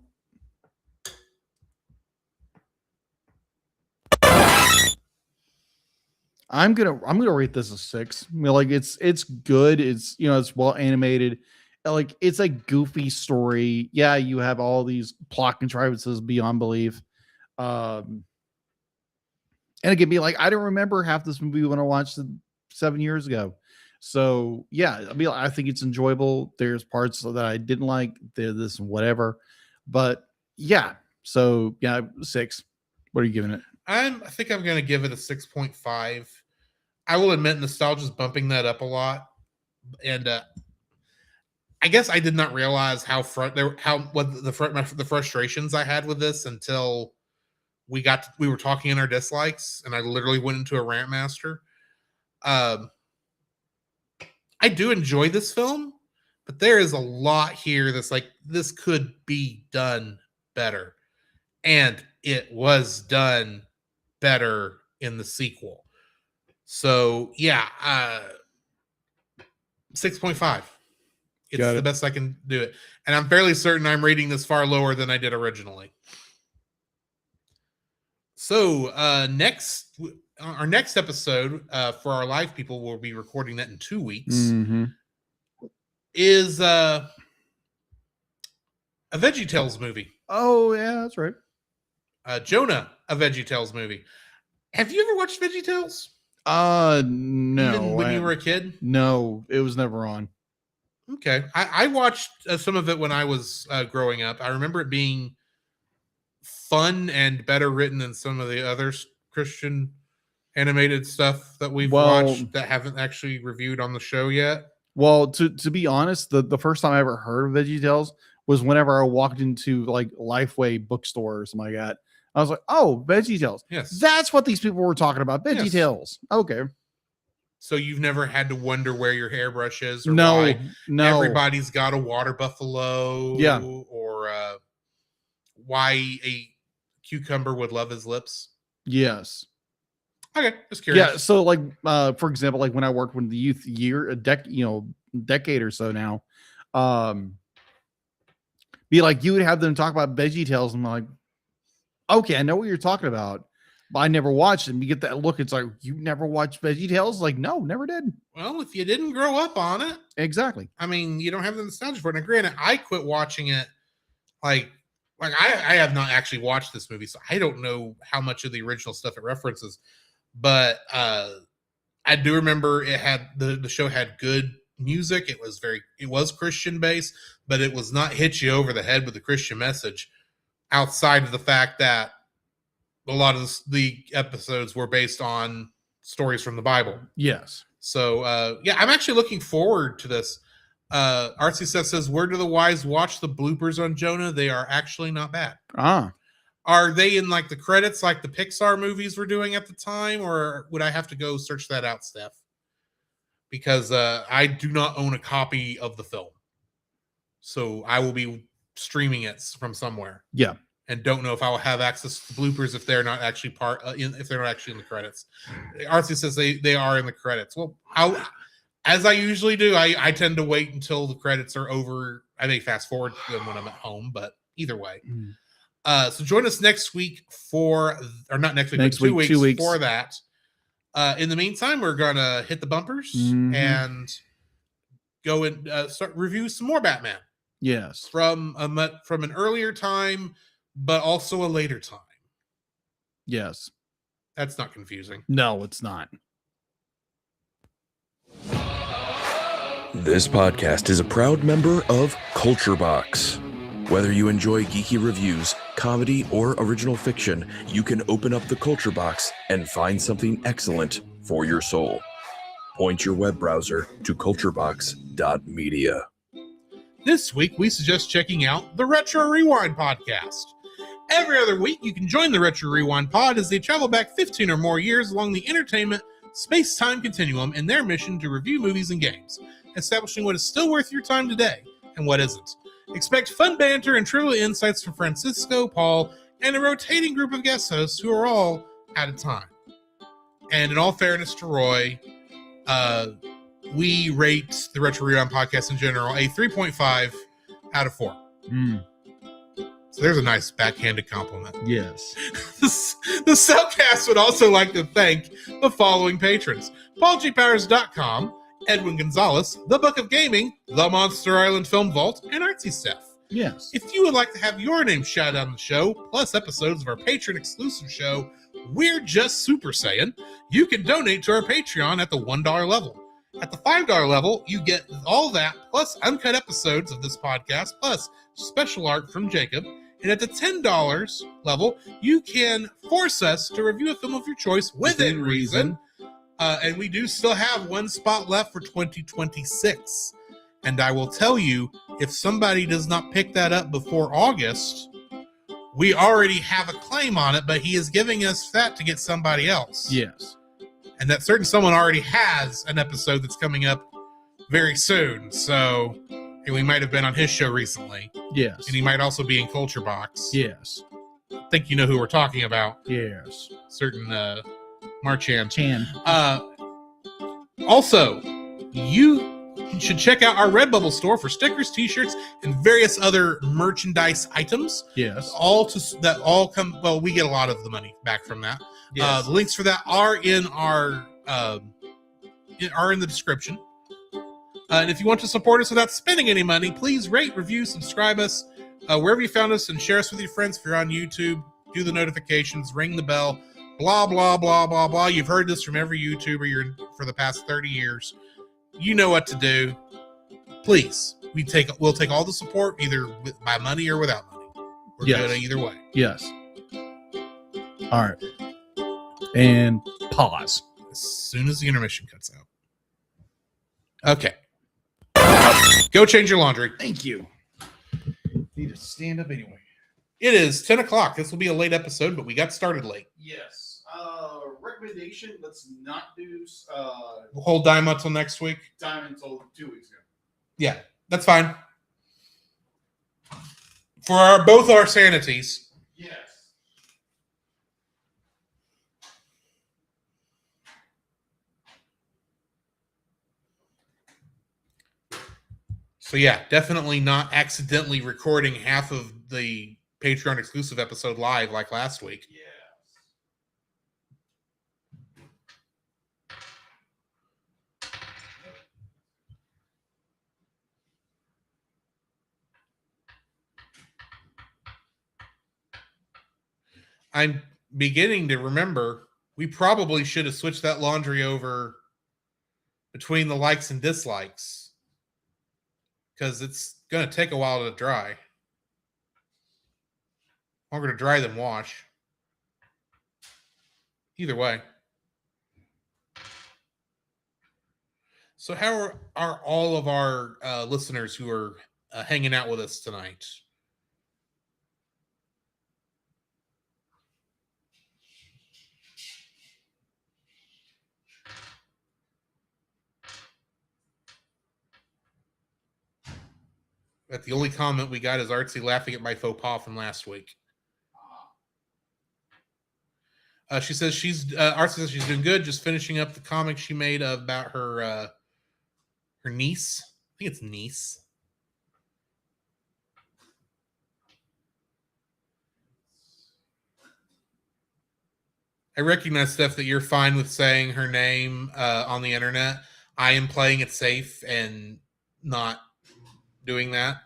I'm gonna rate this a 6. I mean, like it's good. It's it's well animated. Like it's a goofy story. Yeah, you have all these plot contrivances beyond belief. And it can be like, I don't remember half this movie when I watched it 7 years ago. So yeah, I mean, I think it's enjoyable. There's parts that I didn't like. There's this and whatever, but yeah. So yeah, 6. What are you giving it? I think I'm going to give it a 6.5. I will admit nostalgia's bumping that up a lot, and I guess I did not realize the frustrations I had with this until we were talking in our dislikes, and I literally went into a rant master. I do enjoy this film, but there is a lot here that's like, this could be done better, and it was done better in the sequel. So yeah, 6.5. It's the best I can do it. And I'm fairly certain I'm rating this far lower than I did originally. So our next episode for our live people, we'll be recording that in 2 weeks, is a VeggieTales movie. Oh yeah, that's right. Jonah, a VeggieTales movie. Have you ever watched VeggieTales? No. Even when you were a kid? No, it was never on. Okay. I watched some of it when I was growing up. I remember it being fun and better written than some of the other Christian animated stuff that we've watched that haven't actually reviewed on the show yet. Well, to be honest, the first time I ever heard of VeggieTales was whenever I walked into like Lifeway bookstore or something like that. I was like, oh, VeggieTales. Yes. That's what these people were talking about. VeggieTales. Yes. Okay. So you've never had to wonder where your hairbrush is, or no. Everybody's got a water buffalo, or why a cucumber would love his lips. Yes. Okay, just curious. Yeah. So, like, for example, like when I worked with the youth decade or so now, be like, you would have them talk about VeggieTales, and I'm like, okay, I know what you're talking about, but I never watched it. And you get that look, it's like, you never watched VeggieTales? Like, no, never did. Well, if you didn't grow up on it. Exactly. I mean, you don't have the nostalgia for it. And granted, I quit watching it like I have not actually watched this movie, so I don't know how much of the original stuff it references. But I do remember it had the show had good music. It was Christian based, but it was not hit you over the head with the Christian message. Outside of the fact that a lot of the episodes were based on stories from the Bible. Yes. So yeah, I'm actually looking forward to this. Artsy Seth says, "Where do the wise watch the bloopers on Jonah? They are actually not bad." Ah. Are they in like the credits like the Pixar movies were doing at the time, or would I have to go search that out, Steph? Because I do not own a copy of the film, so I will be streaming it from somewhere. Yeah. And don't know if I will have access to the bloopers if they're not actually if they're not actually in the credits. Artsy says they are in the credits. Well, as I usually do, I tend to wait until the credits are over. I may fast forward to them when I'm at home, but either way. So join us next week or not next week, but 2 weeks, 2 weeks for that. In the meantime, we're gonna hit the bumpers and go and start review some more Batman. Yes. From an earlier time, but also a later time. Yes. That's not confusing. No, it's not. This podcast is a proud member of Culture Box. Whether you enjoy geeky reviews, comedy, or original fiction, you can open up the Culture Box and find something excellent for your soul. Point your web browser to culturebox.media. This week, we suggest checking out the Retro Rewind podcast. Every other week, you can join the Retro Rewind pod as they travel back 15 or more years along the entertainment space-time continuum in their mission to review movies and games, establishing what is still worth your time today and what isn't. Expect fun banter and trivial insights from Francisco, Paul, and a rotating group of guest hosts who are all out of time. And in all fairness to Roy, we rate the Retro Rewind podcast in general a 3.5 out of 4. So there's a nice backhanded compliment. Yes. The Cellcast would also like to thank the following patrons: PaulGPowers.com, Edwin Gonzalez, The Book of Gaming, The Monster Island Film Vault, and Artsy Steph. Yes. If you would like to have your name shouted out on the show, plus episodes of our patron exclusive show, We're Just Super Saiyan, you can donate to our Patreon at the $1 level. At the $5 level, you get all that, plus uncut episodes of this podcast, plus special art from Jacob. And at the $10 level, you can force us to review a film of your choice within reason. And we do still have one spot left for 2026. And I will tell you, if somebody does not pick that up before August, we already have a claim on it, but he is giving us that to get somebody else. Yes. And that certain someone already has an episode that's coming up very soon. So we might have been on his show recently. Yes. And he might also be in Culture Box. Yes. I think you know who we're talking about. Yes. Certain Marchan. Chan. Also, you should check out our Redbubble store for stickers, t-shirts, and various other merchandise items. Yes. That all come. Well, we get a lot of the money back from that. Yes. The links for that are in our in the description. And if you want to support us without spending any money, please rate, review, subscribe us wherever you found us, and share us with your friends. If you're on YouTube, do the notifications, ring the bell, blah, blah, blah, blah, blah. You've heard this from every YouTuber for the past 30 years. You know what to do. Please, we'll take all the support, either by money or without money. We're good either way. Yes. All right. And pause. As soon as the intermission cuts out. Okay. Go change your laundry. Thank you. Need to stand up anyway. It is 10 o'clock. This will be a late episode, but we got started late. Yes. Recommendation, let's not do We'll hold Dime until next week. time until 2 weeks ago. Yeah, that's fine. For both our sanities. Yes. So yeah, definitely not accidentally recording half of the Patreon exclusive episode live like last week. Yes. I'm beginning to remember we probably should have switched that laundry over between the likes and dislikes because it's going to take a while to dry. Longer to dry than wash. Either way. So how are all of our listeners who are hanging out with us tonight? But the only comment we got is Artsy laughing at my faux pas from last week. She says Artsy says she's doing good, just finishing up the comic she made about her niece. I think it's niece. I recognize, Steph, that you're fine with saying her name on the internet. I am playing it safe and not doing that.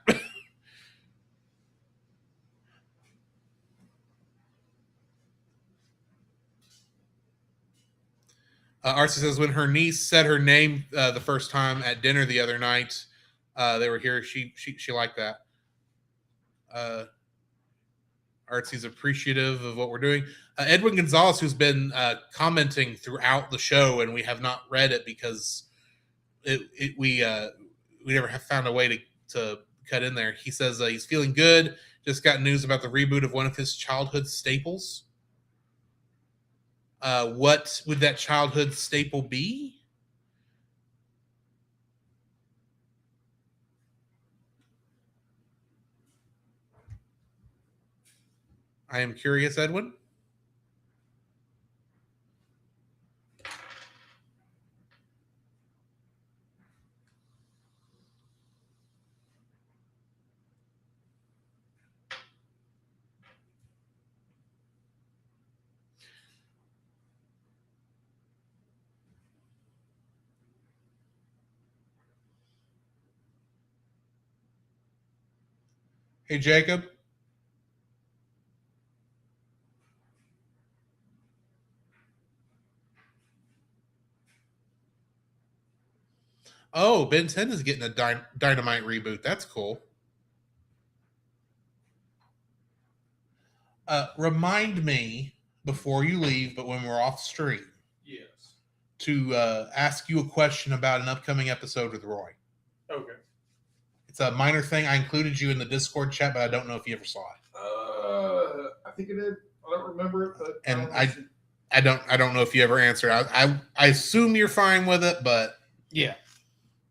Arcee says when her niece said her name the first time at dinner the other night, they were here. She liked that. Artsy's appreciative of what we're doing. Edwin Gonzalez, who's been commenting throughout the show, and we have not read it because we never have found a way to cut in there. He says he's feeling good. Just got news about the reboot of one of his childhood staples. What would that childhood staple be? I am curious, Edwin. Hey, Jacob. Oh, Ben 10 is getting a Dynamite reboot. That's cool. Remind me before you leave, but when we're off stream, Yes. to ask you a question about an upcoming episode with Roy. Okay. It's a minor thing. I included you in the Discord chat, but I don't know if you ever saw it. I think it did. I don't remember it, but And I don't know if you ever answered. I assume you're fine with it, but yeah,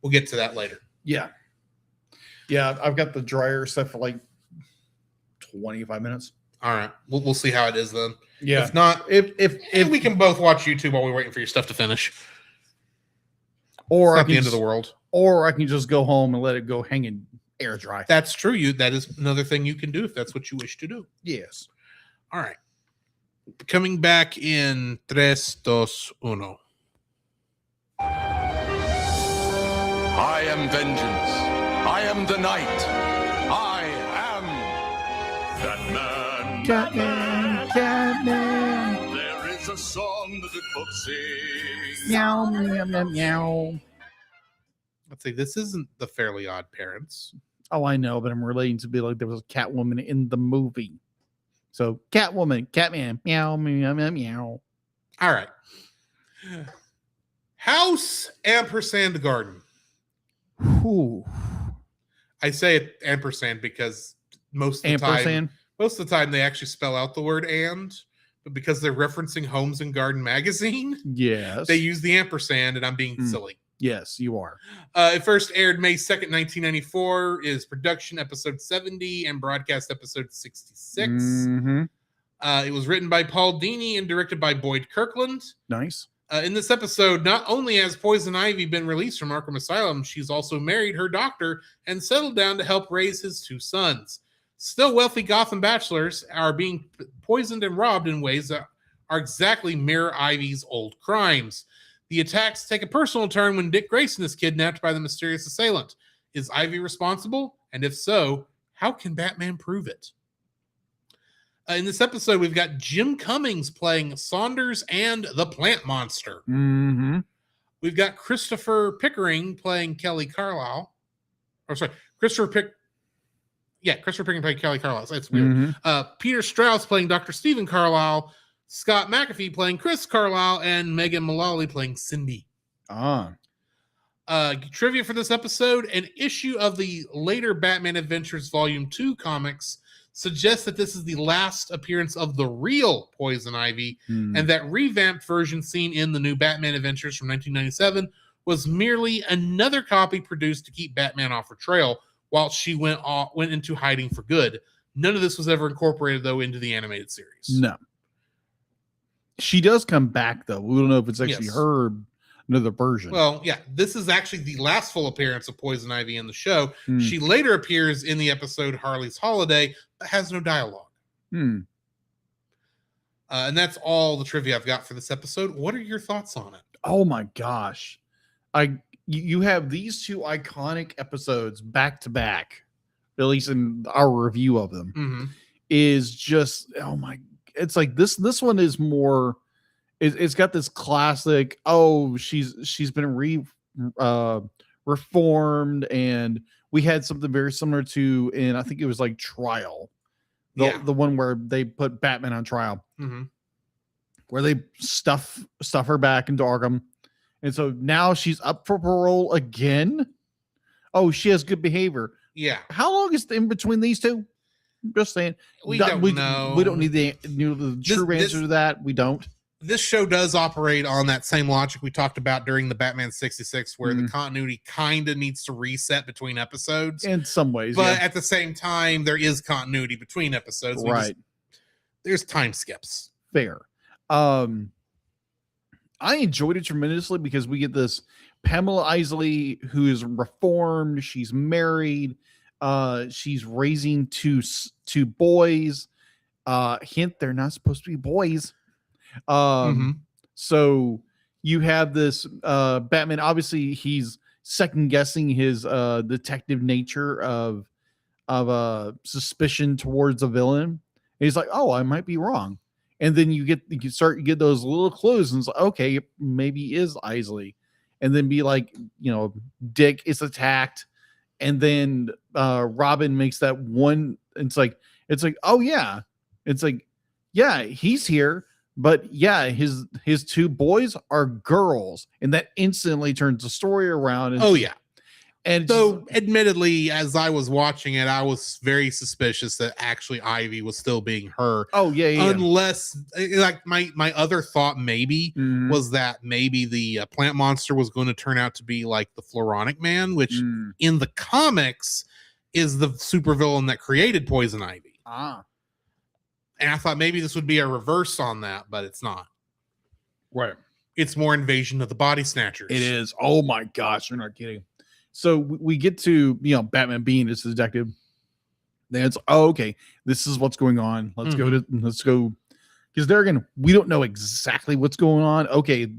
we'll get to that later. yeah. I've got the dryer set for like 25 minutes. All right, we'll see how it is then. Yeah. If not, if we can both watch YouTube while we're waiting for your stuff to finish, or it's I not can the end of the world. Or I can just go home and let it go hang and air dry. That's true. That is another thing you can do if that's what you wish to do. Yes. All right. Coming back in 3, 2, 1. I am vengeance. I am the night. I am Batman. Catman. There is a song the good folks sing. Meow, meow, meow, meow. Let's say this isn't the Fairly Odd Parents. Oh, I know, but I'm relating to be like there was a Catwoman in the movie. So Catwoman, Catman, meow, meow, meow, meow. All right. House ampersand garden. Ooh. I say it ampersand because most of the Ampersand. time they actually spell out the word and, but because they're referencing Homes and Garden magazine, Yes. they use the ampersand, and I'm being silly. Yes, you are. It first aired May 2nd, 1994, is production episode 70 and broadcast episode 66. Mhm. It was written by Paul Dini and directed by Boyd Kirkland. Nice. In this episode, not only has Poison Ivy been released from Arkham Asylum, she's also married her doctor and settled down to help raise his 2 sons. Still wealthy Gotham bachelors are being poisoned and robbed in ways that are exactly mirror Ivy's old crimes. The attacks take a personal turn when Dick Grayson is kidnapped by the mysterious assailant. Is Ivy responsible? And if so, how can Batman prove it? In this episode, we've got Jim Cummings playing Saunders and the Plant Monster. Mm-hmm. We've got Christopher Pickering playing Kelly Carlisle. Or sorry, Christopher Pickering playing Kelly Carlisle. That's weird. Peter Strauss playing Dr. Stephen Carlisle. Scott McAfee playing Chris Carlisle, and Megan Mullally playing Cindy. Trivia for this episode: an issue of the later Batman Adventures Volume 2 comics suggests that this is the last appearance of the real Poison Ivy, and that revamped version seen in the new Batman Adventures from 1997 was merely another copy produced to keep Batman off her trail while she went into hiding for good. None of this was ever incorporated, though, into the animated series. No. She does come back, though. We don't know if it's actually Yes. her, another version. Well, yeah, this is actually the last full appearance of Poison Ivy in the show. She later appears in the episode Harley's Holiday, but has no dialogue. And that's all the trivia I've got for this episode. What are your thoughts on it? Oh my gosh. You have these two iconic episodes back to back, at least in our review of them, is just, oh my, it's like this one is more, it's got this classic, she's been reformed, and we had something very similar to, and I think it was like Trial, the one where they put Batman on trial, where they stuff her back into Arkham. And so now she's up for parole again. Oh, she has good behavior. Yeah. How long is in between these two? Just saying. We don't know. We don't need the true answer to that. We don't. This show does operate on that same logic we talked about during the Batman 66, where the continuity kind of needs to reset between episodes. In some ways, but at the same time, there is continuity between episodes. Right. There's time skips. Fair. I enjoyed it tremendously because we get this Pamela Isley who is reformed. She's married. She's raising two boys. Hint, they're not supposed to be boys. So you have this Batman. Obviously, he's second guessing his detective nature of suspicion towards a villain. And he's like, "Oh, I might be wrong." And then you get those little clues, and it's like, okay, maybe he is Isley. And then be like, Dick is attacked, and then Robin makes that one. It's like, oh yeah, it's like, yeah, he's here, but yeah, his two boys are girls, and that instantly turns the story around. Oh yeah. And so, admittedly, as I was watching it, I was very suspicious that actually Ivy was still being her. Oh yeah. Unless, like, my other thought maybe was that maybe the plant monster was going to turn out to be like the Floronic Man, which in the comics is the supervillain that created Poison Ivy. And I thought maybe this would be a reverse on that, but it's not. Right. It's more Invasion of the Body Snatchers. It is. Oh my gosh, you're not kidding. So we get to, Batman being this detective. Then it's, okay, this is what's going on. Let's go, because there again, we don't know exactly what's going on. Okay,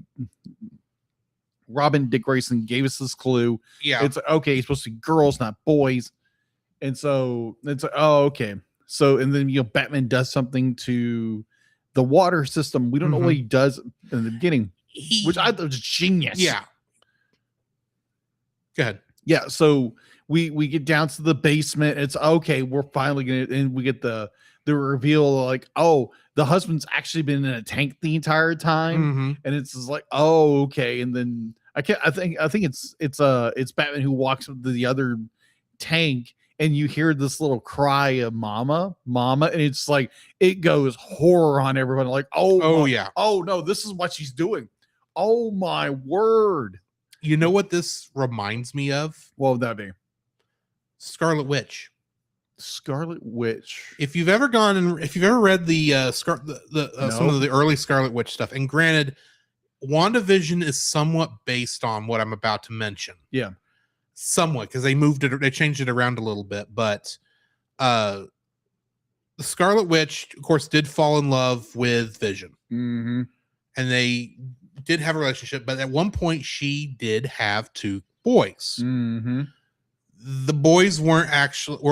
Robin Dick Grayson gave us this clue. Yeah. It's okay, it's supposed to be girls, not boys. And so it's like, oh, okay. So, and then, Batman does something to the water system. We don't know what he does in the beginning, which I thought was genius. Yeah. Go ahead. Yeah, so we get down to the basement. It's okay. We're finally gonna, and we get the reveal, like, oh, the husband's actually been in a tank the entire time, and it's just like, oh, okay. And then I think it's Batman who walks up to the other tank, and you hear this little cry of "Mama, Mama," and it's like it goes horror on everyone. Like, oh yeah, oh no, this is what she's doing. Oh my word. You know what this reminds me of? What would that be? Scarlet Witch. Scarlet Witch. If you've ever read the some of the early Scarlet Witch stuff, and granted, WandaVision is somewhat based on what I'm about to mention. Yeah, somewhat, because they changed it around a little bit, but the Scarlet Witch, of course, did fall in love with Vision, and they did have a relationship, but at one point she did have two boys. The boys were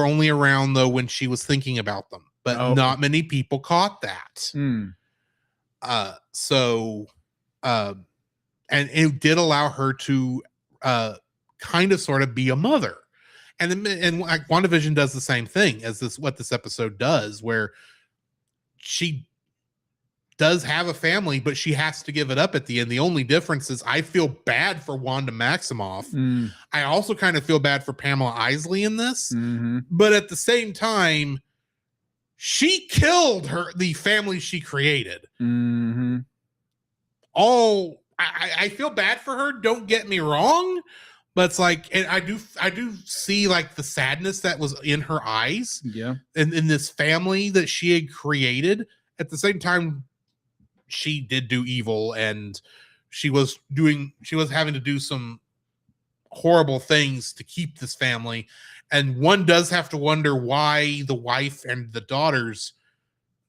only around though when she was thinking about them. but Oh. not many people caught that. Mm. And it did allow her to kind of sort of be a mother. And like WandaVision does the same thing as what this episode does, where she does have a family, but she has to give it up at the end. The only difference is I feel bad for Wanda Maximoff. Mm. I also kind of feel bad for Pamela Isley in this, Mm-hmm. but at the same time, she killed the family she created. Mm-hmm. I feel bad for her. Don't get me wrong, but it's like, and I do see like the sadness that was in her eyes, Yeah. in this family that she had created. At the same time, she did do evil, and she was having to do some horrible things to keep this family. And one does have to wonder why the wife and the daughters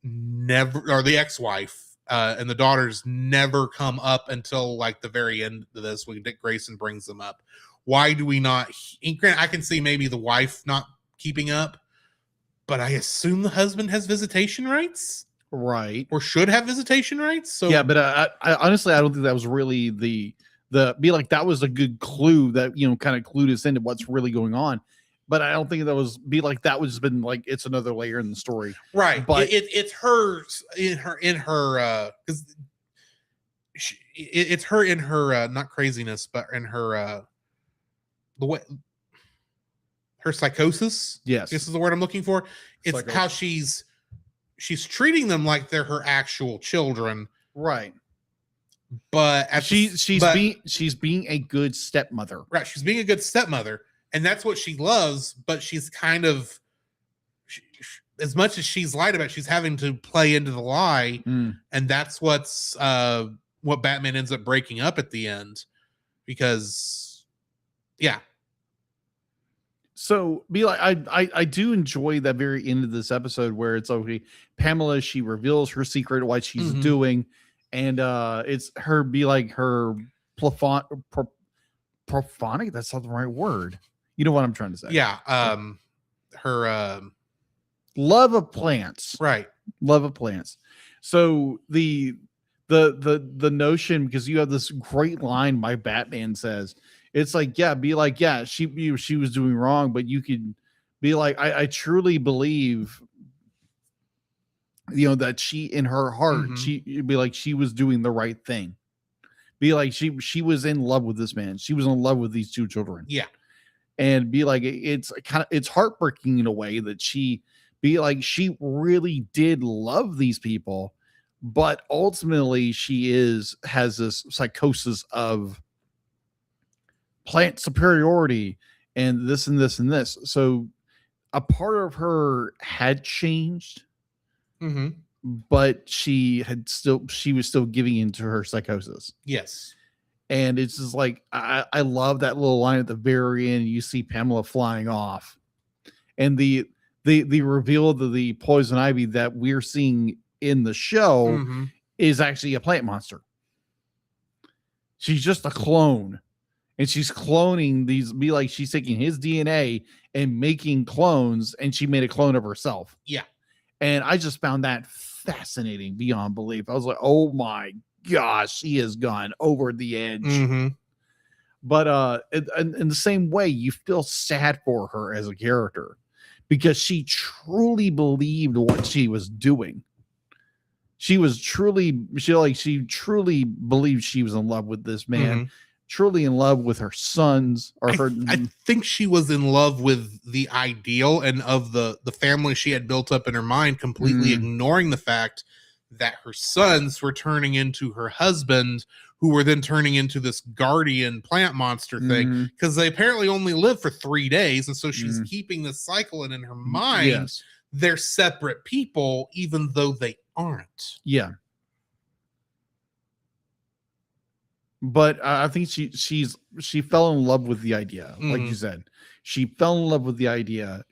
never, or the ex-wife and the daughters never come up until like the very end of this, when Dick Grayson brings them up. Why do we not? I can see maybe the wife not keeping up, but I assume the husband has visitation rights, Right. or should have visitation rights. So Yeah, but I honestly, I don't think that was really the that was a good clue that, you know, kind of clued us into what's really going on. But I don't think that was that was been like, it's another layer in the story. right, But it's hers in her because it's her in her not craziness, but in her the way her psychosis. yes, This is the word I'm looking for. It's Psychosis. how she's treating them like they're her actual children, right. but She's being a good stepmother. right, she's being a good stepmother, and that's what she loves. But she's kind of, as much as she's lied about it, she's having to play into the lie, Mm. and that's what Batman ends up breaking up at the end, because yeah. So I do enjoy that very end of this episode where it's okay. Pamela, she reveals her secret, what she's Mhm. doing, and it's her her prophonic. That's not the right word. You know what I'm trying to say? Yeah. Her Love of plants. right. Love of plants. So the notion, because you have this great line by Batman says, it's like, yeah, be like, yeah, she was doing wrong, but you could be like, I truly believe, you know, that she, in her heart, Mhm. she'd be like, she was doing the right thing. Be like, she was in love with this man. She was in love with these two children. Yeah. And be like, it's heartbreaking in a way that she really did love these people, but ultimately she has this psychosis of plant superiority and this and this and this. So a part of her had changed, Mm-hmm. but she was still giving into her psychosis. Yes. And it's just like, I love that little line at the very end. You see Pamela flying off, and the reveal of the poison ivy that we're seeing in the show Mhm. is actually a plant monster. She's just a clone, and she's cloning these. Be like, she's taking his DNA and making clones, and she made a clone of herself. Yeah. And I just found that fascinating beyond belief. I was like, oh my gosh, she has gone over the edge. Mm-hmm. But in the same way, you feel sad for her as a character, because she truly believed what she was doing. She truly believed she was in love with this man, Mhm. truly in love with her sons, or her. I think she was in love with the ideal and of the family she had built up in her mind, completely Mm. ignoring the fact that her sons were turning into her husband, who were then turning into this guardian plant monster thing, Mhm. because they apparently only live for 3 days. And so she's keeping this cycle, and in her mind, Yes. they're separate people, even though they aren't. Yeah. But I think she fell in love with the idea, like you Mhm. said. She fell in love with the idea.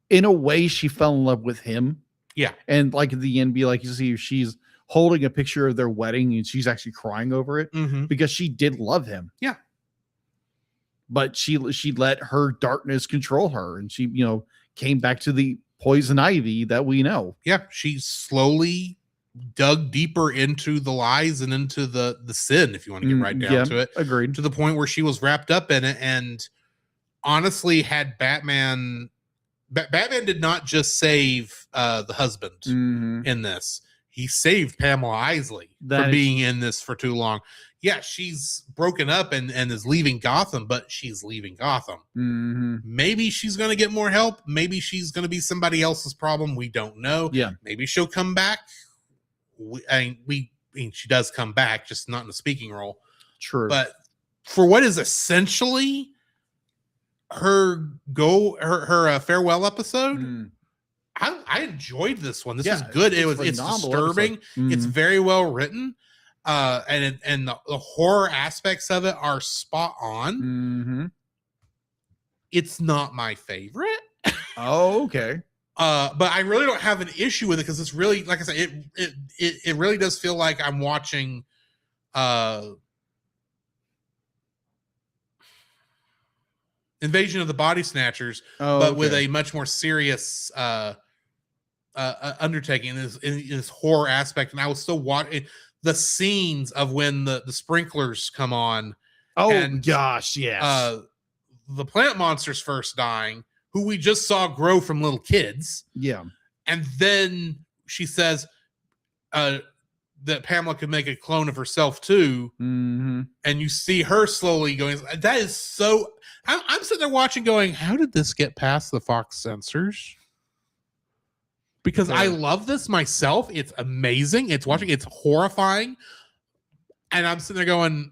In a way, she fell in love with him. Yeah. And like at the end, be like, you see, she's holding a picture of their wedding, and she's actually crying over it Mm-hmm. because she did love him. Yeah. But she let her darkness control her, and she, came back to the Poison Ivy that we know. Yeah, she slowly dug deeper into the lies and into the sin, if you want to get right down to it. Agreed. To the point where she was wrapped up in it, and honestly, had Batman did not just save the husband in this. He saved Pamela Isley for being in this for too long. Yeah, she's broken up and is leaving Gotham, but she's leaving Gotham. Maybe she's going to get more help. Maybe she's going to be somebody else's problem. We don't know. Yeah. Maybe she'll come back. She does come back, just not in a speaking role. True. But for what is essentially her farewell episode, I enjoyed this one. This was good. It's disturbing. It's very well written. And the horror aspects of it are spot on. It's not my favorite. Oh, okay. But I really don't have an issue with it because it's really, like I said, it really does feel like I'm watching Invasion of the Body Snatchers, but with a much more serious undertaking in this horror aspect. And I was still watching the scenes of when the sprinklers come on. Oh, and, gosh, yes. The plant monsters first dying, who we just saw grow from little kids. Yeah. And then she says that Pamela could make a clone of herself too. And you see her slowly going, that is so... I'm sitting there watching going, how did this get past the Fox censors? Because I love this myself. It's amazing. It's horrifying. And I'm sitting there going,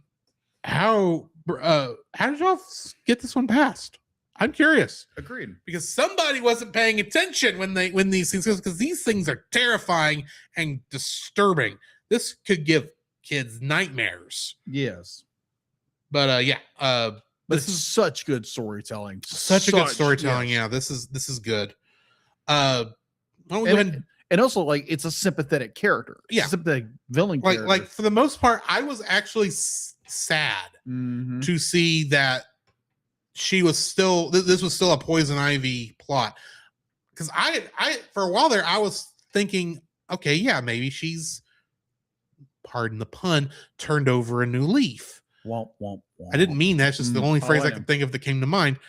how did y'all get this one passed? I'm curious. Agreed. Because somebody wasn't paying attention when these things, because these things are terrifying and disturbing. This could give kids nightmares. Yes. But but this is such good storytelling. Such a good storytelling. Yes. Yeah, this is good. And also, like, it's a sympathetic character. Yeah, sympathetic villain character. Like for the most part, I was actually sad to see that she was still. This was still a Poison Ivy plot, because I for a while there I was thinking, okay, yeah, maybe she's, pardon the pun, turned over a new leaf. Womp, womp, womp. I didn't mean that. It's just the only phrase I could think of that came to mind.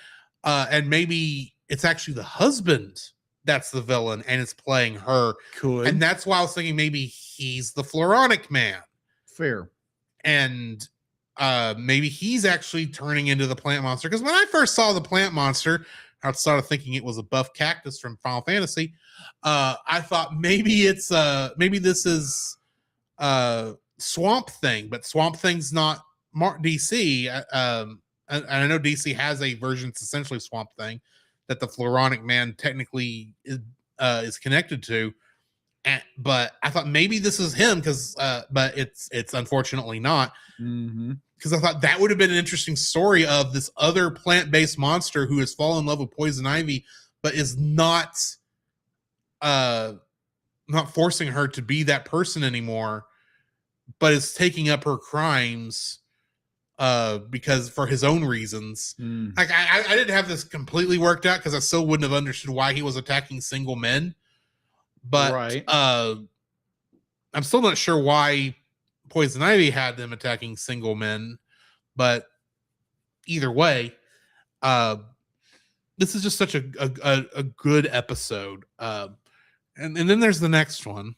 And maybe it's actually the husband that's the villain and it's playing her. Cool. And that's why I was thinking maybe he's the Floronic Man. Fair. And maybe he's actually turning into the plant monster. Because when I first saw the plant monster, outside of thinking it was a buff cactus from Final Fantasy, I thought maybe this is Swamp Thing, but Swamp Thing's not DC. And I know DC has a version that's essentially Swamp Thing that the Floronic Man technically is connected to. But I thought maybe this is him, but it's unfortunately not. Because I thought that would have been an interesting story of this other plant-based monster who has fallen in love with Poison Ivy, but is not forcing her to be that person anymore, but is taking up her crimes because for his own reasons. Like I didn't have this completely worked out because I still wouldn't have understood why he was attacking single men. But I'm still not sure why Poison Ivy had them attacking single men. But either way, this is just such a good episode. And then there's the next one,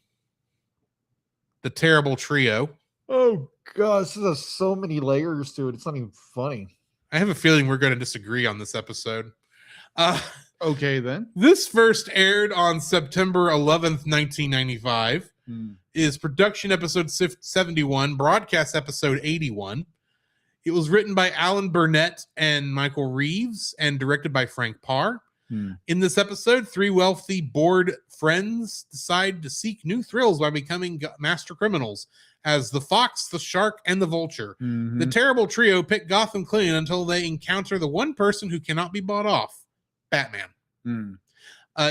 the Terrible Trio. Oh gosh, there's so many layers to it. It's not even funny. I have a feeling we're going to disagree on this episode. Okay, then. This first aired on September 11th, 1995. Is production episode 71, broadcast episode 81. It was written by Alan Burnett and Michael Reeves and directed by Frank Parr. In this episode, three wealthy, bored friends decide to seek new thrills by becoming master criminals as the Fox, the Shark, and the Vulture. The Terrible Trio pick Gotham clean until they encounter the one person who cannot be bought off, Batman. In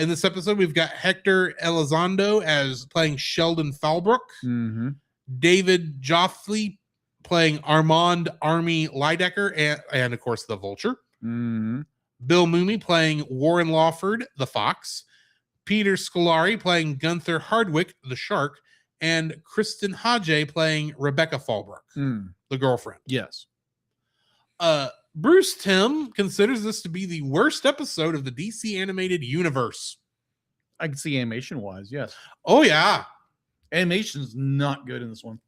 this episode, we've got Hector Elizondo as playing Sheldon Falbrook, David Joffley playing Armand Army Lydecker, and of course, the Vulture. Bill Mooney playing Warren Lawford, the Fox. Peter Scolari playing Gunther Hardwick, the shark, and Kristen Hodge playing Rebecca Fallbrook, the girlfriend. Yes. Bruce Timm considers this to be the worst episode of the DC animated universe. I can see animation wise, yes. Oh, yeah. Animation is not good in this one.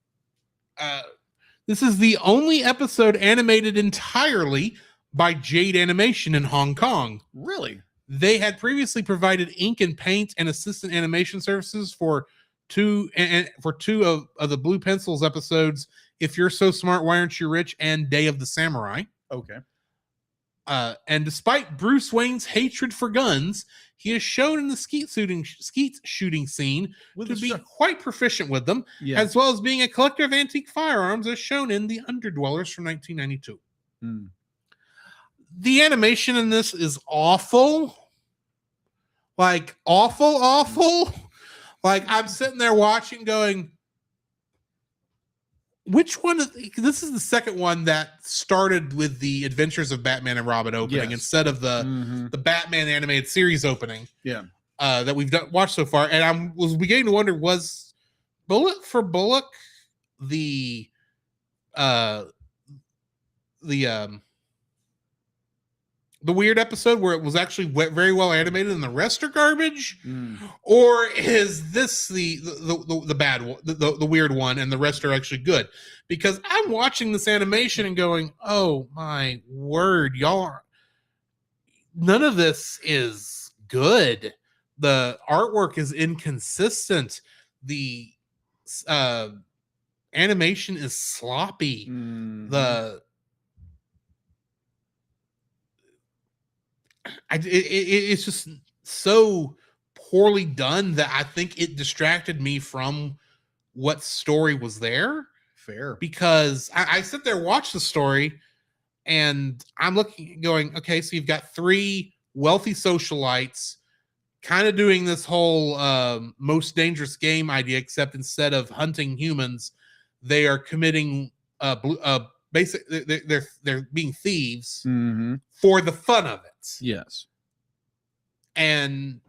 This is the only episode animated entirely by Jade Animation in Hong Kong. Really? They had previously provided ink and paint and assistant animation services for two of the Blue Pencils episodes, If You're So Smart, Why Aren't You Rich? And Day of the Samurai. Okay. And despite Bruce Wayne's hatred for guns, he is shown in the skeet shooting scene to be quite proficient with them, as well as being a collector of antique firearms, as shown in The Underdwellers from 1992. The animation in this is awful. Like, awful. Like, I'm sitting there watching going, which one? This is the second one that started with the Adventures of Batman and Robin opening instead of the Batman animated series opening. Yeah, that we've watched so far, and I was beginning to wonder: was Bullet for Bullock the weird episode where it was actually very well animated and the rest are garbage, or is this the bad one, the weird one, and the rest are actually good? Because I'm watching this animation and going, oh my word, none of this is good. The artwork is inconsistent. The animation is sloppy. It's just so poorly done that I think it distracted me from what story was there. Fair. Because I sit there, watch the story, and I'm looking, going, okay, so you've got three wealthy socialites kind of doing this whole most dangerous game idea, except instead of hunting humans, they are committing basically they're being thieves for the fun of it. Yes. And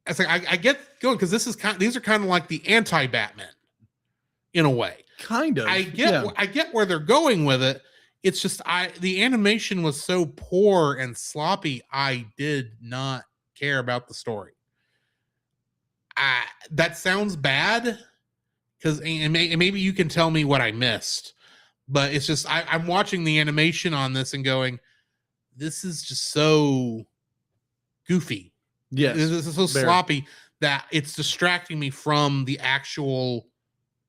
it's like I get going because these are kind of like the anti-Batman in a way. Kind of. I get where they're going with it. It's just the animation was so poor and sloppy. I did not care about the story. That sounds bad because maybe you can tell me what I missed, but it's just I'm watching the animation on this and going, this is just so goofy. Yes, this is so sloppy that it's distracting me from the actual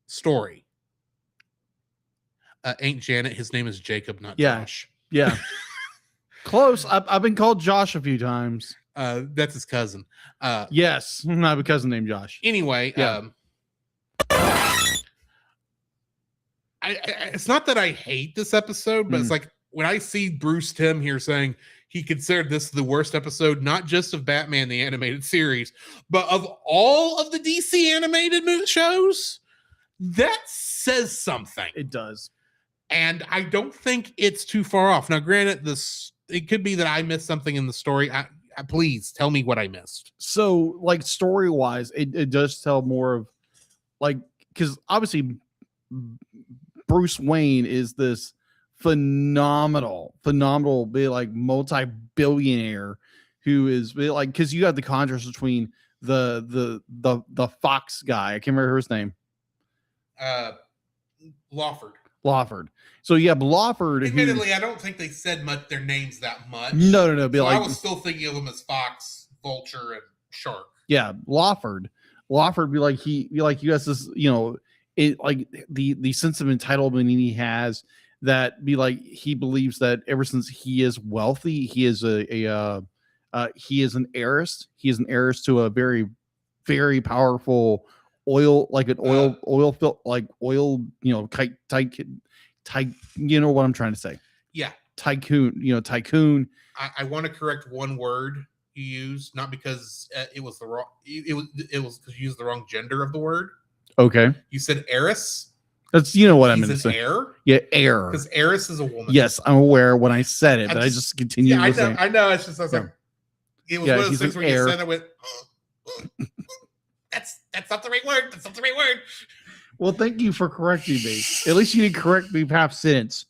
story. Ain't Janet? His name is Jacob, not Josh. Yeah, close. I've been called Josh a few times. That's his cousin. Yes, I have a cousin named Josh. Anyway, it's not that I hate this episode, but it's like when I see Bruce Timm here saying he considered this the worst episode, not just of Batman the Animated Series, but of all of the DC animated shows, that says something. It does. And I don't think it's too far off. Now, granted, it could be that I missed something in the story. Please tell me what I missed. So, like, story-wise, it does tell more of, like, because obviously Bruce Wayne is this phenomenal, like multi-billionaire who is like, because you have the contrast between the Fox guy. I can't remember his name. Lawford. So you have Lawford. Admittedly, I don't think they said their names that much. No. Be like, I was still thinking of them as Fox, Vulture, and Shark. Yeah, Lawford be like you guys this, it like the sense of entitlement he has, that be like he believes that ever since he is wealthy, he is he is an heiress. He is an heiress to a very, very powerful oil, you know what I'm trying to say? Yeah. Tycoon. I want to correct one word you used, not because it was the wrong, it was because you used the wrong gender of the word. Okay. You said heiress. That's, what I meant to say. Heir? Yeah, heir. Because heiress is a woman. Yes, I'm aware when I said it, but I just continue. Yeah, I know. It's just, I was like, It was Yeah, one of those he's things an where you heir. said, I went, that's not the right word. That's not the right word. Well, thank you for correcting me. At least you didn't correct me half sentence.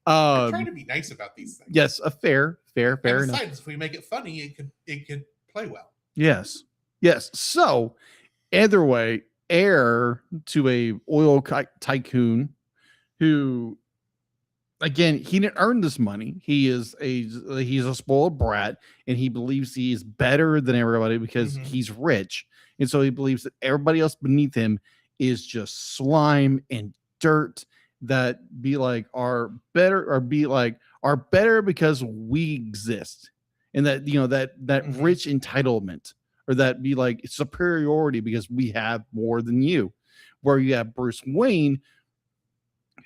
I'm trying to be nice about these things. Yes, a fair And enough. besides, if we make it funny, it could play well. Yes. So, either way, heir to a oil tycoon who, again, he didn't earn this money. He's a spoiled brat, and he believes he is better than everybody because he's rich, and so he believes that everybody else beneath him is just slime and dirt that are better because we exist, and that that rich entitlement, or that be like superiority because we have more than you. Where you have Bruce Wayne,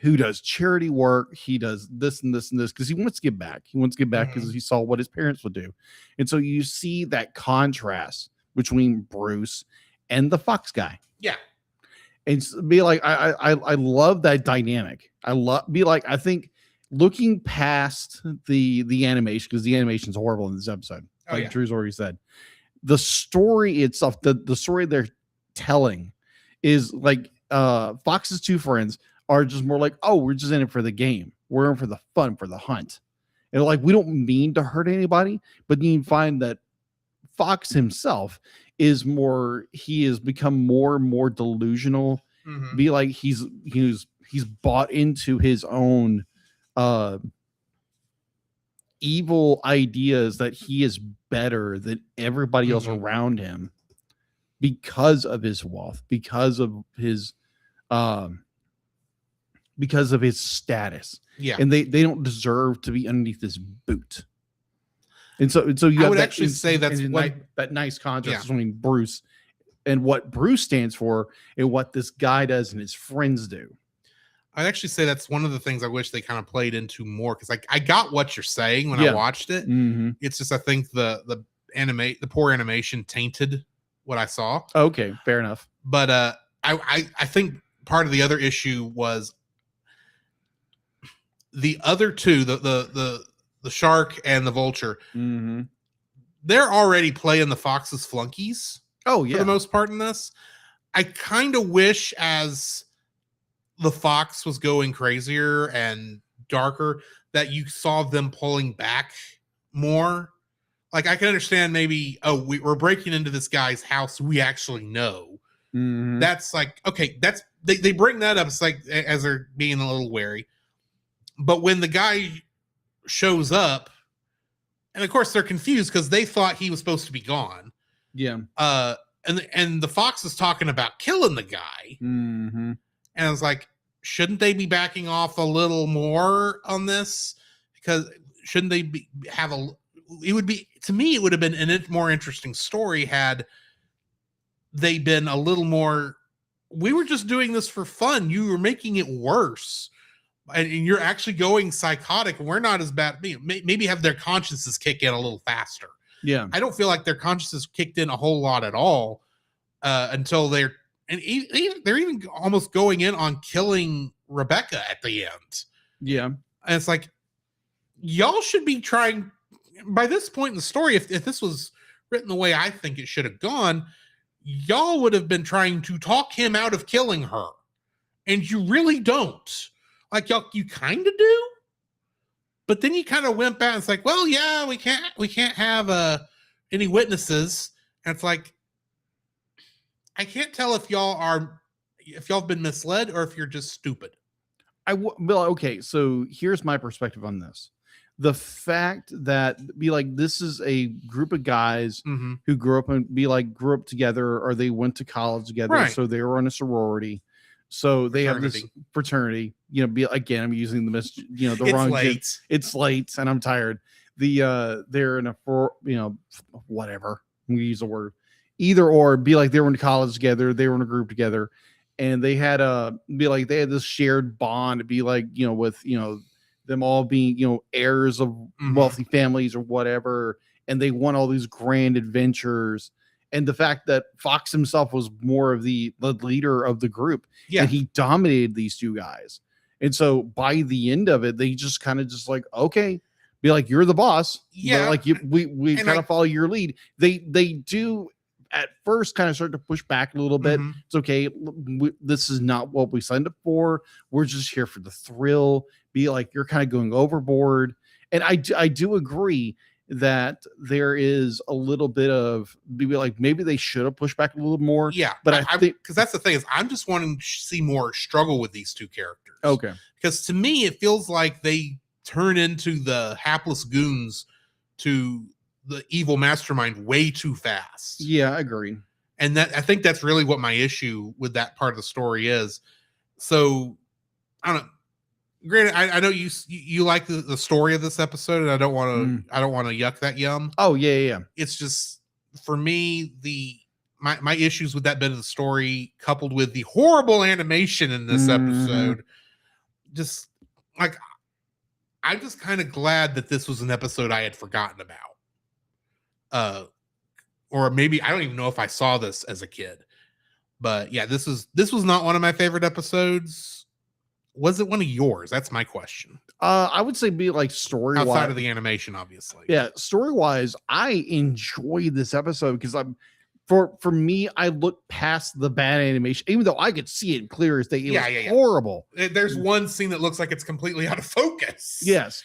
who does charity work, he does this and this and this because he wants to give back. He wants to give back because he saw what his parents would do, and so you see that contrast between Bruce and the Fox guy. Yeah. And be like, I love that dynamic. I think looking past the animation, because the animation is horrible in this episode, like Drew's already said, the story itself, the story they're telling is like Fox's two friends are just more like, oh, we're just in it for the game. We're in for the fun, for the hunt. And like, we don't mean to hurt anybody, but you find that Fox himself he has become more and more delusional. Be like he's bought into his own evil ideas that he is better than everybody else around him because of his wealth, because of his status. Yeah. And they don't deserve to be underneath this boot. And so you I have would that, actually say that's that nice contrast between Bruce and what Bruce stands for and what this guy does and his friends do. I'd actually say that's one of the things I wish they kind of played into more, because I got what you're saying when I watched it. It's just I think the poor animation tainted what I saw. Okay, fair enough. But I think part of the other issue was the other two, the shark and the vulture. They're already playing the Fox's flunkies. Oh yeah, for the most part in this. I kind of wish, as the Fox was going crazier and darker, that you saw them pulling back more. Like, I can understand maybe, we're breaking into this guy's house we actually know. That's like, okay, that's they bring that up. It's like, as they're being a little wary. But when the guy shows up, and of course they're confused because they thought he was supposed to be gone. Yeah. And the Fox is talking about killing the guy. And I was like, shouldn't they be backing off a little more on this? Because shouldn't they it would be, to me, it would have been a more interesting story had they been a little more, we were just doing this for fun. You were making it worse. And you're actually going psychotic. We're not as bad. Maybe have their consciences kick in a little faster. Yeah. I don't feel like their consciences kicked in a whole lot at all until they're even almost going in on killing Rebecca at the end. Yeah. And it's like, y'all should be trying, by this point in the story, if this was written the way I think it should have gone, y'all would have been trying to talk him out of killing her. And you really don't. Like, y'all, you kind of do, but then you kind of went back and it's like, well, yeah, we can't have any witnesses. And it's like, I can't tell if y'all have been misled or if you're just stupid. Well, okay, so here's my perspective on this. The fact that this is a group of guys who grew up together, or they went to college together, right. So they were in a sorority. So they have this fraternity, I'm using the wrong. It's late and I'm tired. They're in a whatever, we use the word either or, they were in college together. They were in a group together, and they had they had this shared bond, with, them all being, heirs of wealthy families or whatever. And they won all these grand adventures. And the fact that Fox himself was more of the leader of the group, and he dominated these two guys. And so by the end of it, they just kind of okay, Be like, you're the boss. Yeah. Like we And kind of follow your lead. They do at first kind of start to push back a little bit. Mhm. It's okay. This is not what we signed up for. We're just here for the thrill. Be like, you're kind of going overboard. And I do agree that there is a little bit of maybe they should have pushed back a little more. Yeah, but I think because that's the thing is I'm just wanting to see more struggle with these two characters. okay. Because to me, it feels like they turn into the hapless goons to the evil mastermind way too fast. Yeah, I agree. And that I think that's really what my issue with that part of the story is. So I don't know. Granted, I know you like the story of this episode, and I don't want to yuck that yum. Oh yeah. It's just for me my issues with that bit of the story, coupled with the horrible animation in this episode, just like I'm just kind of glad that this was an episode I had forgotten about. Or maybe I don't even know if I saw this as a kid. But yeah, this was not one of my favorite episodes. Was it one of yours? That's my question. I would say be like story Outside of the animation, obviously. Yeah, story wise, I enjoyed this episode because for me, I look past the bad animation, even though I could see it clear as day. It was horrible. There's one scene that looks like it's completely out of focus. Yes.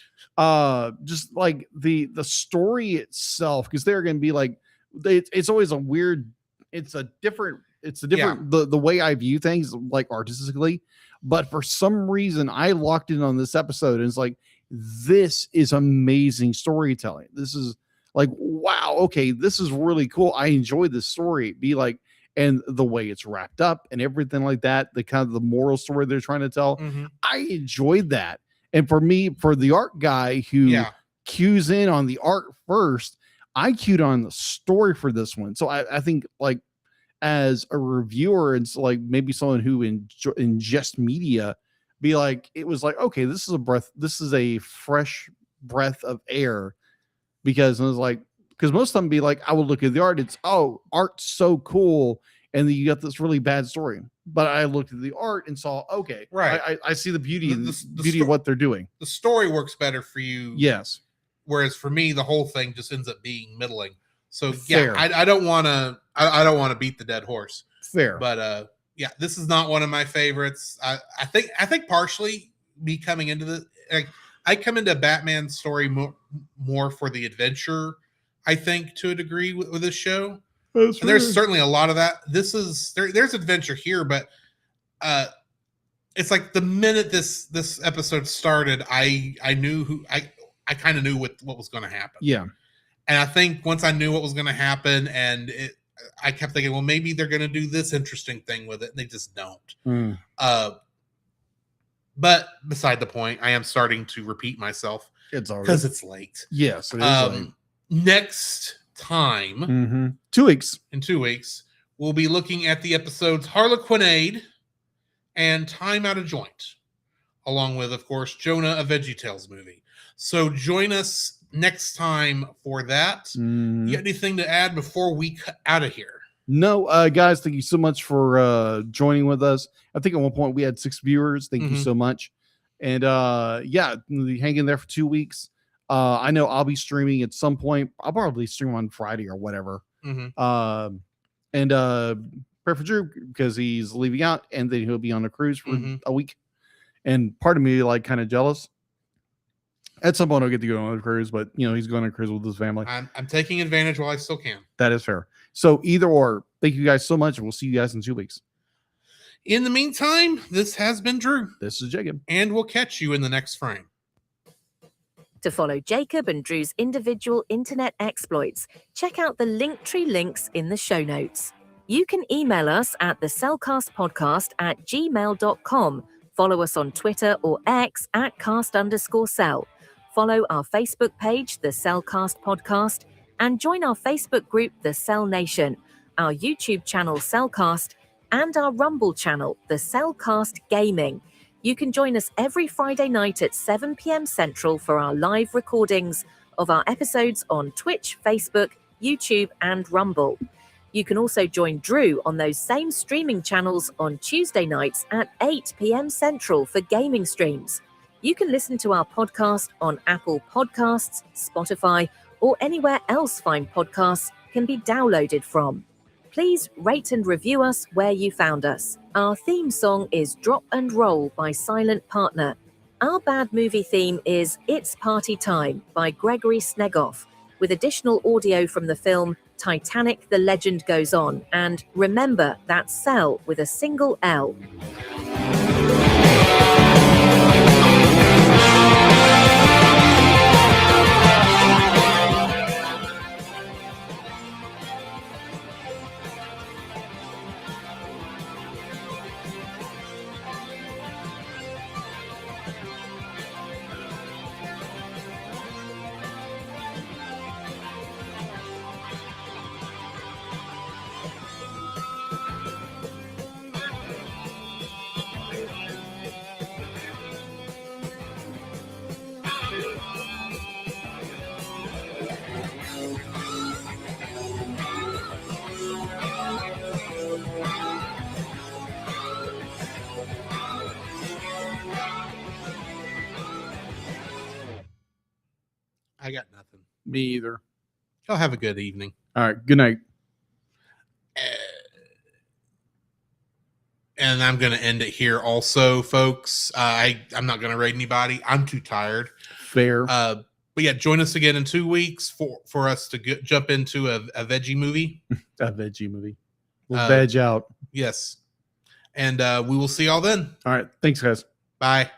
Just like the story itself, because they're going to be like, it's always a weird, it's a different, the way I view things, like artistically. But for some reason, I locked in on this episode, and it's like, this is amazing storytelling. This is like, wow, okay, this is really cool. I enjoy this story. Be like, and the way it's wrapped up and everything like that, the kind of the moral story they're trying to tell. I enjoyed that. And for me, for the art guy who cues in on the art first, I cued on the story for this one. So I think like as a reviewer, it's like maybe someone who ingest media, be like, it was like, okay, this is a fresh breath of air, because it was like, because most of them be like, I would look at the art, it's art's so cool, and then you got this really bad story. But I looked at the art and saw, okay, right, I see the beauty of what they're doing. The story works better for you, yes. Whereas for me, the whole thing just ends up being middling. So Fair. I don't want to beat the dead horse. Fair, but yeah, this is not one of my favorites. I think partially me coming into the I come into a Batman story more for the adventure. I think to a degree with this show. There's certainly a lot of that. There's adventure here, but it's like the minute this episode started, I knew I kind of knew what was going to happen. Yeah. And I think once I knew what was going to happen, and I kept thinking, well, maybe they're going to do this interesting thing with it. And they just don't. But beside the point, I am starting to repeat myself. It's already because it's late. Yes, it is late. Next time, 2 weeks. In 2 weeks, we'll be looking at the episodes Harlequinade and Time Out of Joint, along with, of course, Jonah, a VeggieTales movie. So join us next time for that. You got anything to add before we cut out of here? No, guys, thank you so much for joining with us. I think at one point we had 6 viewers. Thank you so much. And yeah, hang in there for 2 weeks. I know I'll be streaming at some point. I'll probably stream on Friday or whatever. And pray for Drew because he's leaving out, and then he'll be on a cruise for a week. And part of me like kind of jealous. At some point, I'll get to go on a cruise, but he's going on a cruise with his family. I'm taking advantage while I still can. That is fair. So either or, thank you guys so much, and we'll see you guys in 2 weeks. In the meantime, this has been Drew. This is Jacob. And we'll catch you in the next frame. To follow Jacob and Drew's individual internet exploits, check out the Linktree links in the show notes. You can email us at thecellcastpodcast@gmail.com. Follow us on Twitter or X @cast_cell. Follow our Facebook page, The Cellcast Podcast, and join our Facebook group, The Cell Nation, our YouTube channel, Cellcast, and our Rumble channel, The Cellcast Gaming. You can join us every Friday night at 7 p.m. Central for our live recordings of our episodes on Twitch, Facebook, YouTube, and Rumble. You can also join Drew on those same streaming channels on Tuesday nights at 8 p.m. Central for gaming streams. You can listen to our podcast on Apple Podcasts, Spotify, or anywhere else fine podcasts can be downloaded from. Please rate and review us where you found us. Our theme song is Drop and Roll by Silent Partner. Our bad movie theme is It's Party Time by Gregory Snegoff, with additional audio from the film Titanic: The Legend Goes On, and remember, that's Cell with a single L. I got nothing. Me either. Y'all have a good evening. All right. Good night. And I'm going to end it here also, folks. I'm not going to rate anybody. I'm too tired. Fair. But yeah, join us again in 2 weeks for us to jump into a veggie movie. A veggie movie. We'll veg out. Yes. And we will see y'all then. All right. Thanks, guys. Bye.